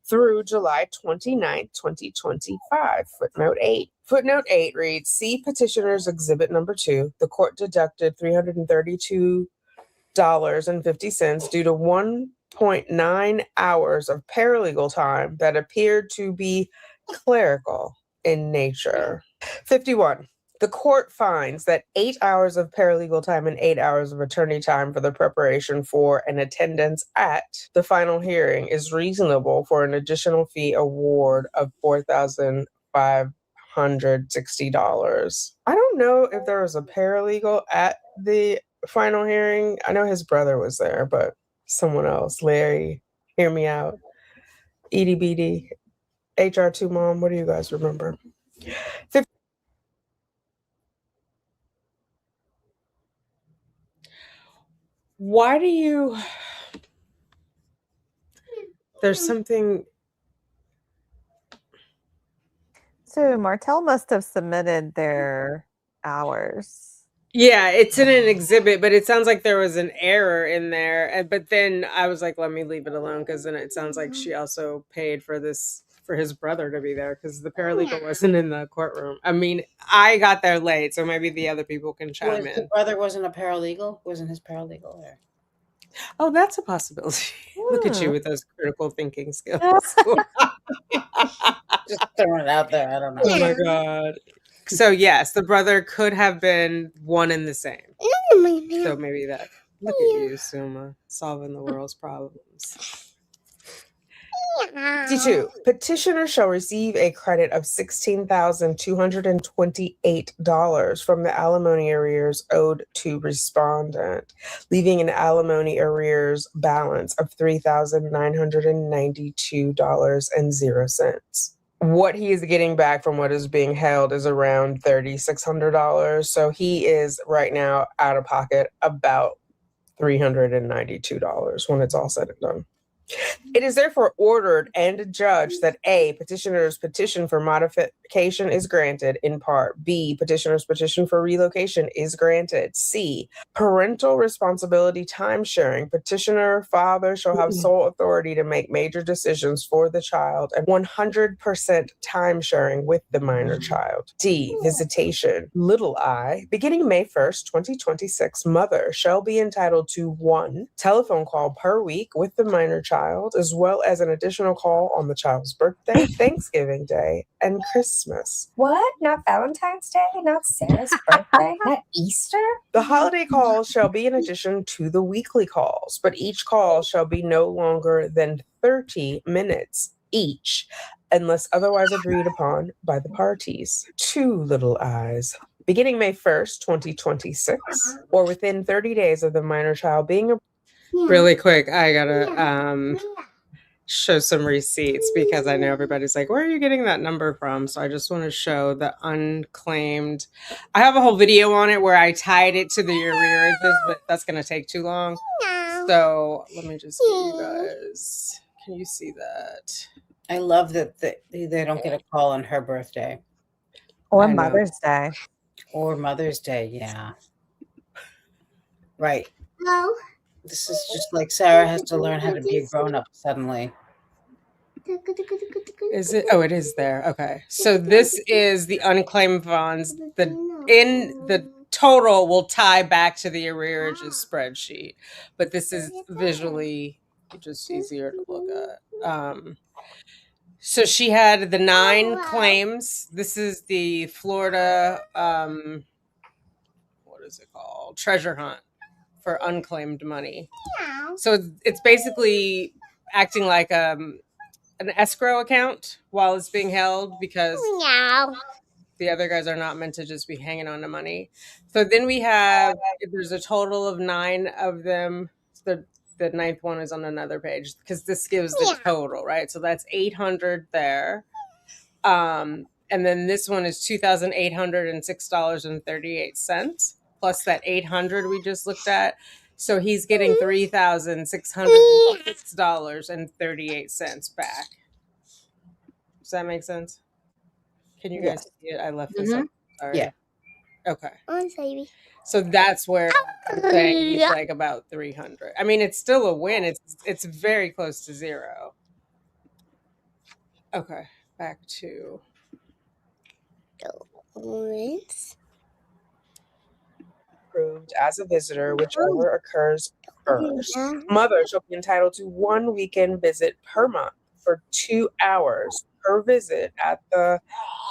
through July 29th, 2025. Footnote 8. Footnote 8 reads, see petitioner's exhibit number 2. The court deducted $332.50 due to 1.9 hours of paralegal time that appeared to be clerical in nature. 51. The court finds that 8 hours of paralegal time and 8 hours of attorney time for the preparation for and attendance at the final hearing is reasonable for an additional fee award of $4,560. I don't know if there was a paralegal at the final hearing. I know his brother was there, but someone else. Larry, hear me out. Edie Beatty, HR2 mom, what do you guys remember? Why do you... There's something... So Martell must have submitted their hours. Yeah, it's in an exhibit, but it sounds like there was an error in there. But then I was like, let me leave it alone, because then it sounds like she also paid for this, for his brother to be there, because the paralegal wasn't in the courtroom. I mean, I got there late, so maybe the other people can chime in. The brother wasn't a paralegal? Wasn't his paralegal there? Oh, that's a possibility. Look at you with those critical thinking skills. Just throwing it out there. I don't know. Oh my God. So yes, the brother could have been one and the same. So maybe that. Look at you, Summa, solving the world's problems. 52. Petitioner shall receive a credit of $16,228 from the alimony arrears owed to respondent, leaving an alimony arrears balance of $3,992.00. What he is getting back from what is being held is around $3,600. So he is right now out of pocket about $392 when it's all said and done. It is therefore ordered and adjudged that A, petitioner's petition for modification is granted in part. B, petitioner's petition for relocation is granted. C, parental responsibility time sharing. Petitioner father shall have sole authority to make major decisions for the child and 100% time sharing with the minor child. D, visitation. Little I, beginning May 1st, 2026, mother shall be entitled to 1 telephone call per week with the minor child, as well as an additional call on the child's birthday, Thanksgiving Day, and Christmas. What? Not Valentine's Day? Not Sarah's birthday? Not Easter? The holiday calls shall be in addition to the weekly calls, but each call shall be no longer than 30 minutes each, unless otherwise agreed upon by the parties. 2 little eyes. Beginning May 1st, 2026, or within 30 days of the minor child being Really quick, I gotta show some receipts because I know everybody's like, where are you getting that number from? So I just want to show the unclaimed. I have a whole video on it where I tied it to the arrearages, but that's going to take too long. So let me just get you guys. Can you see that? I love that they don't get a call on her birthday Or I know. Mother's Day. or Mother's Day. Yeah. Right. No. This is just like Sarah has to learn how to be a grown up suddenly. Is it? Oh, it is there. Okay. So this is the unclaimed funds. The total will tie back to the arrearages spreadsheet, but this is visually just easier to look at. So she had the 9 claims. This is the Florida, what is it called? Treasure hunt for unclaimed money. So it's basically acting like an escrow account while it's being held because the other guys are not meant to just be hanging on to money. So then we have, there's a total of 9 of them. The 9th one is on another page because this gives the total, right? So that's 800 there. And then this one is $2,806.38 plus that 800 we just looked at. So he's getting $3,606.38 back. Does that make sense? Can you guys see it? I left this up. Sorry. Yeah. Okay. Oh, baby. So that's where I'm saying he's like about 300. I mean, it's still a win. It's very close to 0. Okay, back to Approved as a visitor, whichever occurs first. Mother shall be entitled to 1 weekend visit per month for 2 hours per visit at the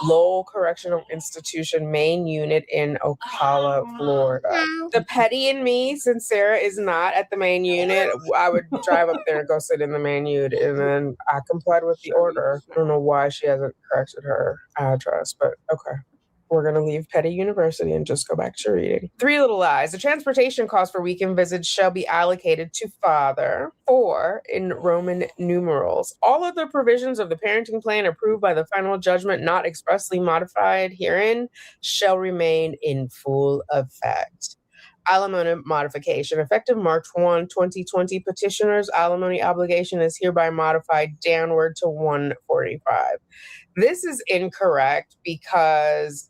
Lowell Correctional Institution main unit in Ocala, Florida. The petty in me, since Sarah is not at the main unit, I would drive up there and go sit in the main unit, and then I complied with the order. I don't know why she hasn't corrected her address, but okay. We're going to leave Petty University and just go back to reading. 3 little lies. The transportation cost for weekend visits shall be allocated to father. 4 in Roman numerals. All other provisions of the parenting plan approved by the final judgment not expressly modified herein shall remain in full effect. Alimony modification. Effective March 1, 2020, petitioner's alimony obligation is hereby modified downward to $145. This is incorrect because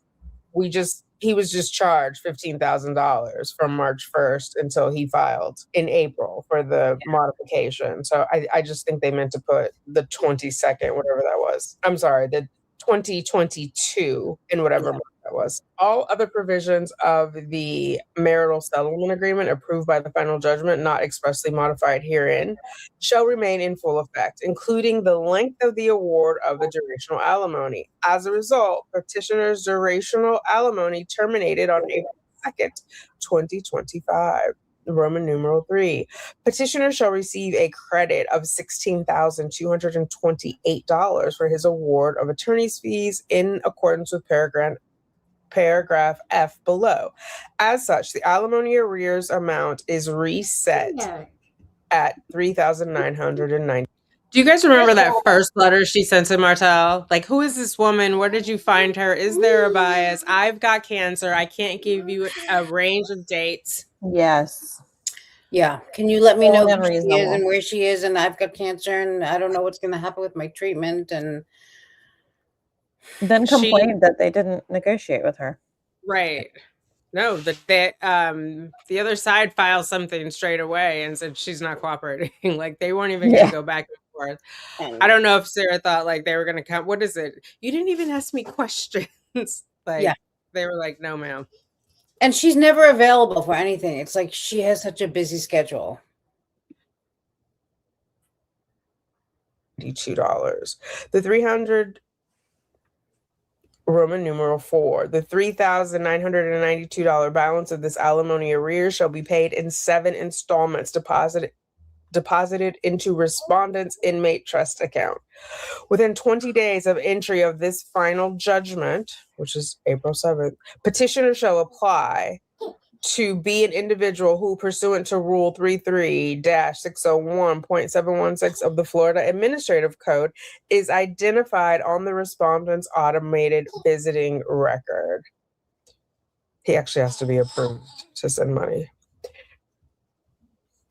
he was just charged $15,000 from March 1st until he filed in April for the modification. So I just think they meant to put the 22nd, whatever that was. I'm sorry, the 2022 in whatever month that was. All other provisions of the marital settlement agreement approved by the final judgment, not expressly modified herein, shall remain in full effect, including the length of the award of the durational alimony. As a result, petitioner's durational alimony terminated on April 2nd, 2025. Roman numeral 3. Petitioner shall receive a credit of $16,228 for his award of attorney's fees in accordance with paragraph F below. As such, the alimony arrears amount is reset at $3,990. Do you guys remember that first letter she sent to Martel? Like, who is this woman? Where did you find her? Is there a bias? I've got cancer. I can't give you a range of dates. Yes. Yeah. Can you let me know More who than she is reasonable. and where she is? And I've got cancer and I don't know what's going to happen with my treatment. And Then complained that they didn't negotiate with her. Right. No, the other side filed something straight away and said she's not cooperating. Like they weren't even going to go back and forth. I don't know if Sarah thought like they were going to come. What is it? You didn't even ask me questions. Like they were like, no, ma'am. And she's never available for anything. It's like she has such a busy schedule. $2. The 300 Roman numeral 4. The $3,992 balance of this alimony arrears shall be paid in 7 installments deposited into respondent's inmate trust account. Within 20 days of entry of this final judgment, which is April 7th, petitioner shall apply to be an individual who, pursuant to Rule 33-601.716 of the Florida Administrative Code, is identified on the respondent's automated visiting record. He actually has to be approved to send money.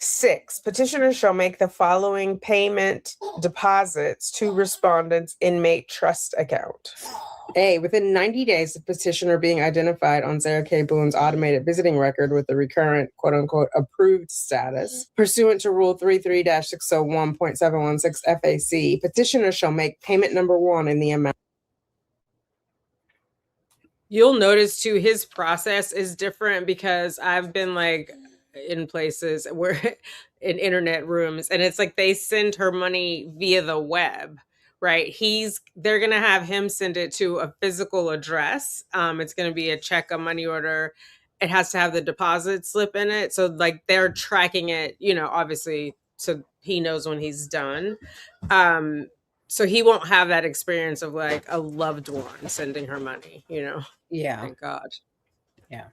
6, petitioner shall make the following payment deposits to respondent's inmate trust account. A, within 90 days of petitioner being identified on Sarah K. Boone's automated visiting record with the recurrent quote-unquote approved status, pursuant to Rule 33-601.716 FAC, petitioner shall make payment number 1 in the amount. You'll notice too, his process is different because I've been like in places where in internet rooms, and it's like they send her money via the web, right? They're going to have him send it to a physical address. It's going to be a check, a money order. It has to have the deposit slip in it. So like they're tracking it, obviously, so he knows when he's done. So he won't have that experience of like a loved one sending her money, Yeah. Thank God. Yeah.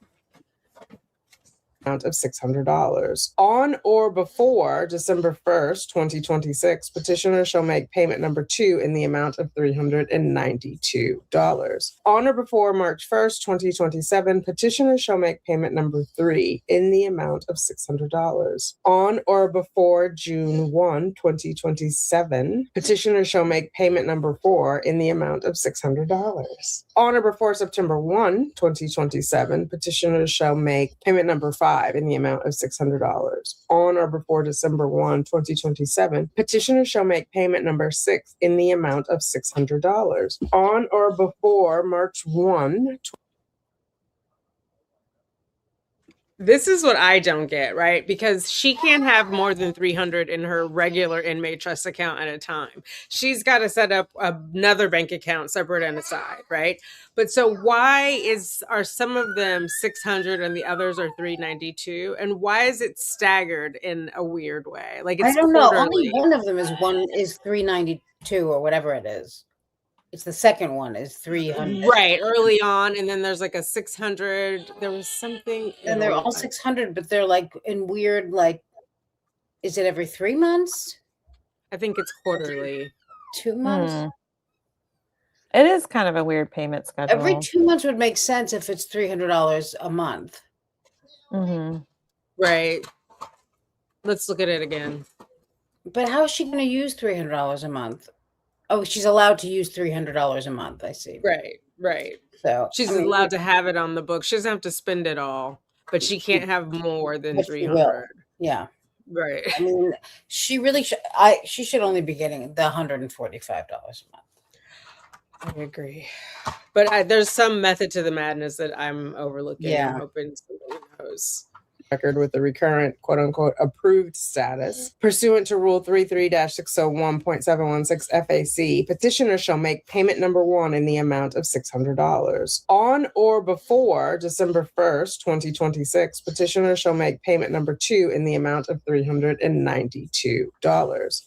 Amount of $600. On or before December 1st, 2026, petitioner shall make payment number 2 in the amount of $392. On or before March 1st, 2027, petitioner shall make payment number 3 in the amount of $600. On or before June 1, 2027, petitioner shall make payment number 4 in the amount of $600. On or before September 1, 2027, petitioner shall make payment number 5 in the amount of $600. On or before December 1, 2027, petitioner shall make payment number 6 in the amount of $600. On or before March 1, This is what I don't get, right? Because she can't have more than 300 in her regular inmate trust account at a time. She's got to set up another bank account separate and aside, right? But so why are some of them 600 and the others are 392? And why is it staggered in a weird way? Like it's I don't know. quarterly. Only one of them is 392 or whatever it is. It's the second one is 300. Right, early on, and then there's like a 600. There was something, And they're all 600, but they're like in weird, like, is it every 3 months? I think it's quarterly. 2 months? It is kind of a weird payment schedule. Every 2 months would make sense if it's $300 a month. Mm-hmm. Right. Let's look at it again. But how is she going to use $300 a month? Oh, she's allowed to use $300 a month. I see. Right. So She's allowed to have it on the book. She doesn't have to spend it all, but she can't have more than 300. Yeah. Right. I mean, she really should. She should only be getting the $145 a month. I agree. But there's some method to the madness that I'm overlooking. Yeah. I'm hoping somebody knows. record with the recurrent quote-unquote approved status. Pursuant to Rule 33-601.716 FAC, petitioner shall make payment number 1 in the amount of $600. On or before December 1st, 2026, petitioner shall make payment number 2 in the amount of $392.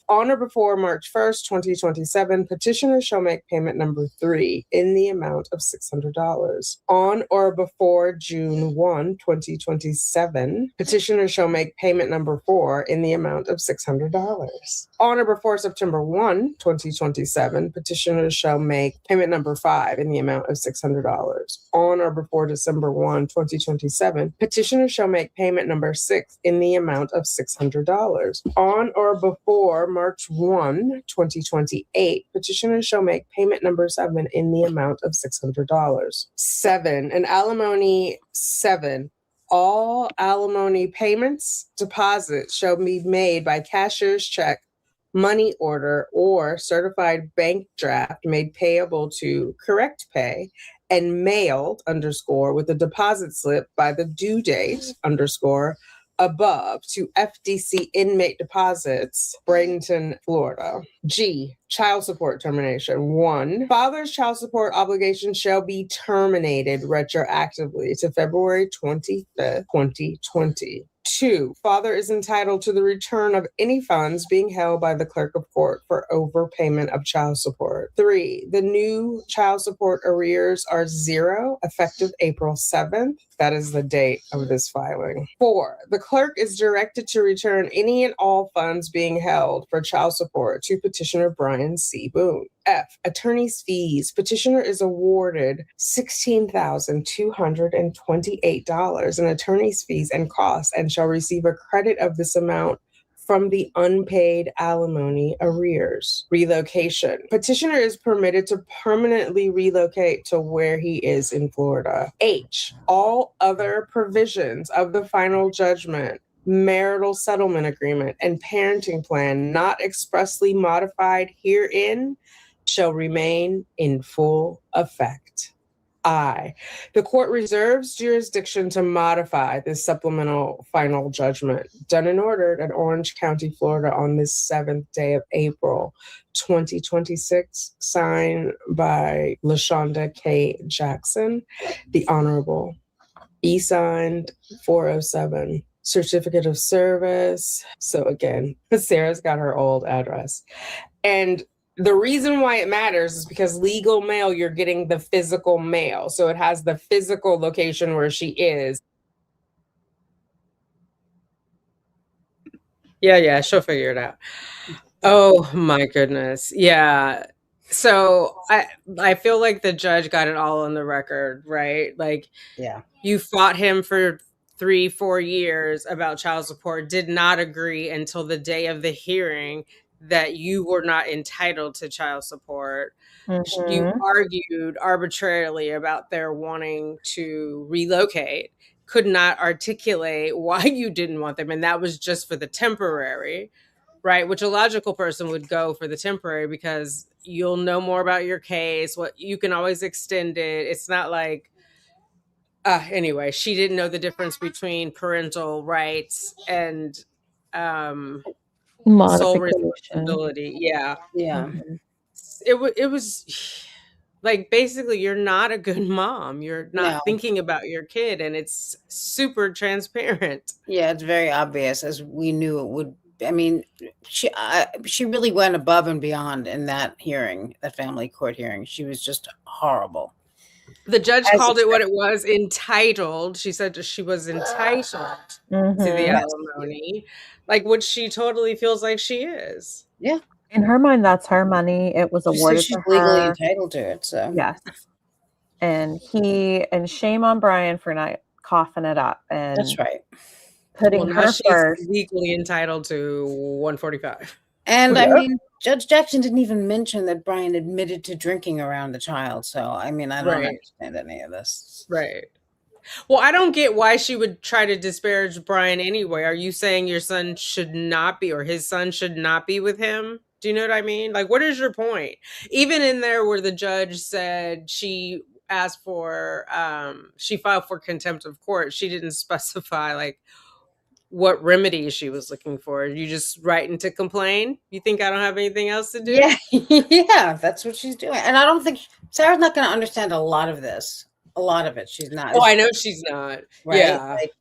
On or before March 1st, 2027, petitioner shall make payment number 3 in the amount of $600. On or before June 1, 2027, petitioner shall make payment number 4 in the amount of $600. On or before September 1, 2027, petitioner shall make payment number 5 in the amount of $600. On or before December 1, 2027, petitioner shall make payment number 6 in the amount of $600. On or before March 1, 2028, petitioner shall make payment number 7 in the amount of $600. 7. An alimony 7. All alimony payments, deposits shall be made by cashier's check, money order, or certified bank draft made payable to Correct Pay and mailed _ with a deposit slip by the due date _ above to FDC Inmate Deposits, Bradenton, Florida. G. Child support termination. 1. Father's child support obligation shall be terminated retroactively to February 25th, 2020. 2. Father is entitled to the return of any funds being held by the clerk of court for overpayment of child support. 3, the new child support arrears are 0, effective April 7th. That is the date of this filing. 4, the clerk is directed to return any and all funds being held for child support to petitioner Brian C. Boone. F, attorney's fees. Petitioner is awarded $16,228 in attorney's fees and costs and shall receive a credit of this amount from the unpaid alimony arrears. Relocation. Petitioner is permitted to permanently relocate to where he is in Florida. H, all other provisions of the final judgment, marital settlement agreement, and parenting plan not expressly modified herein shall remain in full effect. I, the court reserves jurisdiction to modify this supplemental final judgment done and ordered at Orange County, Florida on this 7th day of April, 2026, signed by LaShonda K. Jackson, the Honorable. E-signed 407. Certificate of service. So again, Sarah's got her old address. And the reason why it matters is because legal mail, you're getting the physical mail. So it has the physical location where she is. Yeah, she'll figure it out. Oh my goodness. Yeah. So I feel like the judge got it all on the record, right? Like, Yeah. You fought him for 3-4 years about child support, did not agree until the day of the hearing that you were not entitled to child support. You argued arbitrarily about their wanting to relocate, could not articulate why you didn't want them. And that was just for the temporary, right? Which a logical person would go for the temporary because you'll know more about your case. What you can always extend it. It's not like, anyway, she didn't know the difference between parental rights and sole responsibility. Yeah. It was like, basically, you're not a good mom. You're not thinking about your kid, and it's super transparent. Yeah, it's very obvious, as we knew it would. I mean, she really went above and beyond in that hearing, that family court hearing. She was just horrible. The judge called it what it was, entitled. She said she was entitled to the alimony, like, which she totally feels like she is. Yeah. In her mind, that's her money. It was awarded she's to legally her. entitled to it. So yes. And shame on Brian for not coughing it up. And that's right. Putting her first. Legally entitled to 145. And I mean, Judge Jackson didn't even mention that Brian admitted to drinking around the child. So, I mean, I don't understand any of this. Right. Well, I don't get why she would try to disparage Brian anyway. Are you saying your son should not be, or his son should not be with him? Do you know what I mean? Like, what is your point? Even in there where the judge said she asked for, she filed for contempt of court, she didn't specify, like, what remedy she was looking for. You just writing to complain? You think I don't have anything else to do? Yeah, yeah, that's what she's doing. And I don't think Sarah's not going to understand a lot of this. A lot of it, she's not. Oh, I know she's not. Right? Yeah, like,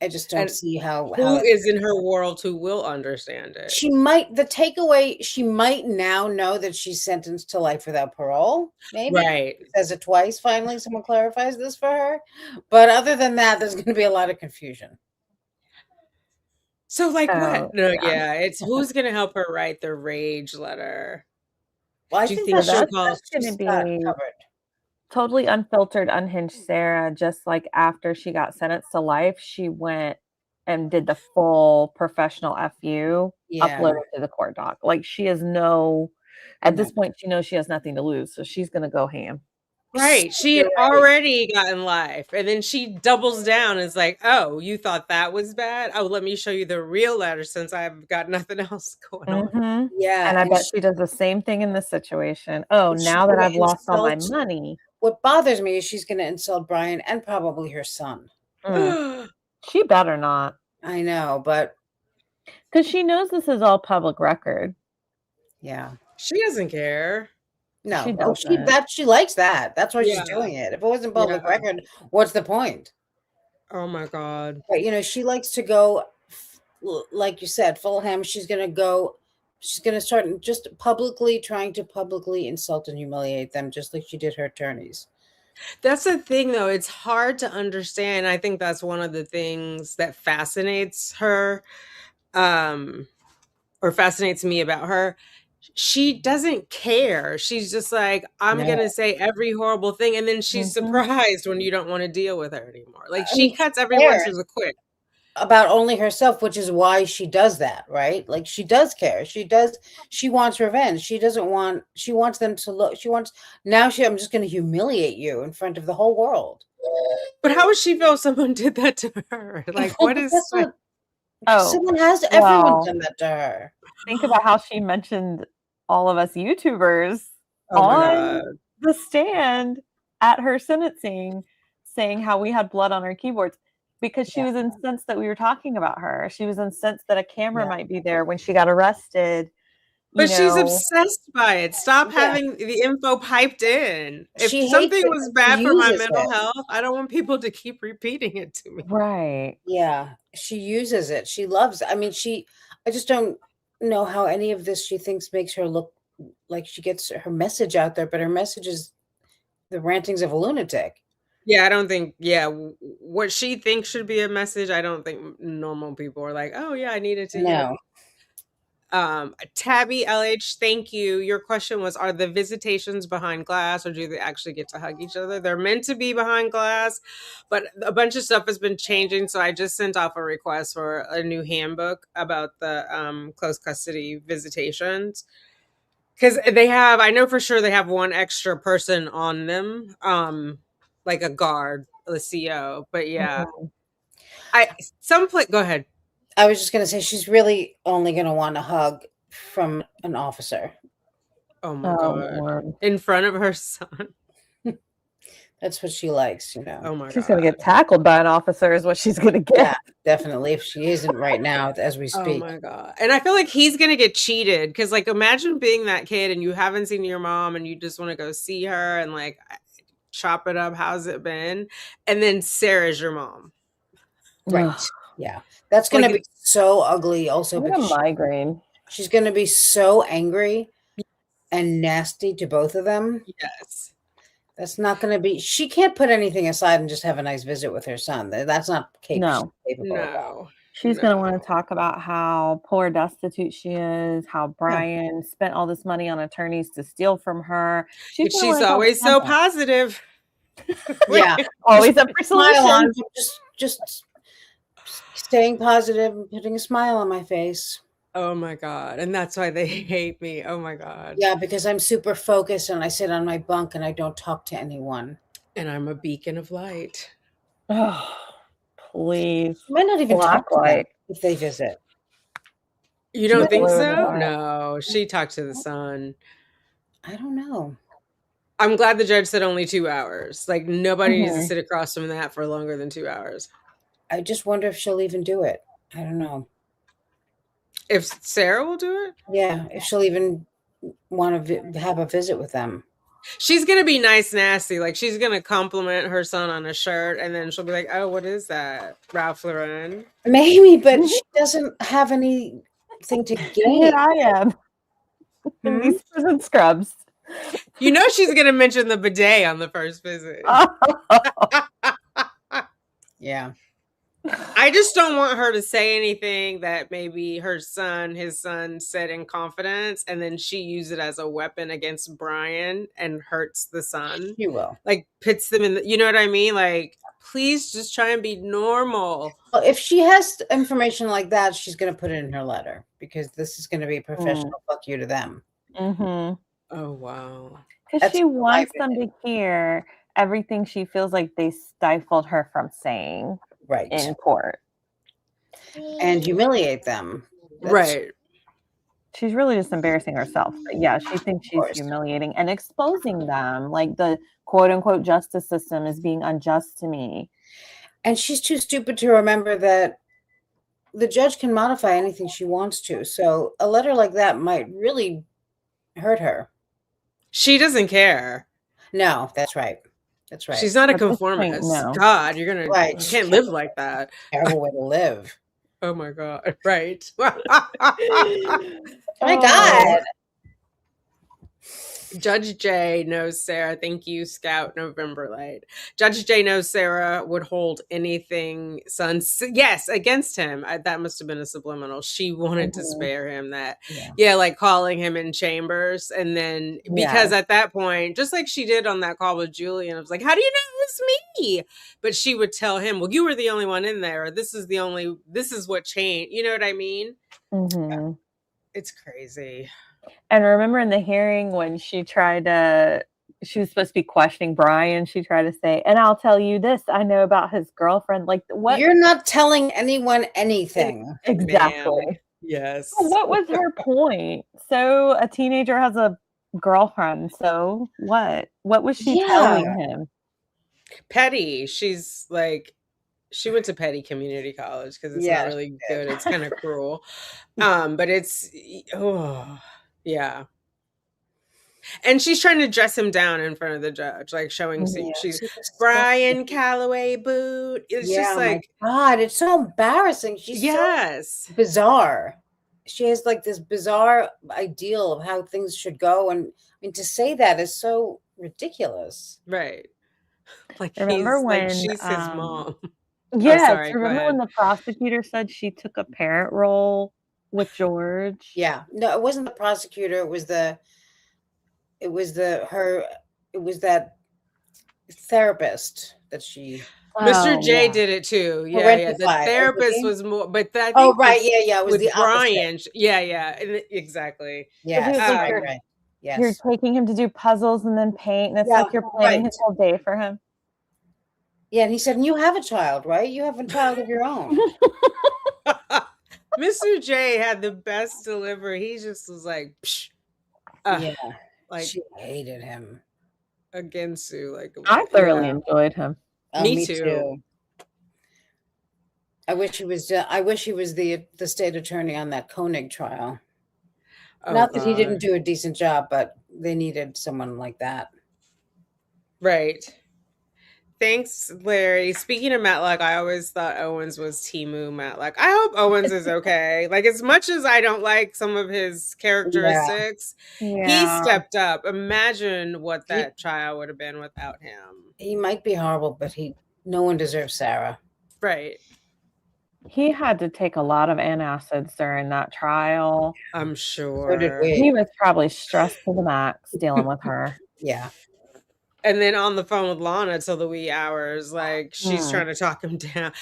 I just don't see how is in her world who will understand it. She might. The takeaway, she might now know that she's sentenced to life without parole. Maybe says it twice. Finally, someone clarifies this for her. But other than that, there's going to be a lot of confusion. So, like, what? No, yeah, it's who's going to help her write the rage letter? Well, I think that's going to be covered. Totally unfiltered, unhinged Sarah. Just like after she got sentenced to life, she went and did the full professional FU, uploaded to the court doc. Like, she has at this point, she knows she has nothing to lose, so she's going to go ham. Right. She had already gotten life, and then she doubles down and is like, oh, you thought that was bad? Oh, let me show you the real letter since I've got nothing else going on. Yeah. And I bet she does the same thing in this situation. Oh, now that I've lost all my money. What bothers me is she's going to insult Brian and probably her son. She better not. I know, but because she knows this is all public record. Yeah. She doesn't care. No, she likes that. That's why she's doing it. If it wasn't public record, what's the point? Oh my God. But she likes to go, like you said, full ham. She's gonna go She's going to start just trying to publicly insult and humiliate them, just like she did her attorneys. That's the thing, though. It's hard to understand. I think that's one of the things that fascinates her, or fascinates me about her. She doesn't care. She's just like, I'm No. going to say every horrible thing. And then she's surprised when you don't want to deal with her anymore. Like, she cuts everyone to the quick. About only herself, which is why she does that, right? Like, she does care. She wants revenge. She wants them to look. I'm just going to humiliate you in front of the whole world. But how would she feel if someone did that to her? Like, what is... Everyone done that to her. Think about how she mentioned all of us YouTubers on the stand at her sentencing, saying how we had blood on our keyboards. Because she was incensed that we were talking about her. She was incensed that a camera might be there when she got arrested. But she's obsessed by it. Stop having the info piped in. If something was bad for my mental health, I don't want people to keep repeating it to me. Right. Yeah. She uses it. She loves it. I mean, I just don't know how any of this she thinks makes her look like she gets her message out there, but her message is the rantings of a lunatic. Yeah, I don't think, what she thinks should be a message, I don't think normal people are like, oh yeah, I needed to hear. Tabby LH, thank you. Your question was, are the visitations behind glass, or do they actually get to hug each other? They're meant to be behind glass, but a bunch of stuff has been changing, so I just sent off a request for a new handbook about the close custody visitations. Because I know for sure they have one extra person on them, like a guard, the CO. But yeah, go ahead. I was just going to say, she's really only going to want a hug from an officer. Oh my God. Lord. In front of her son. That's what she likes, you know. Oh my God. She's going to get tackled by an officer is what she's going to get. Yeah, definitely. If she isn't right now as we speak. Oh my God. And I feel like he's going to get cheated. Because like, imagine being that kid and you haven't seen your mom and you just want to go see her and like chop it up. How's it been? And then Sarah's your mom. Right. Yeah. That's going to be so ugly also. What a migraine. She's going to be so angry and nasty to both of them. Yes. That's not going to be, she can't put anything aside and just have a nice visit with her son. That's not capable. No. She's going to want to talk about how poor destitute she is, how Brian spent all this money on attorneys to steal from her. She's always so positive. Yeah. Always up for solutions. Just staying positive and putting a smile on my face. Oh my God. And that's why they hate me. Oh my God. Yeah, because I'm super focused and I sit on my bunk and I don't talk to anyone. And I'm a beacon of light. Oh, please. I might not even talk to them if they visit. You don't think so? No. She talked to the son. I don't know. I'm glad the judge said only 2 hours. Like, nobody needs to sit across from that for longer than 2 hours. I just wonder if she'll even do it. I don't know. If Sarah will do it? Yeah, if she'll even want to have a visit with them. She's going to be nice, nasty. Like, she's going to compliment her son on a shirt, and then she'll be like, oh, what is that? Ralph Lauren? Maybe, but she doesn't have anything to gain. Here I am. In these prison scrubs. You know she's going to mention the bidet on the first visit. Yeah. I just don't want her to say anything that maybe his son said in confidence, and then she use it as a weapon against Brian and hurts the son. She will. Like, puts them in you know what I mean? Like, please just try and be normal. Well, if she has information like that, she's going to put it in her letter, because this is going to be a professional fuck you to them. Mm-hmm. Oh, wow. Because she wants them to hear everything she feels like they stifled her from saying. Right. In court. And humiliate them. Right. She's really just embarrassing herself. But yeah, she thinks she's humiliating and exposing them. Like, the quote unquote justice system is being unjust to me. And she's too stupid to remember that the judge can modify anything she wants to. So a letter like that might really hurt her. She doesn't care. No, that's right. That's right. She's not a conformist. No. God, you can't live like that. Terrible way to live. Oh my God. Right. Oh my God. Judge J knows Sarah. Thank you, Scout November Light. Judge J knows Sarah would hold anything, yes, against him. That must have been a subliminal. She wanted to spare him that. Yeah, like calling him in chambers. And then, because at that point, just like she did on that call with Julian, I was like, how do you know it was me? But she would tell him, well, you were the only one in there. Or this is what changed. You know what I mean? Mm-hmm. It's crazy. And remember in the hearing when she was supposed to be questioning Brian, she tried to say, and I'll tell you this, I know about his girlfriend. Like, what? You're not telling anyone anything. Exactly. Man. Yes. What was her point? So a teenager has a girlfriend. So what? What was she telling him? Petty. She's like, she went to Petty Community College because it's not really good. It's kind of cruel. But it's, yeah. And she's trying to dress him down in front of the judge, like showing she's Brian Calloway boot. It's just like, my God, it's so embarrassing. She's so bizarre. She has like this bizarre ideal of how things should go. And I mean, to say that is so ridiculous. Right. Like, remember when she's his mom. Yes, remember when the prosecutor said she took a parent role with George? Yeah. No, it wasn't the prosecutor. It was that therapist that she. Mr. J did it too. Yeah. The therapist was more, but that. Oh, right. Yeah. It was the Brian. opposite. Yeah. Exactly. Yeah. You're taking him to do puzzles and then paint, and it's like you're planning his whole day for him. Yeah, and he said, you have a child, right? You have a child of your own. Mr. J had the best delivery. He just was like, like she hated him. Again, Sue. Like, I thoroughly enjoyed him. Me too. I wish he was the state attorney on that Koenig trial. Not that he didn't do a decent job, but they needed someone like that. Right. Thanks, Larry. Speaking of Matlock, I always thought Owens was Timu Matlock. I hope Owens is okay. Like, as much as I don't like some of his characteristics, he stepped up. Imagine what that child would have been without him. He might be horrible, but no one deserves Sarah. Right. He had to take a lot of antacids during that trial. I'm sure. So did we. He was probably stressed to the max dealing with her. Yeah. And then on the phone with Lana till the wee hours, like she's trying to talk him down.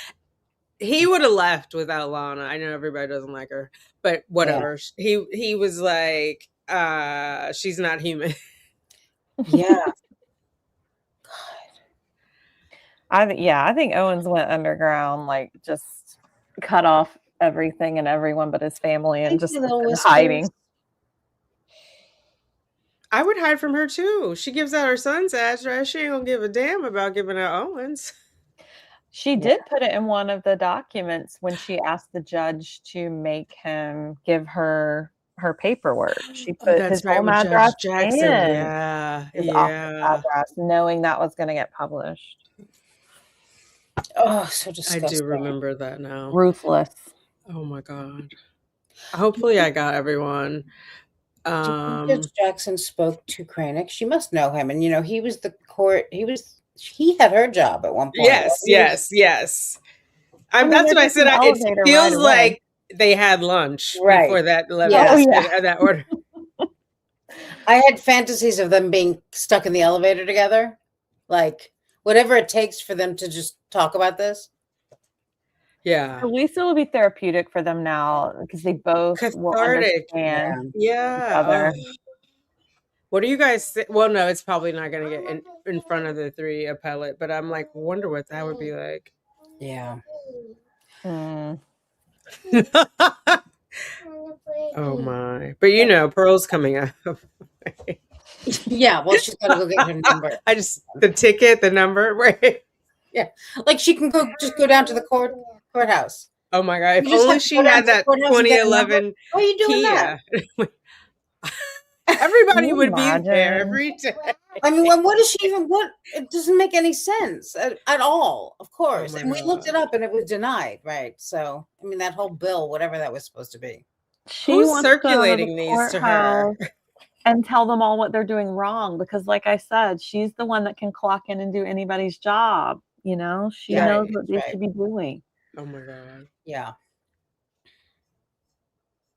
He would have left without Lana. I know everybody doesn't like her, but whatever. Yeah. He was like, she's not human. Yeah. I think Owens went underground, like just cut off everything and everyone but his family and just hiding. I would hide from her too. She gives out her son's address. She ain't gonna give a damn about giving out Owens. She did put it in one of the documents when she asked the judge to make him give her paperwork. She put his home address and his office address, knowing that was going to get published. Oh, so disgusting. I do remember that now. Ruthless. Oh my God. Hopefully I got everyone. Judge Jackson spoke to Kranick. She must know him. And, he was he had her job at one point. Yes. That's what I said. It feels like they had lunch before that that order. I had fantasies of them being stuck in the elevator together. Like, whatever it takes for them to just talk about this. Yeah. At least it will be therapeutic for them now because they both will understand each other. What do you guys think? Well, no, it's probably not going to get in front of the three appellate, but I'm like, wonder what that would be like. Yeah. Oh my. But Pearl's coming up. Yeah, well, she's got to go get her number. The ticket, the number, right? Yeah, like she can go down to the courthouse. Oh my God! If only she had that 2011 Why are you doing Kia. that? Everybody you would be there imagine? every day. I mean, what is she even? What? It doesn't make any sense at all. Of course, my and we looked God. it up, and it was denied. Right. So, I mean, that whole bill, whatever that was supposed to be. She Who's wants to go to circulating the these to her? courthouse and tell them all what they're doing wrong because, like I said, she's the one that can clock in and do anybody's job. You know, she Yeah, knows what they right. should be doing. Oh my God. Yeah.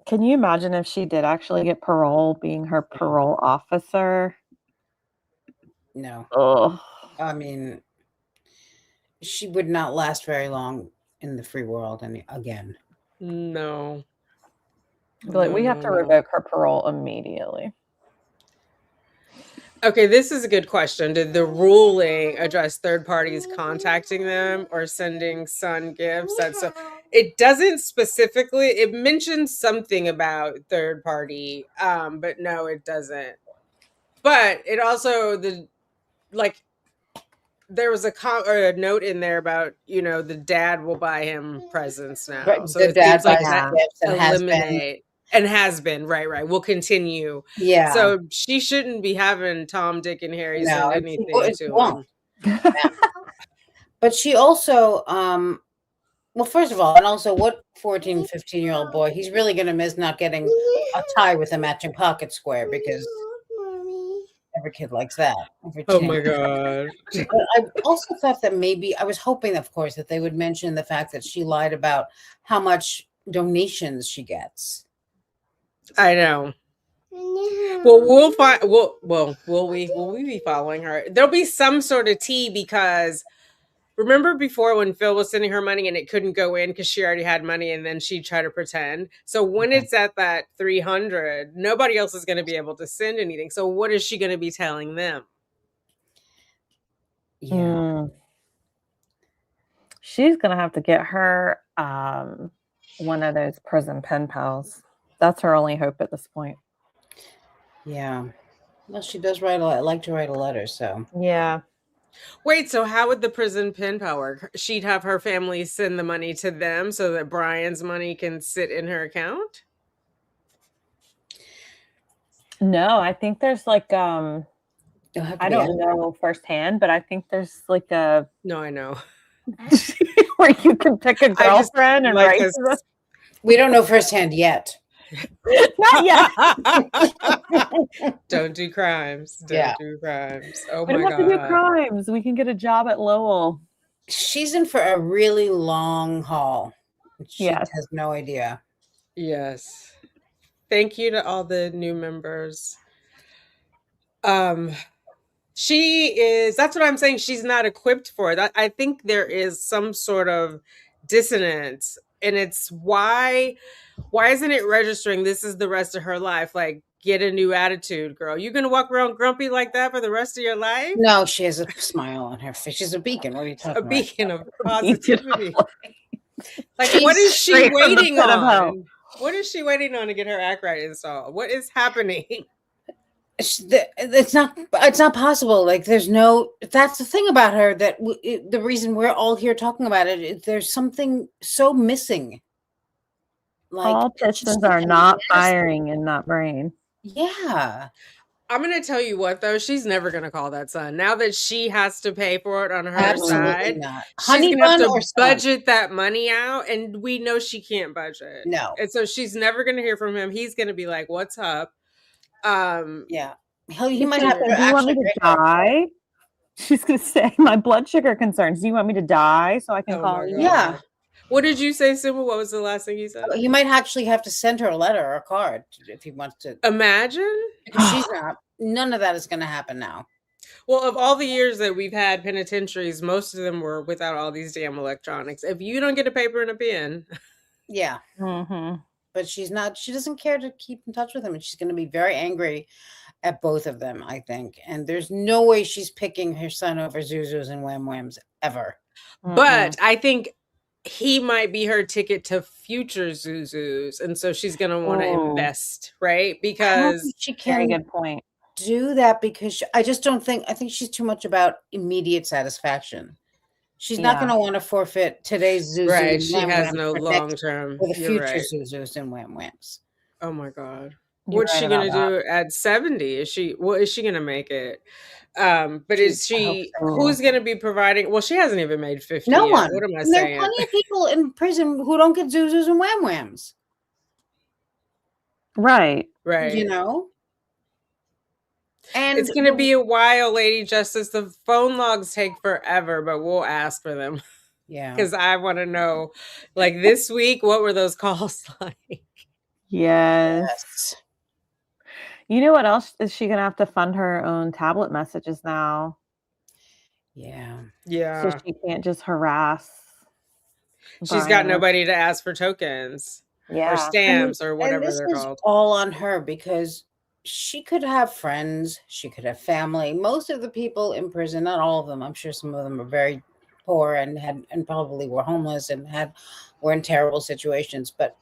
Can you imagine if she did actually get parole, being her parole officer? No. Oh, I mean, she would not last very long in the free world. Again. No. like we have to revoke her parole immediately. Okay, this is a good question. Did the ruling address third parties contacting them or sending son gifts? It doesn't specifically. It mentions something about third party, but no, it doesn't. But it also there was a note in there about the dad will buy him presents now. Right, So the it dad seems like buys that gifts and has been. eliminate and has been right. Will continue. Yeah. So she shouldn't be having Tom, Dick, and Harry send anything to him. But she also, well, first of all, and also what 14, 15-year-old boy, he's really going to miss not getting a tie with a matching pocket square because every kid likes that. Oh my God. But I also thought that maybe, I was hoping, of course, that they would mention the fact that she lied about how much donations she gets. I know. Well, we'll find. Will we be following her? There'll be some sort of tea because remember before when Phil was sending her money and it couldn't go in because she already had money and then she'd try to pretend. So when it's at that 300, nobody else is going to be able to send anything. So what is she going to be telling them? Yeah. She's gonna have to get her one of those prison pen pals. That's her only hope at this point. Yeah. Well, she does like to write a letter, so. Yeah. Wait, so how would the prison pen pal work? She'd have her family send the money to them so that Brian's money can sit in her account? No, I think there's like I don't know know firsthand, but I think there's like a No, I know. where you can pick a girlfriend and write. We don't know firsthand yet. Not yet. Don't do crimes. Don't do crimes. Oh we my don't God. have to do crimes. We can get a job at Lowell. She's in for a really long haul. She Yes. has no idea. Yes. Thank you to all the new members. That's what I'm saying. She's not equipped for it. I think there is some sort of dissonance, and it's why isn't it registering this is the rest of her life? Like, get a new attitude, girl. You gonna walk around grumpy like that for the rest of your life? No, she has a smile on her face. She's a beacon. What are you talking about? A beacon of positivity. Like, She's what is she straight from the waiting pit of hell. on? What is she waiting on to get her act right installed? What is happening? It's not possible. Like, that's the thing about her, that the reason we're all here talking about it is there's something so missing. Like, all pistons are not firing in that brain. Yeah. I'm going to tell you what, though. She's never going to call that son. Now that she has to pay for it on her Absolutely side, not. she's going to have Honey bun or to son? budget that money out. And we know she can't budget. No. And so she's never going to hear from him. He's going to be like, what's up? Yeah. He might have to. Do you want me to die? She's going to say, my blood sugar concerns. Do you want me to die so I can call you? Yeah. What did you say, Summa? What was the last thing you said? You might actually have to send her a letter or a card if he wants to. Imagine. Because she's not. None of that is going to happen now. Well, of all the years that we've had penitentiaries, most of them were without all these damn electronics. If you don't get a paper and a pen. Yeah. Mm-hmm. But she doesn't care to keep in touch with him. And she's going to be very angry at both of them, I think. And there's no way she's picking her son over Zuzus and Wham Whams ever. But I think he might be her ticket to future Zuzus. And so she's going to want to invest, right? Because she can very good point. Do that because I think she's too much about immediate satisfaction. She's not going to want to forfeit today's Zuzu. Right. She has no long term. For the future Zuzus and Wham Whams. Oh my God. What's she right gonna about do at 70? Is she gonna make it? But is I hope she so. who's gonna be providing? Well, she hasn't even made 50 No yet. one. What am I And there are saying? plenty of people in prison who don't get zoozos and wham whams. right. Right. You know? And It's gonna be a while, Lady Justice. The phone logs take forever, but we'll ask for them yeah. because I want to know. Like this week, what were those calls like? Yes. You know what else is she gonna have to fund her own tablet messages now? Yeah. So Yeah, she can't just harass. she's got Brian. nobody to ask for tokens or Yeah. stamps or And whatever this they're is called. all on her because she could have friends, she could have family. Most of the people in prison, not all of them, I'm sure some of them are very poor and probably were homeless and were in terrible situations. But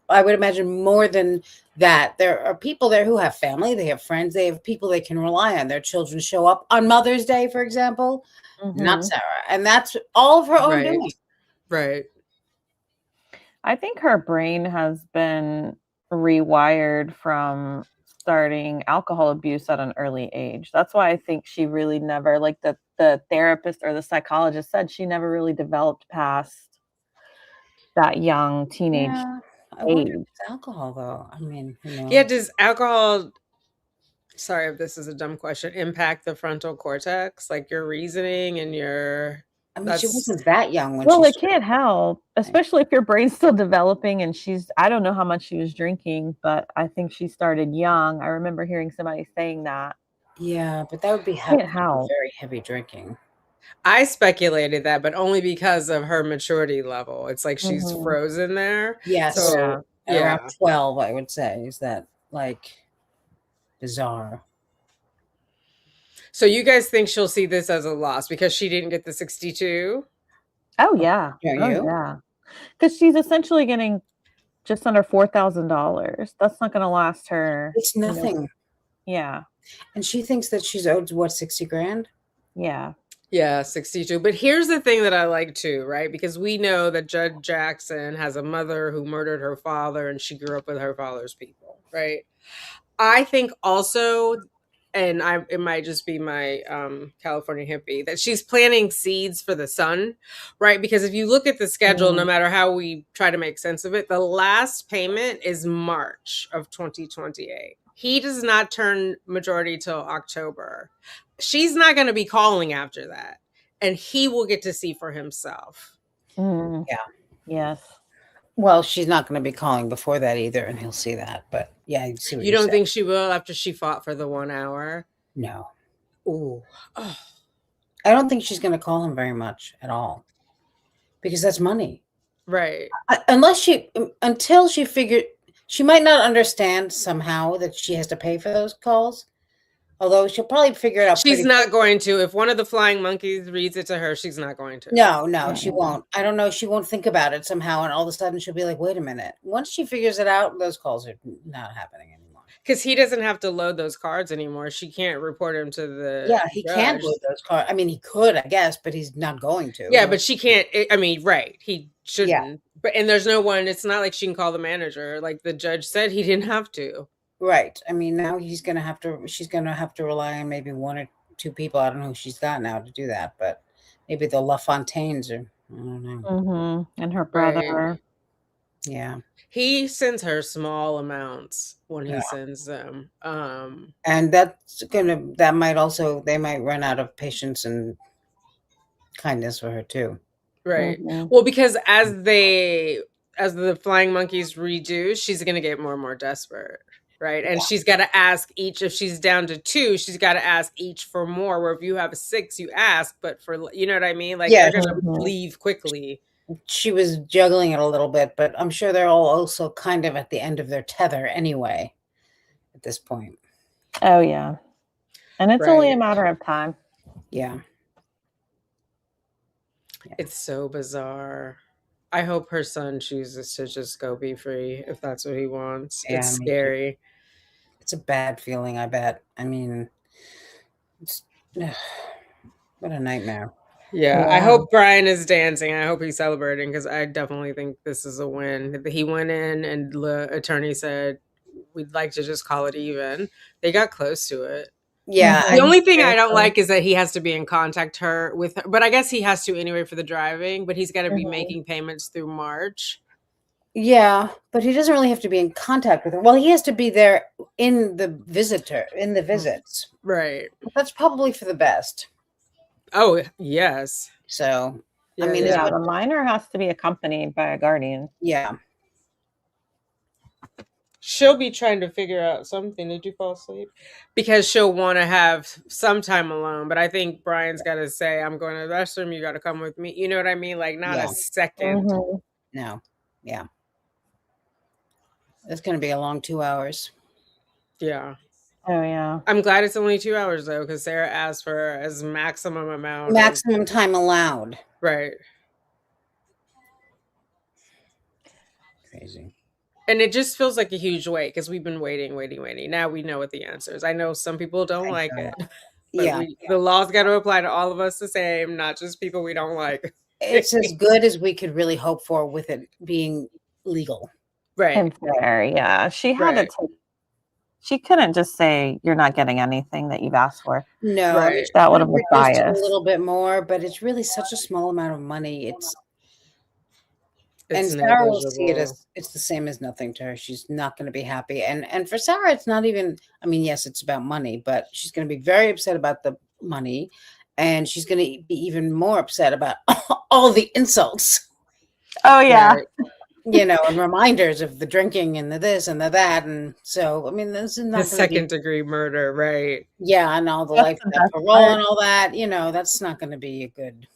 I would imagine more than that, there are people there who have family, they have friends, they have people they can rely on. Their children show up on Mother's Day, for example. Not Mhm. Sarah. And that's all of her own Right. doing. Right. I think her brain has been rewired from starting alcohol abuse at an early age. That's why I think she really never, like the therapist or the psychologist said, she never really developed past that young teenage Yeah. I wonder if age. it's alcohol though. I mean, who knows? Yeah, does alcohol, sorry if this is a dumb question, impact the frontal cortex, like your reasoning and your I mean, she that's wasn't that young when Well, she it can't help, especially if your brain's still developing and I don't know how much she was drinking, but I think she started young. I remember hearing somebody saying that. Yeah, but that would be Can't help. very heavy drinking. I speculated that, but only because of her maturity level. It's like she's Mhm. frozen there. Yes. So At yeah. around 12, I would say. Is that like bizarre? So you guys think she'll see this as a loss because she didn't get the 62? Oh yeah. Don't Oh you? yeah. Because she's essentially getting just under $4,000. That's not going to last her. It's nothing. Yeah. And she thinks that she's owed what, 60 grand? Yeah. Yeah, 62. But here's the thing that I like too, right? Because we know that Judge Jackson has a mother who murdered her father and she grew up with her father's people, right? I think also, and it might just be my California hippie, that she's planting seeds for the son, right? Because if you look at the schedule, no matter how we try to make sense of it, the last payment is March of 2028. He does not turn majority till October. She's not going to be calling after that. And he will get to see for himself. Mm. Yeah. Yes. Well, she's not going to be calling before that either, and he'll see that. But yeah, you see what You don't think she will after she fought for the 1 hour? No. Ooh. Oh. I don't think she's going to call him very much at all because that's money. Right. Until she figured, she might not understand somehow that she has to pay for those calls. Although she'll probably figure it out. She's not going to. If one of the flying monkeys reads it to her, she's not going to. No, she won't. I don't know. She won't think about it somehow. And all of a sudden she'll be like, wait a minute. Once she figures it out, those calls are not happening anymore. Because he doesn't have to load those cards anymore. She can't report him to the Yeah, he can't judge. load those cards. I mean, he could, I guess, but he's not going to. Yeah, but she can't. I mean, right. He shouldn't. Yeah. And there's no one. It's not like she can call the manager. Like the judge said, he didn't have to. Right. I mean, now she's going to have to rely on maybe one or two people. I don't know who she's got now to do that, but maybe the LaFontaines or I don't know. Mm-hmm. And her brother. Right. Yeah. He sends her small amounts when he sends them. And they might run out of patience and kindness for her too. Right. Mm-hmm. Well, because as the flying monkeys redo, she's going to get more and more desperate. Right. And she's got to ask each, if she's down to 2, she's got to ask each for more. Where if you have a 6, you ask, but for, you know what I mean? Like they're going to leave quickly. She was juggling it a little bit, but I'm sure they're all also kind of at the end of their tether anyway at this point. Oh, yeah. And it's only a matter of time. Yeah. It's so bizarre. I hope her son chooses to just go be free if that's what he wants. Yeah, it's scary. It's a bad feeling, I bet. I mean, what a nightmare. Yeah, I hope Brian is dancing. I hope he's celebrating because I definitely think this is a win. He went in and the attorney said, we'd like to just call it even. They got close to it. Yeah. The only thing I don't like is that he has to be in contact with her, but I guess he has to anyway for the driving, but he's got to be making payments through March. Yeah, but he doesn't really have to be in contact with her. Well, he has to be there in the visits. Right. But that's probably for the best. Oh, yes. So, Yeah, I mean, Yeah, the minor has to be accompanied by a guardian. yeah. She'll be trying to figure out something. Did you fall asleep? Because she'll want to have some time alone. But I think Brian's got to say, I'm going to the restroom. You got to come with me. You know what I mean? Like, not a second. No. Yeah. It's going to be a long 2 hours. Yeah. Oh, yeah. I'm glad it's only 2 hours, though, because Sarah asked for as maximum amount. Maximum time allowed. Right. Crazy. And it just feels like a huge wait because we've been waiting. Now we know what the answer is. I know some people don't like it. But the law's got to apply to all of us the same, not just people we don't like. It's as good as we could really hope for with it being legal. Right. And fair, yeah. She had to take. She couldn't just say you're not getting anything that you've asked for. No, Right. I mean, That would have been reduced it biased. a little bit more, but it's really such a small amount of money. And Sarah will see it as it's the same as nothing to her. She's not going to be happy. And for Sarah, it's not even, I mean, yes, it's about money, but she's going to be very upset about the money. And she's going to be even more upset about all the insults. Oh, yeah. Right. And reminders of the drinking and the this and the that. And so, I mean, this is not The second degree murder, right? Yeah, and all the That's life the without best parole part. and all that. That's not going to be a good.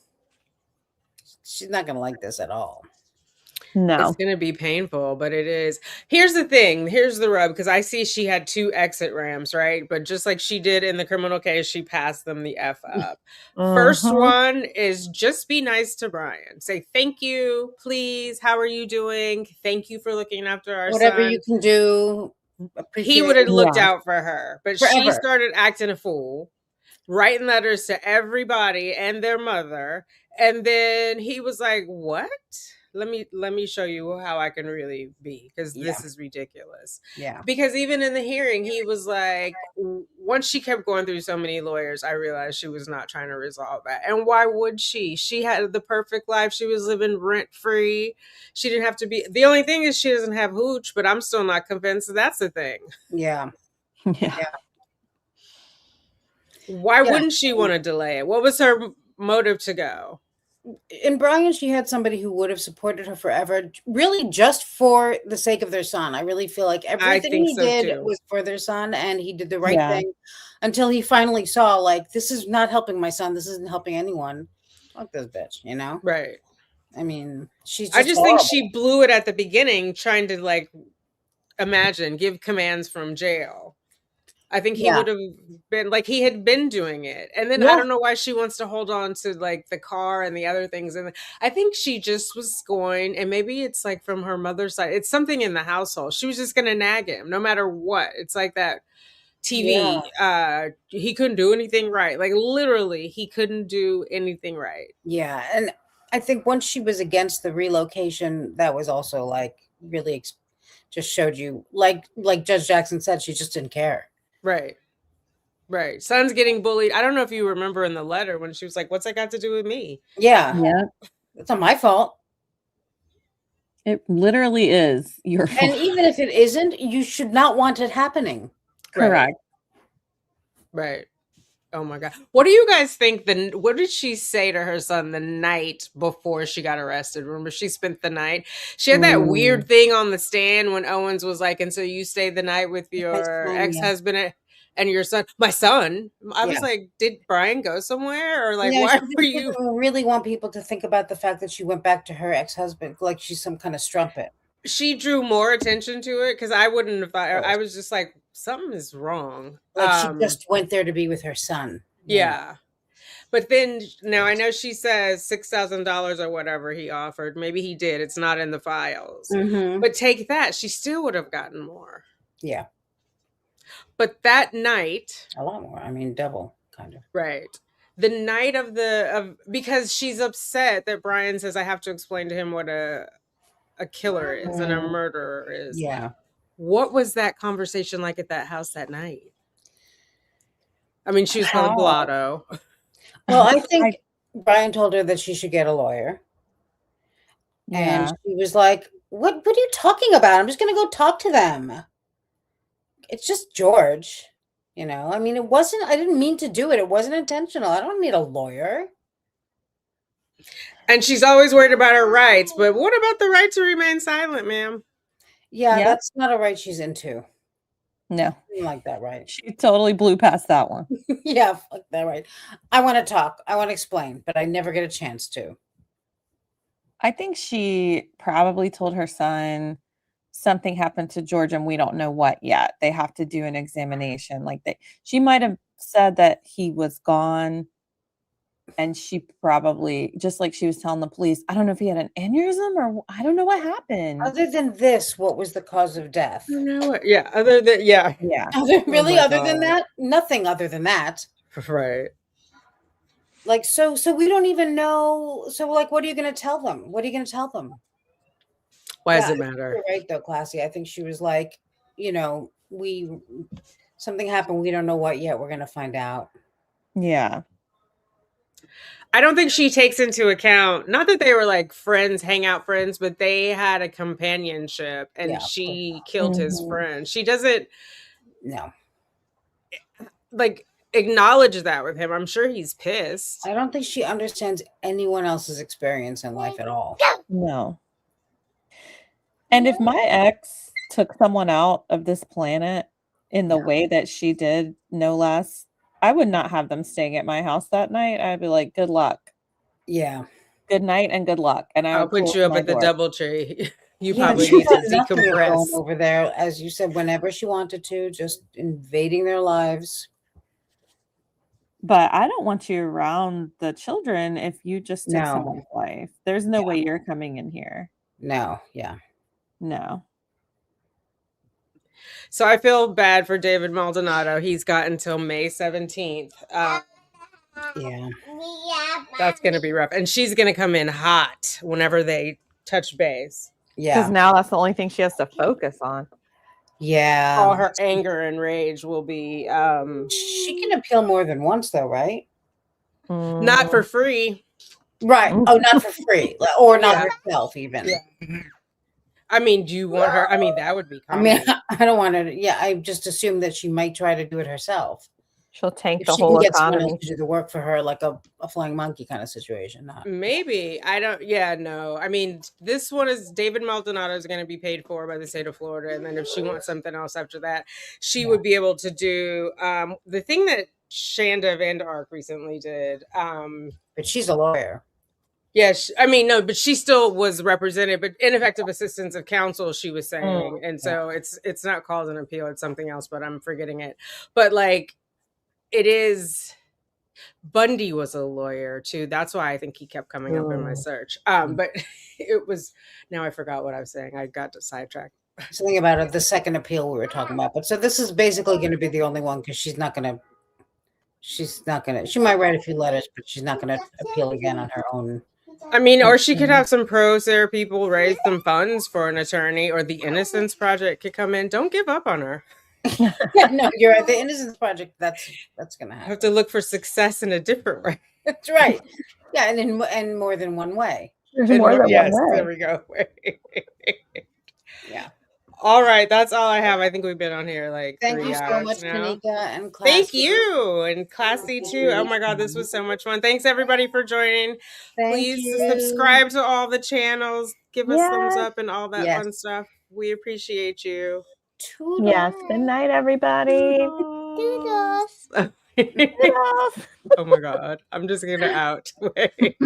She's not going to like this at all. No. It's going to be painful, but it is. Here's the thing. Here's the rub, because I see she had 2 exit ramps, right? But just like she did in the criminal case, she passed them the F up. First one is just be nice to Brian. Say, thank you, please. How are you doing? Thank you for looking after our Whatever son. you can do. He would have looked Yeah. out for her. But she Forever. started acting a fool, writing letters to everybody and their mother. And then he was like, what? Let me show you how I can really be, because this is ridiculous. Yeah. Because even in the hearing, he was like, once she kept going through so many lawyers, I realized she was not trying to resolve that. And why would she? She had the perfect life. She was living rent free. She didn't have to be. The only thing is she doesn't have hooch, but I'm still not convinced that's the thing. Yeah. Yeah. Why wouldn't she want to delay it? What was her motive to go? In Brian, she had somebody who would have supported her forever, really just for the sake of their son. I really feel like everything he did was for their son, and he did the right thing until he finally saw, like, this is not helping my son. This isn't helping anyone. Fuck this bitch, Right. I mean, she's I just think she blew it at the beginning, trying to, like, give commands from jail. I think he would have been like, he had been doing it. And then I don't know why she wants to hold on to, like, the car and the other things. And I think she just was going, and maybe it's like from her mother's side, it's something in the household. She was just going to nag him no matter what. It's like that TV. He couldn't do anything right. Like, literally, he couldn't do anything right. Yeah. And I think once she was against the relocation, that was also, like, really just showed you, like Judge Jackson said, she just didn't care. Right. Son's getting bullied. I don't know if you remember in the letter when she was like, what's that got to do with me? Yeah. It's not my fault. It literally is your fault. And even if it isn't, you should not want it happening. Correct. Right. Oh my God. What do you guys think? What did she say to her son the night before she got arrested? Remember, she spent the night. She had that weird thing on the stand when Owens was like, and so you stayed the night with your ex-husband and your son. My son. I was like, did Brian go somewhere? Or like, why were you? I really want people to think about the fact that she went back to her ex-husband like she's some kind of strumpet. She drew more attention to it, because I wouldn't have. I was just like, something is wrong. Like, she just went there to be with her son. Yeah. But then now I know she says $6,000 or whatever he offered. Maybe he did. It's not in the files. But take that. She still would have gotten more. Yeah. But that night. A lot more. I mean, double, kind of. Right. The night of because she's upset that Brian says, I have to explain to him what a killer is and a murderer is. Yeah. What was that conversation like at that house that night? I mean, she was probably blotto. Well, I think Brian told her that she should get a lawyer. And Yeah. she was like, what are you talking about? I'm just going to go talk to them. It's just George. You know, I mean, I didn't mean to do it. It wasn't intentional. I don't need a lawyer. And she's always worried about her rights. But what about the right to remain silent, ma'am? Yeah, Yeah. that's not a right she's into. No. I didn't like that right. She totally blew past that one. Yeah, fuck that right. I want to talk. I want to explain, but I never get a chance to. I think she probably told her son something happened to George and we don't know what yet. They have to do an examination. She might have said that he was gone, and she probably, just like she was telling the police, I don't know if he had an aneurysm or I don't know what happened. Other than this, what was the cause of death? You know what? Yeah. Other than Yeah. Really, my other than God. that? Nothing other than that. Right. Like, so we don't even know. So, like, what are you going to tell them? What are you going to tell them? Why does Yeah, it matter? You're right, though, Classy. I think she was like, you know, something happened. We don't know what yet. We're going to find out. Yeah. I don't think she takes into account, not that they were like friends, hangout friends, but they had a companionship and Yeah, of she killed his Mhm. friend. She doesn't No, like acknowledge that with him. I'm sure he's pissed. I don't think she understands anyone else's experience in life at all. No. And if my ex took someone out of this planet in the way that she did, no less, I would not have them staying at my house that night. I'd be like, good luck. Yeah. Good night and good luck. And I'll would put close you up my at the door. DoubleTree. You Yeah, probably she need to had nothing going decompress. over there, as you said, whenever she wanted to, just invading their lives. But I don't want you around the children if you just took No. someone's life. There's no way you're coming in here. No, yeah. No. So I feel bad for David Maldonado. He's got until May 17th. Yeah. That's going to be rough. And she's going to come in hot whenever they touch base. Because Yeah. now that's the only thing she has to focus on. Yeah. All her anger and rage will be She can appeal more than once, though, right? not for free. Right. Oh, not for free. Or not Yeah. herself, even. Yeah. I mean, do you want her? I mean, that would be I mean, comedy. I don't want to. Yeah, I just assume that she might try to do it herself. She'll tank If the she can whole get someone economy. else to do the work for her, like a flying monkey kind of situation. Maybe. I don't. Yeah, no. I mean, this one is David Maldonado is going to be paid for by the state of Florida. And then if she wants something else after that, she would be able to do the thing that Shanda Van Ark recently did. But she's a lawyer. Yeah, I mean, no, but she still was represented, but ineffective assistance of counsel, she was saying. And so it's not called an appeal, it's something else, but I'm forgetting it. But like, it is, Bundy was a lawyer too. That's why I think he kept coming up in my search. But it was, now I forgot what I was saying. I got sidetracked. Something about it, the second appeal we were talking about. But so this is basically going to be the only one because she might write a few letters, but she's not going to appeal again on her own. I mean, or she could have some pros there. People raise some funds for an attorney, or the Innocence Project could come in. Don't give up on her. Yeah, no, you're right. The Innocence Project, that's going to happen. Have to look for success in a different way. That's right. Yeah, and in more than one way. There's more than Yes, one way. there we go. Yeah. All right, that's all I have. I think we've been on here like Thank 3 you so hours much, now. Tanika and Classy. Thank you, and Classy too. Oh my God, this was so much fun. Thanks everybody for joining. Thank Please you. subscribe to all the channels. Give us thumbs up and all that Yes. fun stuff. We appreciate you. Toodles. Yes. Good night, everybody. Doodles. Toodles. Oh my God, I'm just gonna out. Wait.